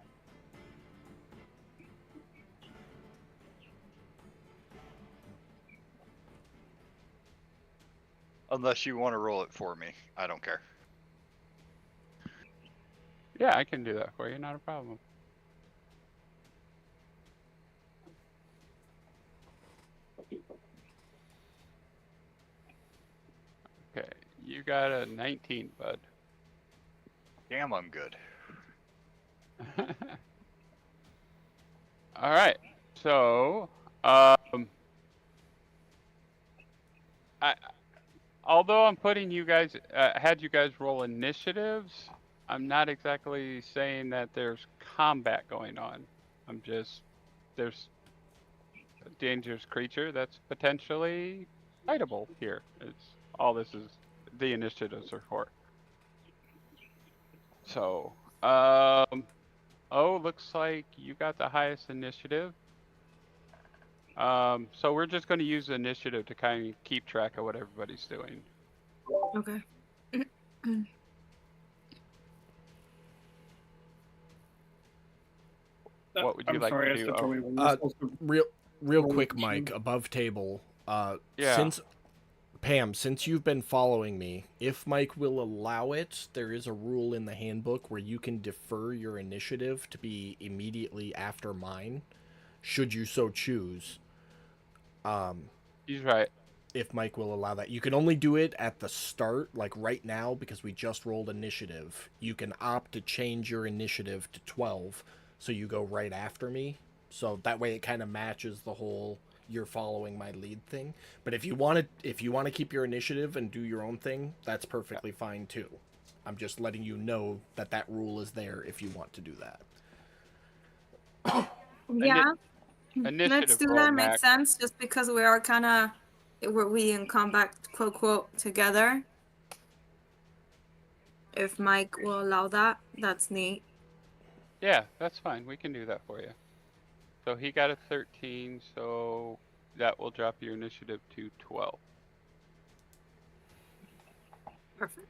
Unless you want to roll it for me. I don't care. Yeah, I can do that for you, not a problem. Okay, you got a 19, bud. Damn, I'm good. All right, so although I'm putting you guys, had you guys roll initiatives, I'm not exactly saying that there's combat going on. There's a dangerous creature that's potentially fightable here. It's all this is the initiatives are for. So, oh, looks like you got the highest initiative. So we're just going to use the initiative to kind of keep track of what everybody's doing. Okay. What would you I'm like sorry, to I do? stepped Oh, away when you were supposed to Real roll quick, initiative. Mike, above table. Yeah. Since Pam, since you've been following me, if Mike will allow it, there is a rule in the handbook where you can defer your initiative to be immediately after mine, should you so choose. he's right. If Mike will allow that. You can only do it at the start, like right now, because we just rolled initiative. You can opt to change your initiative to 12, so you go right after me. So that way it kind of matches the whole you're following my lead thing. But if you want to keep your initiative and do your own thing, that's perfectly fine too. I'm just letting you know that that rule is there if you want to do that. Yeah, let's Initiative do roll, that. Makes Max. sense. Just because we are kind of, we in combat, quote quote, together. If Mike will allow that, that's neat. Yeah, that's fine. We can do that for you. So he got a 13, so that will drop your initiative to 12. Perfect.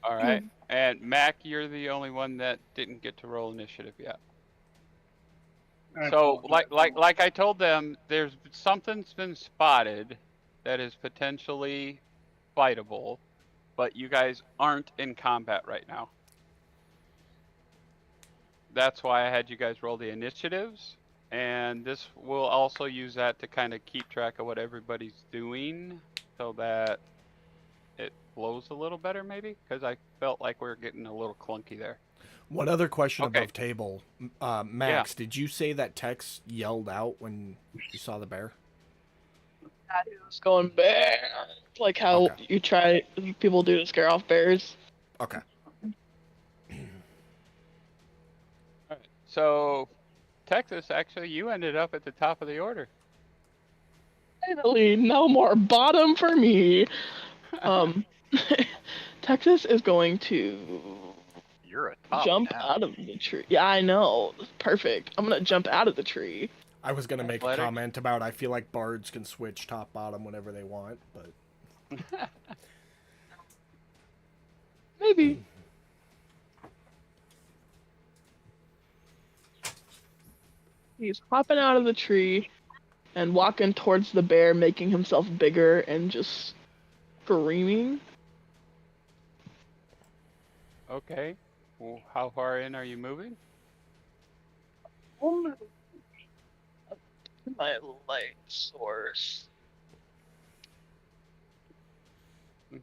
All right. And Mac, you're the only one that didn't get to roll initiative yet. I So apologize. like I told them, something's been spotted that is potentially fightable, but you guys aren't in combat right now. That's why I had you guys roll the initiatives, and this will also use that to kind of keep track of what everybody's doing, so that it flows a little better, maybe, because I felt like we were getting a little clunky there. One other question Okay. above table. Max, did you say that Tex yelled out when you saw the bear? He was going bear, like how Okay. people do to scare off bears. Okay. All right. So, Texas, actually, you ended up at the top of the order. Finally, no more bottom for me. Texas is going to You're a top jump now. out of the tree. Yeah, I know. Perfect. I'm gonna jump out of the tree. I was going to make a Athletics? comment about I feel like bards can switch top bottom whenever they want, but Maybe. He's hopping out of the tree, and walking towards the bear, making himself bigger and just screaming. Okay. Well, how far in are you moving? My light source.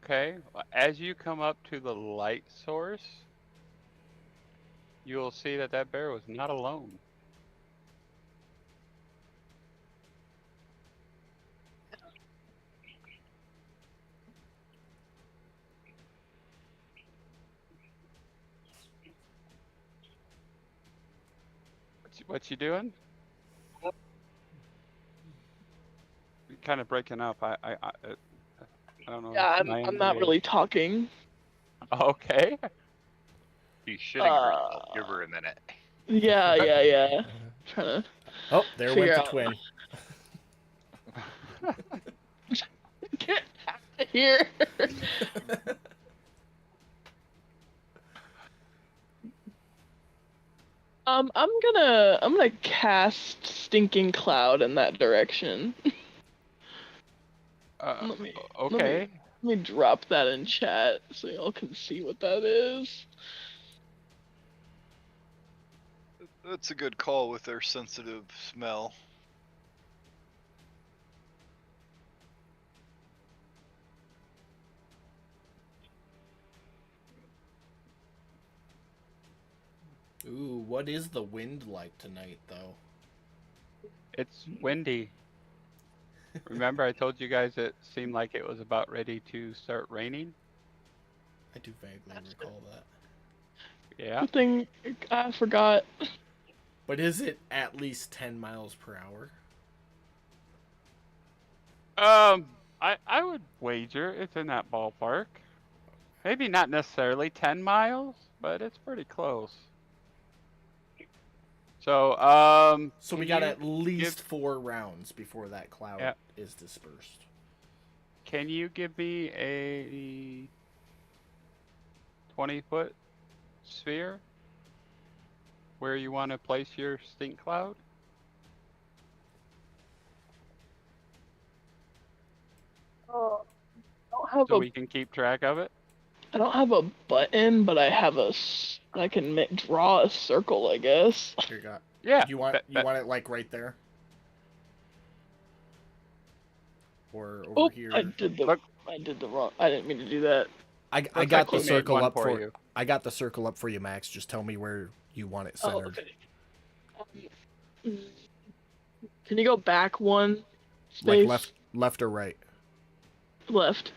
Okay. As you come up to the light source, you'll see that that bear was not alone. What you doing? You're kind of breaking up. I don't know. Yeah, If my I'm end not or yours. really talking. Okay. She's shitting herself. Uh, Give her a minute. yeah. Trying to Oh, there figure went the out. twin. Get out of here. I'm gonna cast Stinking Cloud in that direction. Let me Okay. let me drop that in chat so y'all can see what that is. That's a good call with their sensitive smell. Ooh, what is the wind like tonight, though? It's windy. Remember I told you guys it seemed like it was about ready to start raining? I do vaguely recall that. Yeah. Good thing I forgot. But is it at least 10 miles per hour? I would wager it's in that ballpark. Maybe not necessarily 10 miles, but it's pretty close. So, So we can got you at least 4 rounds before that cloud is dispersed. Can you give me a 20-foot sphere where you want to place your stink cloud? Oh, I don't have So we can keep track of it? I don't have a button, but I have I can draw a circle, I guess. Here you go. Yeah. You want it like right there? Or over here? I did the wrong. I didn't mean to do that. I got the Perfectly made circle one up for you. I got the circle up for you, Max. Just tell me where you want it centered. Oh, okay. Can you go back one space? Like left or right? Left.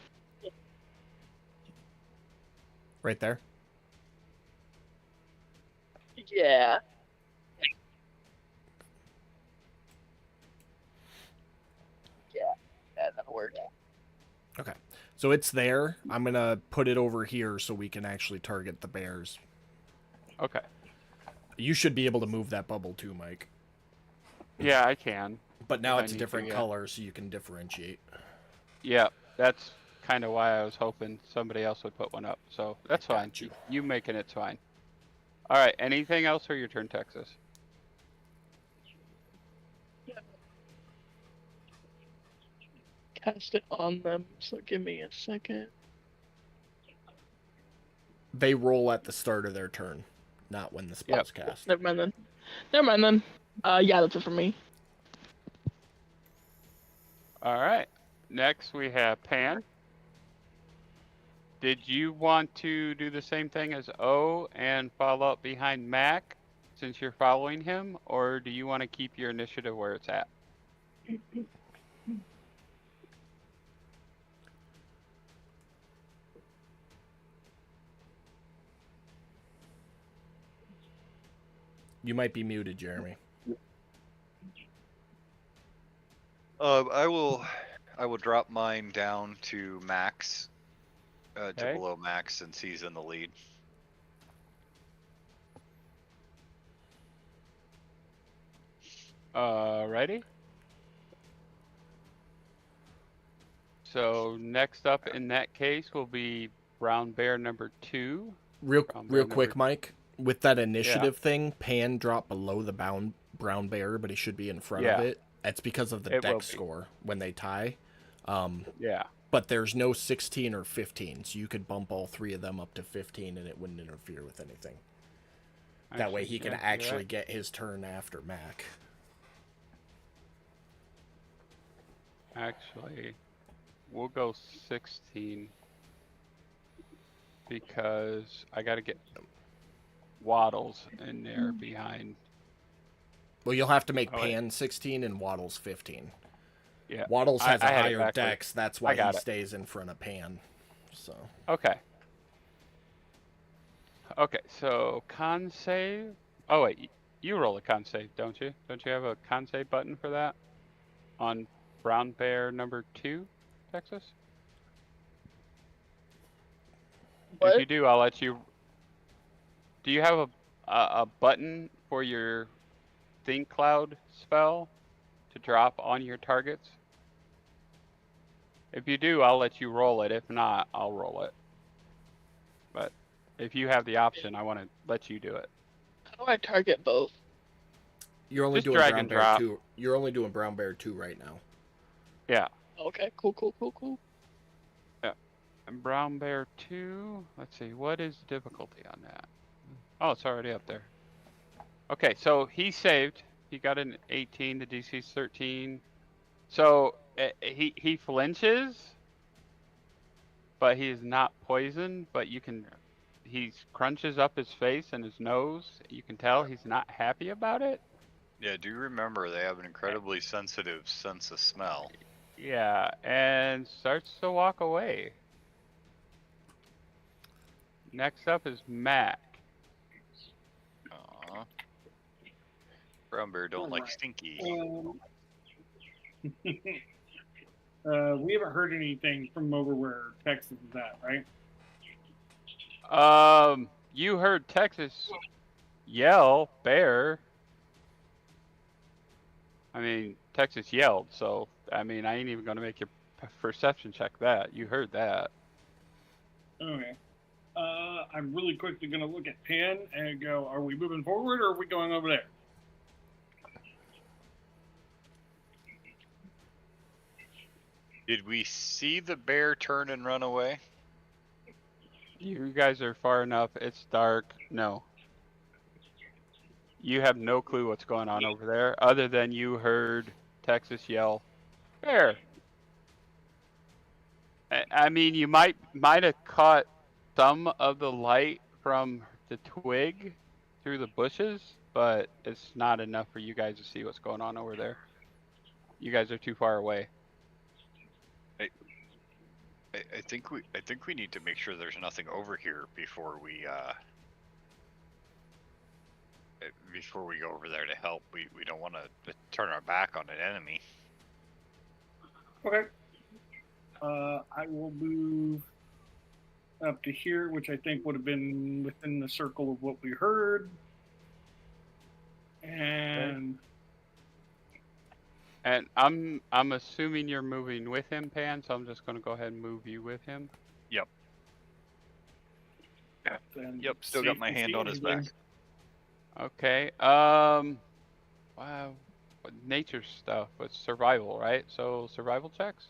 Right there? Yeah. Yeah, that'll work. Okay. So it's there. I'm going to put it over here so we can actually target the bears. Okay. You should be able to move that bubble too, Mike. Yeah, I can. But now If it's I a need to, different yeah. color so you can differentiate. Yeah, that's kind of why I was hoping somebody else would put one up. So that's fine. Got you. You making it's fine. All right. Anything else for your turn, Texas? Cast it on them, so give me a second. They roll at the start of their turn, not when the spell's cast. Never mind then. Yeah, that's it for me. All right. Next we have Pan. Did you want to do the same thing as O and follow up behind Mac since you're following him, or do you want to keep your initiative where it's at? You might be muted, Jeremy. I will drop mine down to max, to Okay. below max, since he's in the lead. Ready? So next up in that case will be brown bear number 2. Real quick, Mike. With that initiative thing, Pan dropped below the brown bear, but he should be in front of it. It's because of the It will dex be. score when they tie. Yeah. But there's no 16 or 15, so you could bump all three of them up to 15 and it wouldn't interfere with anything. That way he can yeah, you're actually right. get his turn after Mac. Actually, we'll go 16 because I got to get Waddles in there behind. Well, you'll have to make Oh, wait. Pan 16 and Waddles 15. Yeah. Waddles has a I had it higher backwards. dex, that's why I got he it. stays in front of Pan. So Okay. Okay, so con save. Oh wait, you roll a con save, don't you? Don't you have a con save button for that on Brown Bear number 2, Texas? If What? you do, I'll let you. Do you have a button for your Think Cloud spell to drop on your targets? If you do, I'll let you roll it. If not, I'll roll it. But if you have the option, I want to let you do it. How do I target both? you're only Just doing drag Brown and Bear drop. 2. You're only doing Brown Bear 2 right now. Yeah. Okay, cool. And Brown Bear 2, let's see, what is the difficulty on that? Oh, it's already up there. Okay, so he saved. He got an 18, the DC's 13. So he flinches, but he is not poisoned, but he crunches up his face and his nose. You can tell he's not happy about it. Yeah, do remember they have an incredibly sensitive sense of smell. Yeah, and starts to walk away. Next up is Mac. Aw. Brown bear don't like Alright. stinky. We haven't heard anything from over where Texas is at, right? You heard Texas yell, bear. I mean, Texas yelled, so, I mean, I ain't even gonna make your perception check that. You heard that. Okay. I'm really quickly going to look at Penn and go, are we moving forward or are we going over there? Did we see the bear turn and run away? You guys are far enough. It's dark. No. You have no clue what's going on over there, other than you heard Texas yell, bear. I mean, you might have caught some of the light from the twig through the bushes, but it's not enough for you guys to see what's going on over there. You guys are too far away. I think we need to make sure there's nothing over here before we go over there to help. We don't want to turn our back on an enemy. Okay. I will move up to here, which I think would have been within the circle of what we heard. And And I'm assuming you're moving with him, Pan, so I'm just gonna go ahead and move you with him. Yep. then Yep. Still see got if my we hand see on his back. anything. Okay. Wow. Nature stuff. It's survival, right? So survival checks.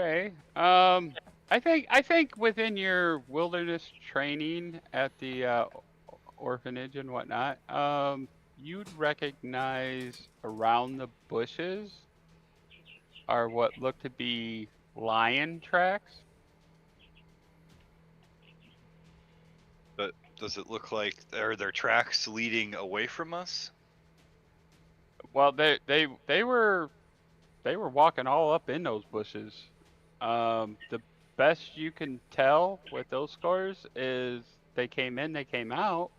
Okay. I think within your wilderness training at the orphanage and whatnot, you'd recognize around the bushes are what look to be lion tracks. But does it look like are there tracks leading away from us? Well, they were walking all up in those bushes. The best you can tell with those scores is they came in, they came out,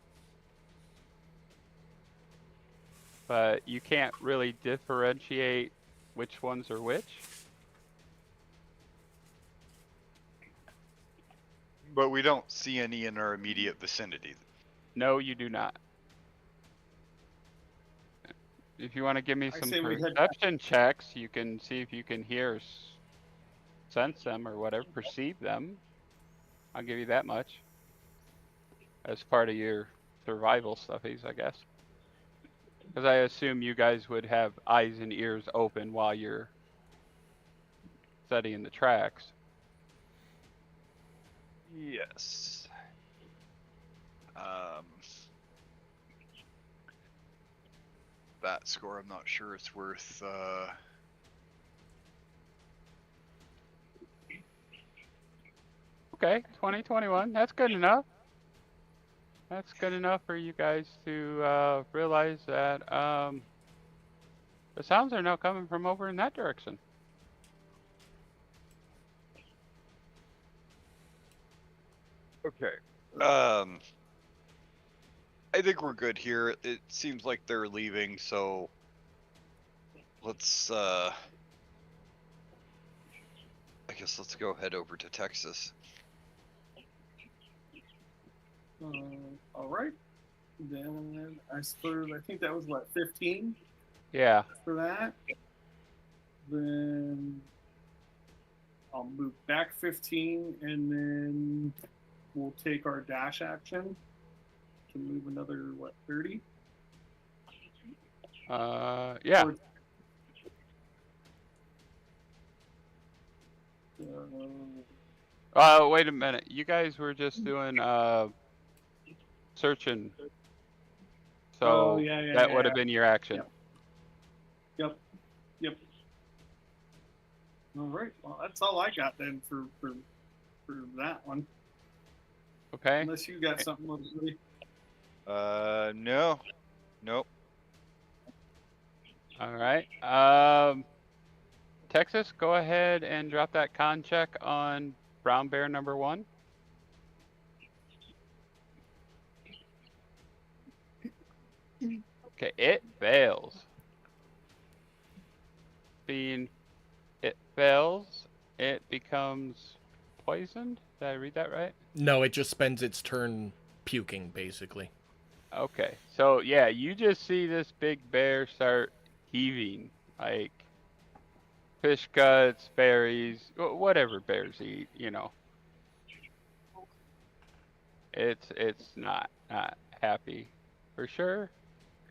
but you can't really differentiate which ones are which. But we don't see any in our immediate vicinity. No, you do not. If you want to give me I some say we head- perception checks, you can see if you can hear, sense them, or whatever, perceive them. I'll give you that much as part of your survival stuffies, I guess. Because I assume you guys would have eyes and ears open while you're studying the tracks. Yes. That score, I'm not sure it's worth. Okay, 2021. That's good enough. That's good enough for you guys to realize that the sounds are now coming from over in that direction. Okay. I think we're good here. It seems like they're leaving, so let's I guess let's go head over to Texas. All right. Then I suppose I think that was what 15 Yeah. for that. Then I'll move back 15, and then we'll take our dash action to move another 30. Yeah. Wait a minute. You guys were just doing searching. So that would have been your action. Yep. All right. Well, that's all I got then for that one. Okay. Unless you got something. Really. No. Nope. All right. Texas, go ahead and drop that con check on brown bear number 1. Okay, it fails. Being it fails, it becomes poisoned. Did I read that right? No, it just spends its turn puking, basically. Okay, so yeah, you just see this big bear start heaving, like fish guts, berries, whatever bears eat, you know. It's not happy for sure.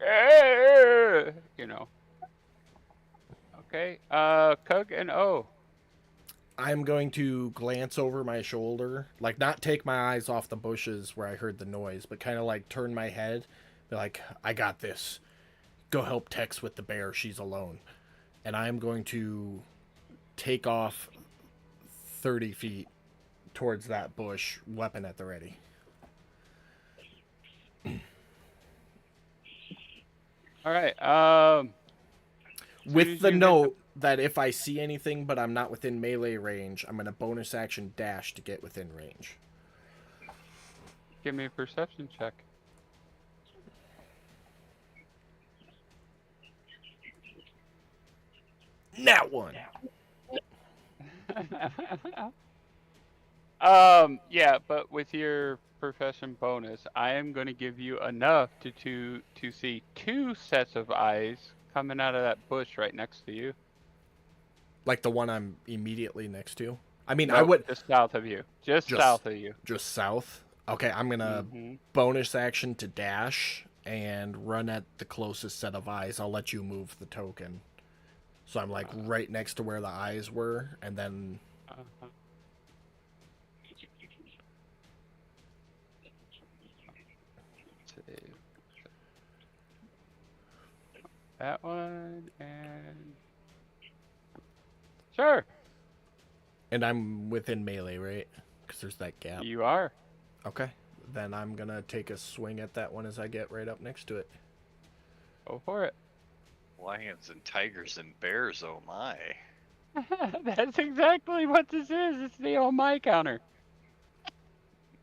You know. Okay, Cug and O. I'm going to glance over my shoulder, like not take my eyes off the bushes where I heard the noise, but kind of like turn my head, be like, I got this. Go help Tex with the bear. She's alone. And I'm going to take off 30 feet towards that bush, weapon at the ready. All right. With the note that if I see anything but I'm not within melee range, I'm going to bonus action dash to get within range. Give me a perception check. Nat 1. Yeah, but with your profession bonus, I am going to give you enough to see 2 sets of eyes coming out of that bush right next to you. Like the one I'm immediately next to? I mean, Nope, I would... just south of you. Just south of you. Just south? Okay, I'm going to bonus action to dash and run at the closest set of eyes. I'll let you move the token. So I'm like right next to where the eyes were, and then... That one, and... Sure! And I'm within melee, right? Because there's that gap. You are. Okay. Then I'm going to take a swing at that one as I get right up next to it. Go for it. Lions and tigers and bears, oh my. That's exactly what this is. It's the oh my counter.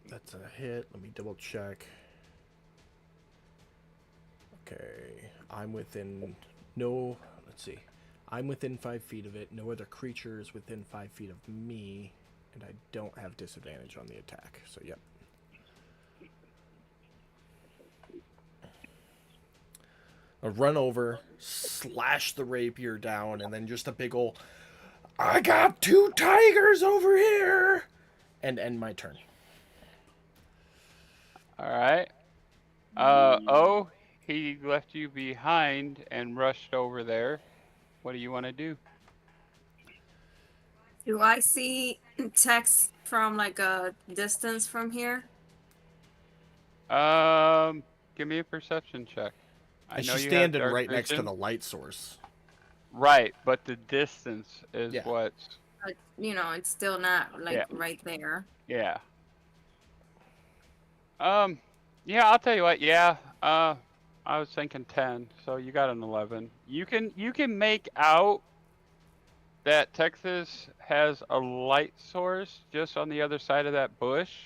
That's a hit. Let me double check. Okay. I'm within... No... Let's see. I'm within 5 feet of it. No other creature is within 5 feet of me. And I don't have disadvantage on the attack. So, yep. run over, slash the rapier down, and then just a big ol' I got 2 tigers over here! And end my turn. All right. He left you behind and rushed over there. What do you want to do? Do I see text from like a distance from here? Give me a perception check. I And know she's you have standing dark right next to vision. the light source. Right, but the distance is Yeah. what's It's still not like Yeah. right there. yeah. Yeah, I'll tell you what. Yeah. I was thinking 10, so you got an 11. You can make out that Texas has a light source just on the other side of that bush,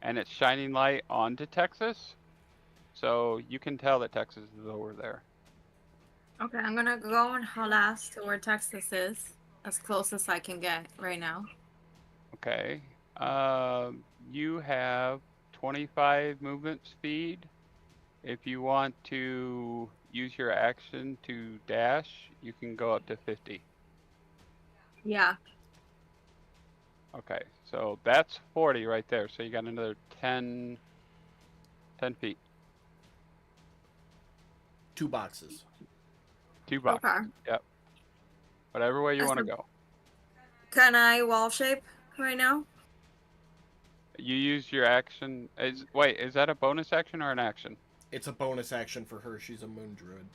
and it's shining light onto Texas. So you can tell that Texas is over there. Okay, I'm gonna go and harass to where Texas is, as close as I can get right now. Okay. You have 25 movement speed. If you want to use your action to dash, you can go up to 50. Yeah. Okay, so that's 40 right there. So you got another 10 feet. 2 boxes. 2 boxes. Okay. Yep. Whatever way you That's want to a- go. Can I wall shape right now? You use your action. Wait, is that a bonus action or an action? It's a bonus action for her. She's a moon druid.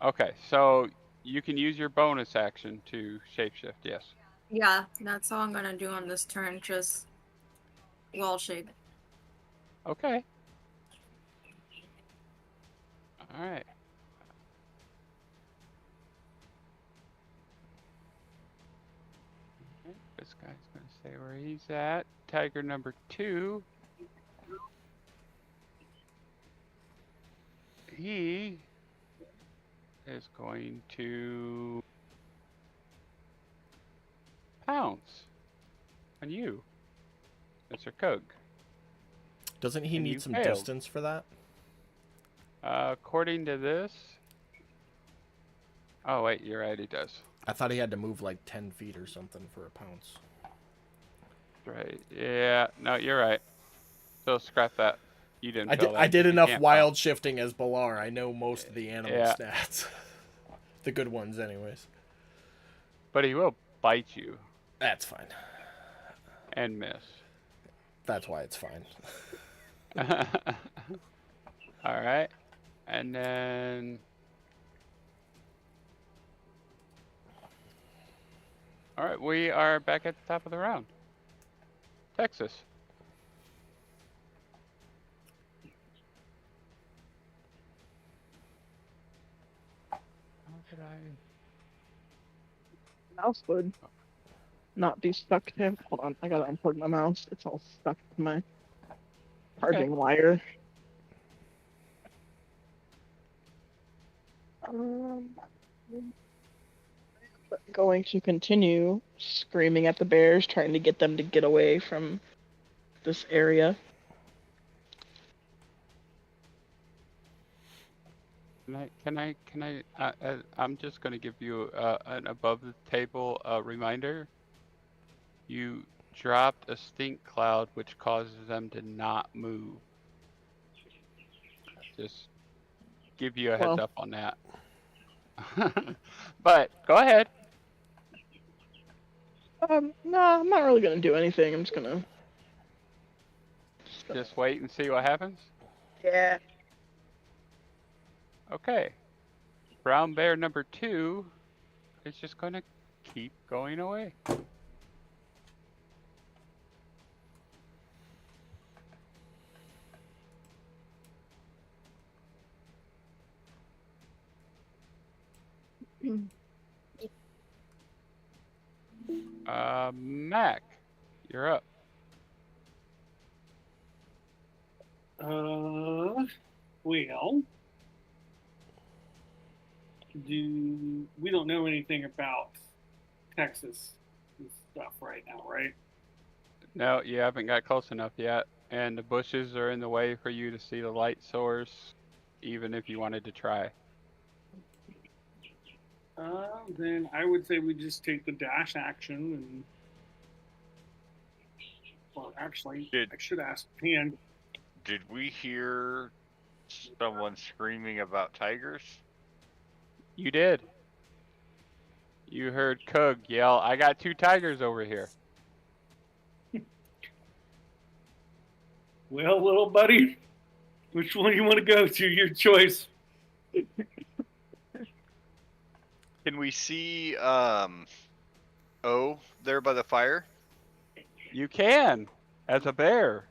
Okay, so you can use your bonus action to shapeshift, yes. Yeah, that's all I'm gonna do on this turn, just wall shape. Okay. All right. Okay, this guy's going to stay where he's at. Tiger number 2. He is going to pounce on you, Mr. Cook. Doesn't he And need you some failed. distance for that? According to this... Oh, wait, you're right, he does. I thought he had to move like 10 feet or something for a pounce. Right, yeah, no, you're right. So scrap that. You didn't fail that. I did 'cause you enough can't wild pounce. shifting as Balar. I know most of the animal Yeah. stats. The good ones, anyways. But he will bite you That's fine. and miss. That's why it's fine. All right. And then... All right, we are back at the top of the round. Texas. How did I... Mouse would not be stuck to. Hold on, I gotta unplug my mouse. It's all stuck to my charging wire. Going to continue screaming at the bears, trying to get them to get away from this area. I'm just going to give you an above the table reminder. You dropped a stink cloud, which causes them to not move. Just give you a heads up on that. But go ahead. No, I'm not really gonna do anything. I'm just gonna. Just wait and see what happens. Yeah. Okay. Brown bear number 2 is just going to keep going away. Mac, you're up. Well, we don't know anything about Texas and stuff right now, right? No, you haven't got close enough yet, and the bushes are in the way for you to see the light source, even if you wanted to try. Then I would say we just take the dash action and. Well, actually, I should ask Pan. Did we hear someone screaming about tigers? You did. You heard Kug yell, "I got 2 tigers over here." Well, little buddy, which one do you want to go to? Your choice. Can we see O there by the fire? You can, as a bear.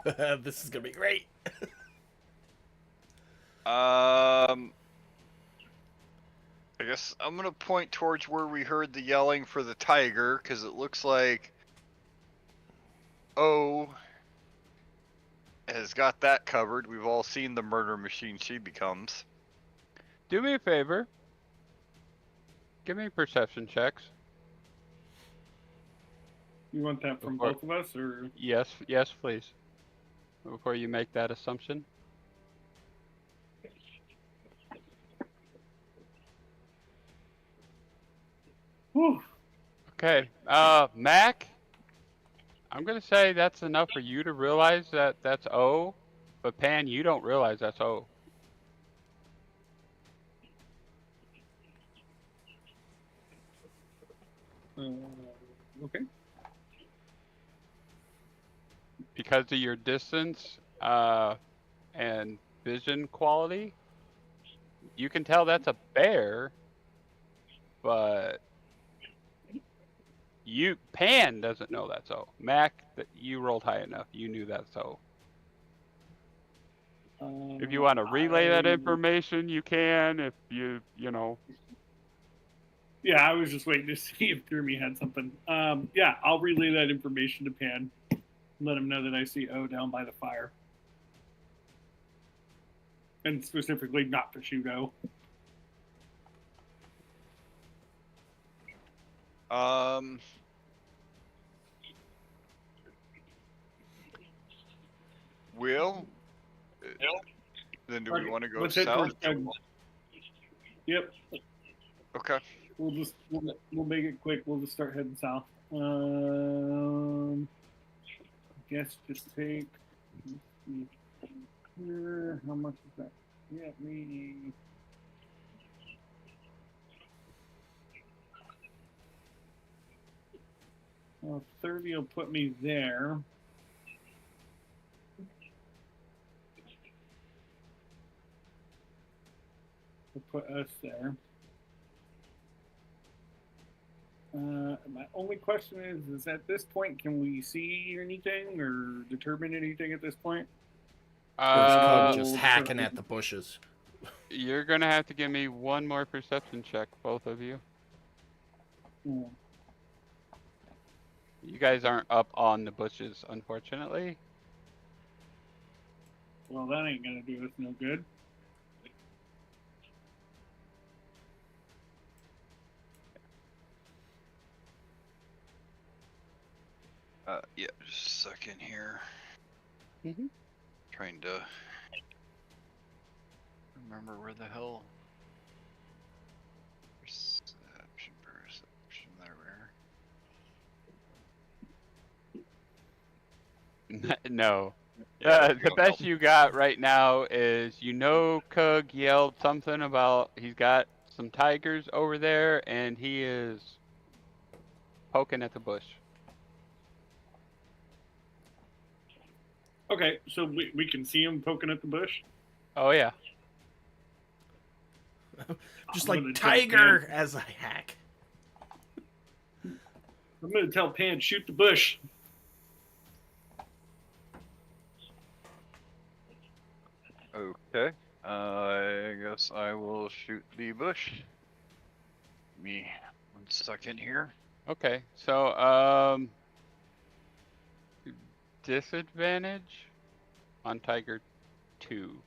This is gonna be great. I guess I'm gonna point towards where we heard the yelling for the tiger, because it looks like O has got that covered. We've all seen the murder machine she becomes. Do me a favor. Give me perception checks. You want that from Before- both of us, or Yes, please. Before you make that assumption. Whew. Okay, Mac, I'm gonna say that's enough for you to realize that that's O, but Pan, you don't realize that's O. Okay. Because of your distance and vision quality, you can tell that's a bear, but Pan doesn't know that's O. Mac, you rolled high enough. You knew that's O. If you want to relay that information, you can. If you know. Yeah, I was just waiting to see if Gurmy had something. Yeah, I'll relay that information to Pan. Let him know that I see O down by the fire. And specifically not to shoot O. Will? Then do we want to go Let's head south? towards Yep. Okay. We'll make it quick. We'll just start heading south. Guess just take. How much is that? Yeah, me. Well, 30 will put me there. Will put us there. My only question is at this point, can we see anything or determine anything at this point? Or is Cug just Uh, hacking at the bushes? You're gonna have to give me one more perception check, both of you. Hmm. You guys aren't up on the bushes, unfortunately. Well, that ain't gonna do us no good. Yeah, just a second here. Mhm. Trying to remember where the hell. Perception, there. No. Yeah, The best you got right now is Kug yelled something about he's got some tigers over there and he is poking at the bush. Okay, so we can see him poking at the bush. Oh yeah. Just I'm like gonna tell tiger Pan- as I hack. I'm gonna tell Pan, shoot the bush. Okay. I guess I will shoot the bush. Give me 1 second here. Okay. So disadvantage on Tiger 2.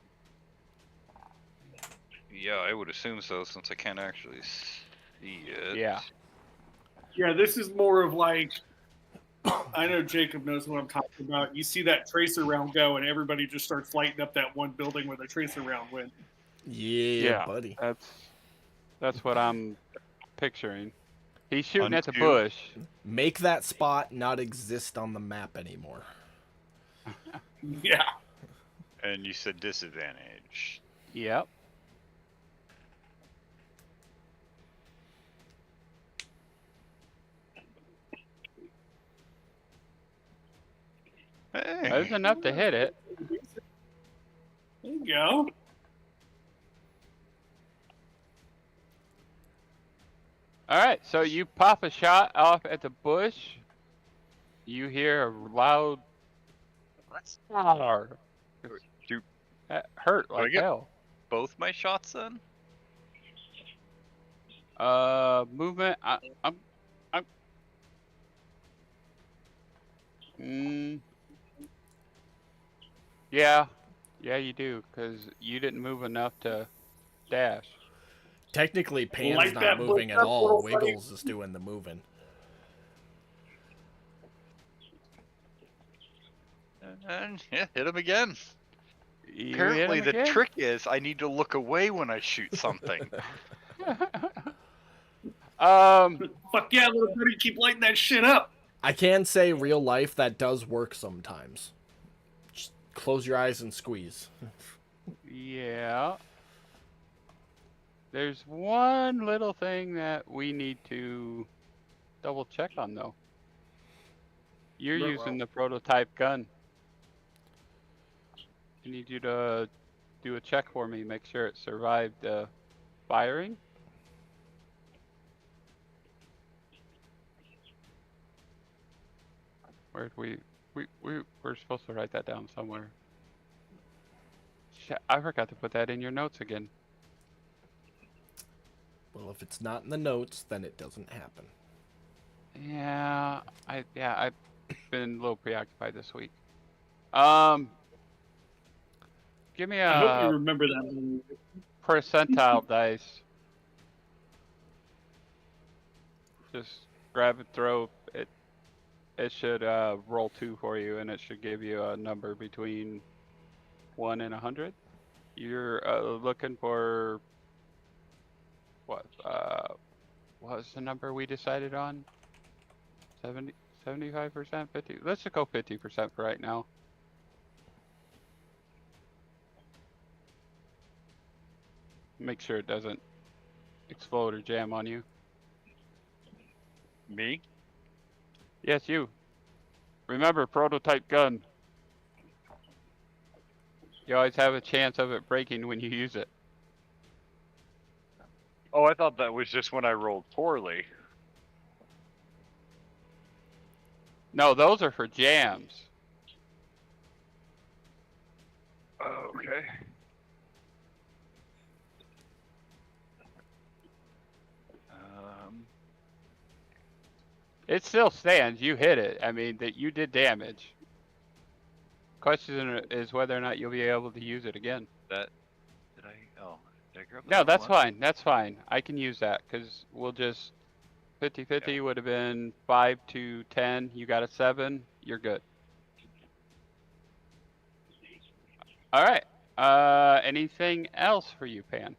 Yeah, I would assume so since I can't actually see it. Yeah. Yeah, this is more of like, I know Jacob knows what I'm talking about. You see that tracer round go, and everybody just starts lighting up that one building where the tracer round went. Yeah, buddy. That's That's what I'm picturing. He's shooting at the Undo. bush. Make that spot not exist on the map anymore. Yeah. And you said disadvantage. Yep. Hey. That's enough to hit it. There you go. Alright, so you pop a shot off at the bush. You hear a loud "Arr." Do That hurt I like get- hell. both my shots then? Movement. I'm. Yeah, you do, cause you didn't move enough to dash. Technically, Pan's Light not that moving bush at up, all. little buddy. Wiggles is doing the moving. And yeah, hit him again. You Apparently, hit the him again? trick is I need to look away when I shoot something. Fuck yeah, little buddy, keep lighting that shit up. I can say real life that does work sometimes. Just close your eyes and squeeze. Yeah. There's one little thing that we need to double check on though. You're Ruh-roh. using the prototype gun. I need you to do a check for me, make sure it survived firing. Where'd we're supposed to write that down somewhere. Shit, I forgot to put that in your notes again. Well, if it's not in the notes, then it doesn't happen. Yeah, I've been a little preoccupied this week. Give me I hope you a remember that one. percentile dice. Just grab and throw it. It should roll 2 for you, and it should give you a number between 1 and 100. You're looking for what? What was the number we decided on? 75%, 50. Let's just go 50% for right now. Make sure it doesn't explode or jam on you. Me? Yes, you. Remember, prototype gun. You always have a chance of it breaking when you use it. Oh, I thought that was just when I rolled poorly. No, those are for jams. Oh, okay. It still stands. You hit it. I mean, that you did damage. Question is whether or not you'll be able to use it again. Did I? Oh, did I grab the No, wrong that's one? fine. That's fine. I can use that because we'll just 50-50 would have been 5 to 10. You got a 7. You're good. All right. Anything else for you, Pan?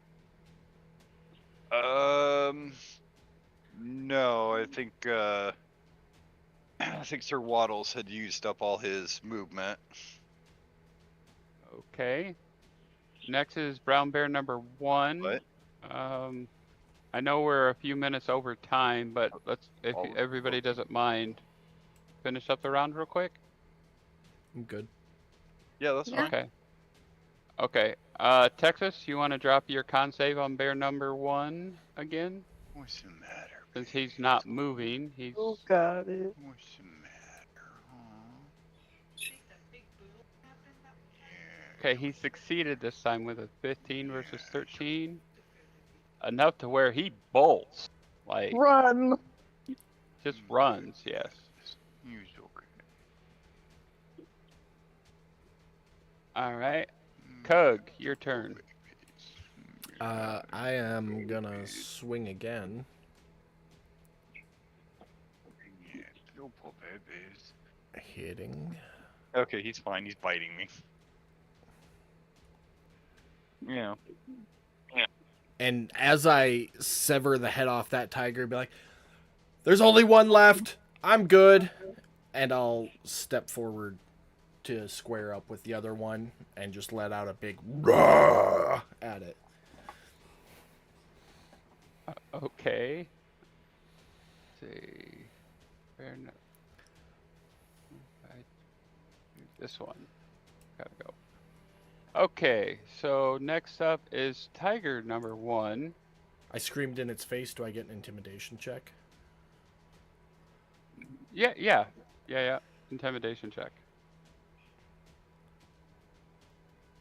No, I think I think Sir Waddles had used up all his movement. Okay. Next is brown bear number 1. What? I know we're a few minutes over time, but let's, if Oh, everybody okay. doesn't mind, finish up the round real quick. I'm good. Yeah, that's Yeah. fine. Okay. Texas, you want to drop your con save on bear number 1 again? What's the matter? Since he's not moving, he's got it. What's the matter? Huh? okay. He succeeded this time with a 15 versus 13, enough to where he bolts, like Run. just runs. Yes. He's okay. All right, Cug, your turn. I am gonna swing again. Yeah, little poor babies. Hitting. Okay, he's fine. He's biting me. Yeah. And as I sever the head off that tiger, be like, "There's only one left. I'm good." And I'll step forward to square up with the other one and just let out a big roar at it. Okay. Let's see. Fair enough. This one. Gotta go. Okay, so next up is tiger number 1. I screamed in its face. Do I get an intimidation check? Yeah. Intimidation check.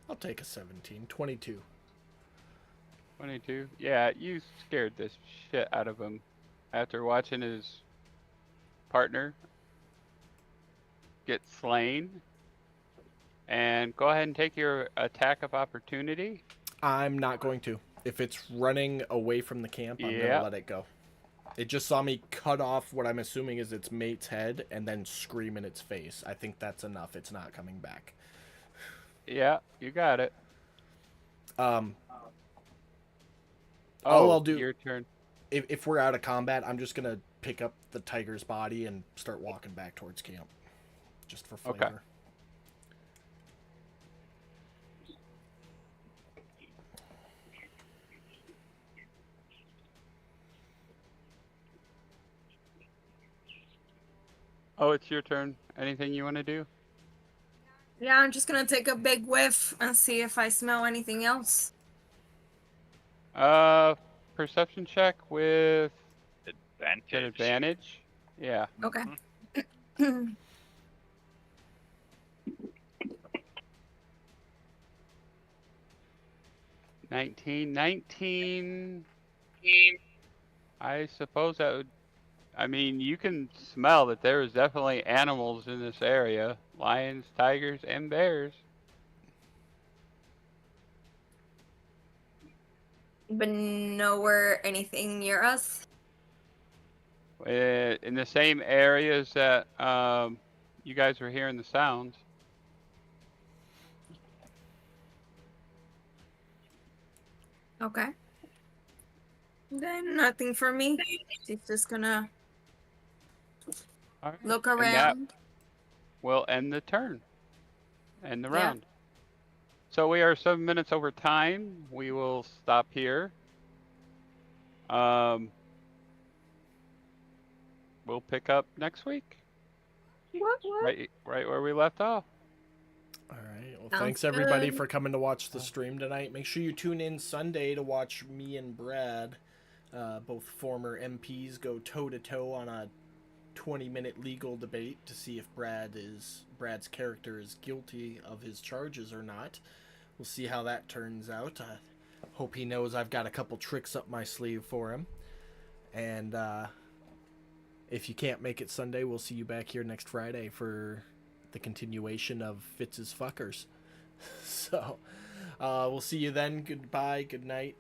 I'll take a 17. 22. 22. Yeah, you scared this shit out of him after watching his partner get slain. And go ahead and take your attack of opportunity. I'm not going to. If it's running away from the camp, I'm going to Yep. let it go. It just saw me cut off what I'm assuming is its mate's head and then scream in its face. I think that's enough. It's not coming back. Yeah, you got it. All Oh, I'll do, your turn. if we're out of combat, I'm just going to pick up the tiger's body and start walking back towards camp. Just for flavor. Okay. Oh, it's your turn. Anything you want to do? Yeah, I'm just gonna take a big whiff and see if I smell anything else. Perception check with Advantage. an advantage. Yeah. Okay. Mhm. 19. I suppose that would. I mean, you can smell that there is definitely animals in this area: lions, tigers, and bears. But nowhere anything near us. In the same areas that you guys were hearing the sounds. Okay. Then nothing for me. She's just gonna All right. look And that around. will end the turn and the Yeah. round. So we are 7 minutes over time. We will stop here. We'll pick up next week, What? right where we left off. All right. Well, Sounds thanks everybody good. for coming to watch the stream tonight. Make sure you tune in Sunday to watch me and Brad, both former MPs, go toe-to-toe on a 20-minute legal debate to see if Brad's character is guilty of his charges or not. We'll see how that turns out. I hope he knows I've got a couple tricks up my sleeve for him. And if you can't make it Sunday, we'll see you back here next Friday for the continuation of Fitz's Fuckers. So, we'll see you then. Goodbye, good night.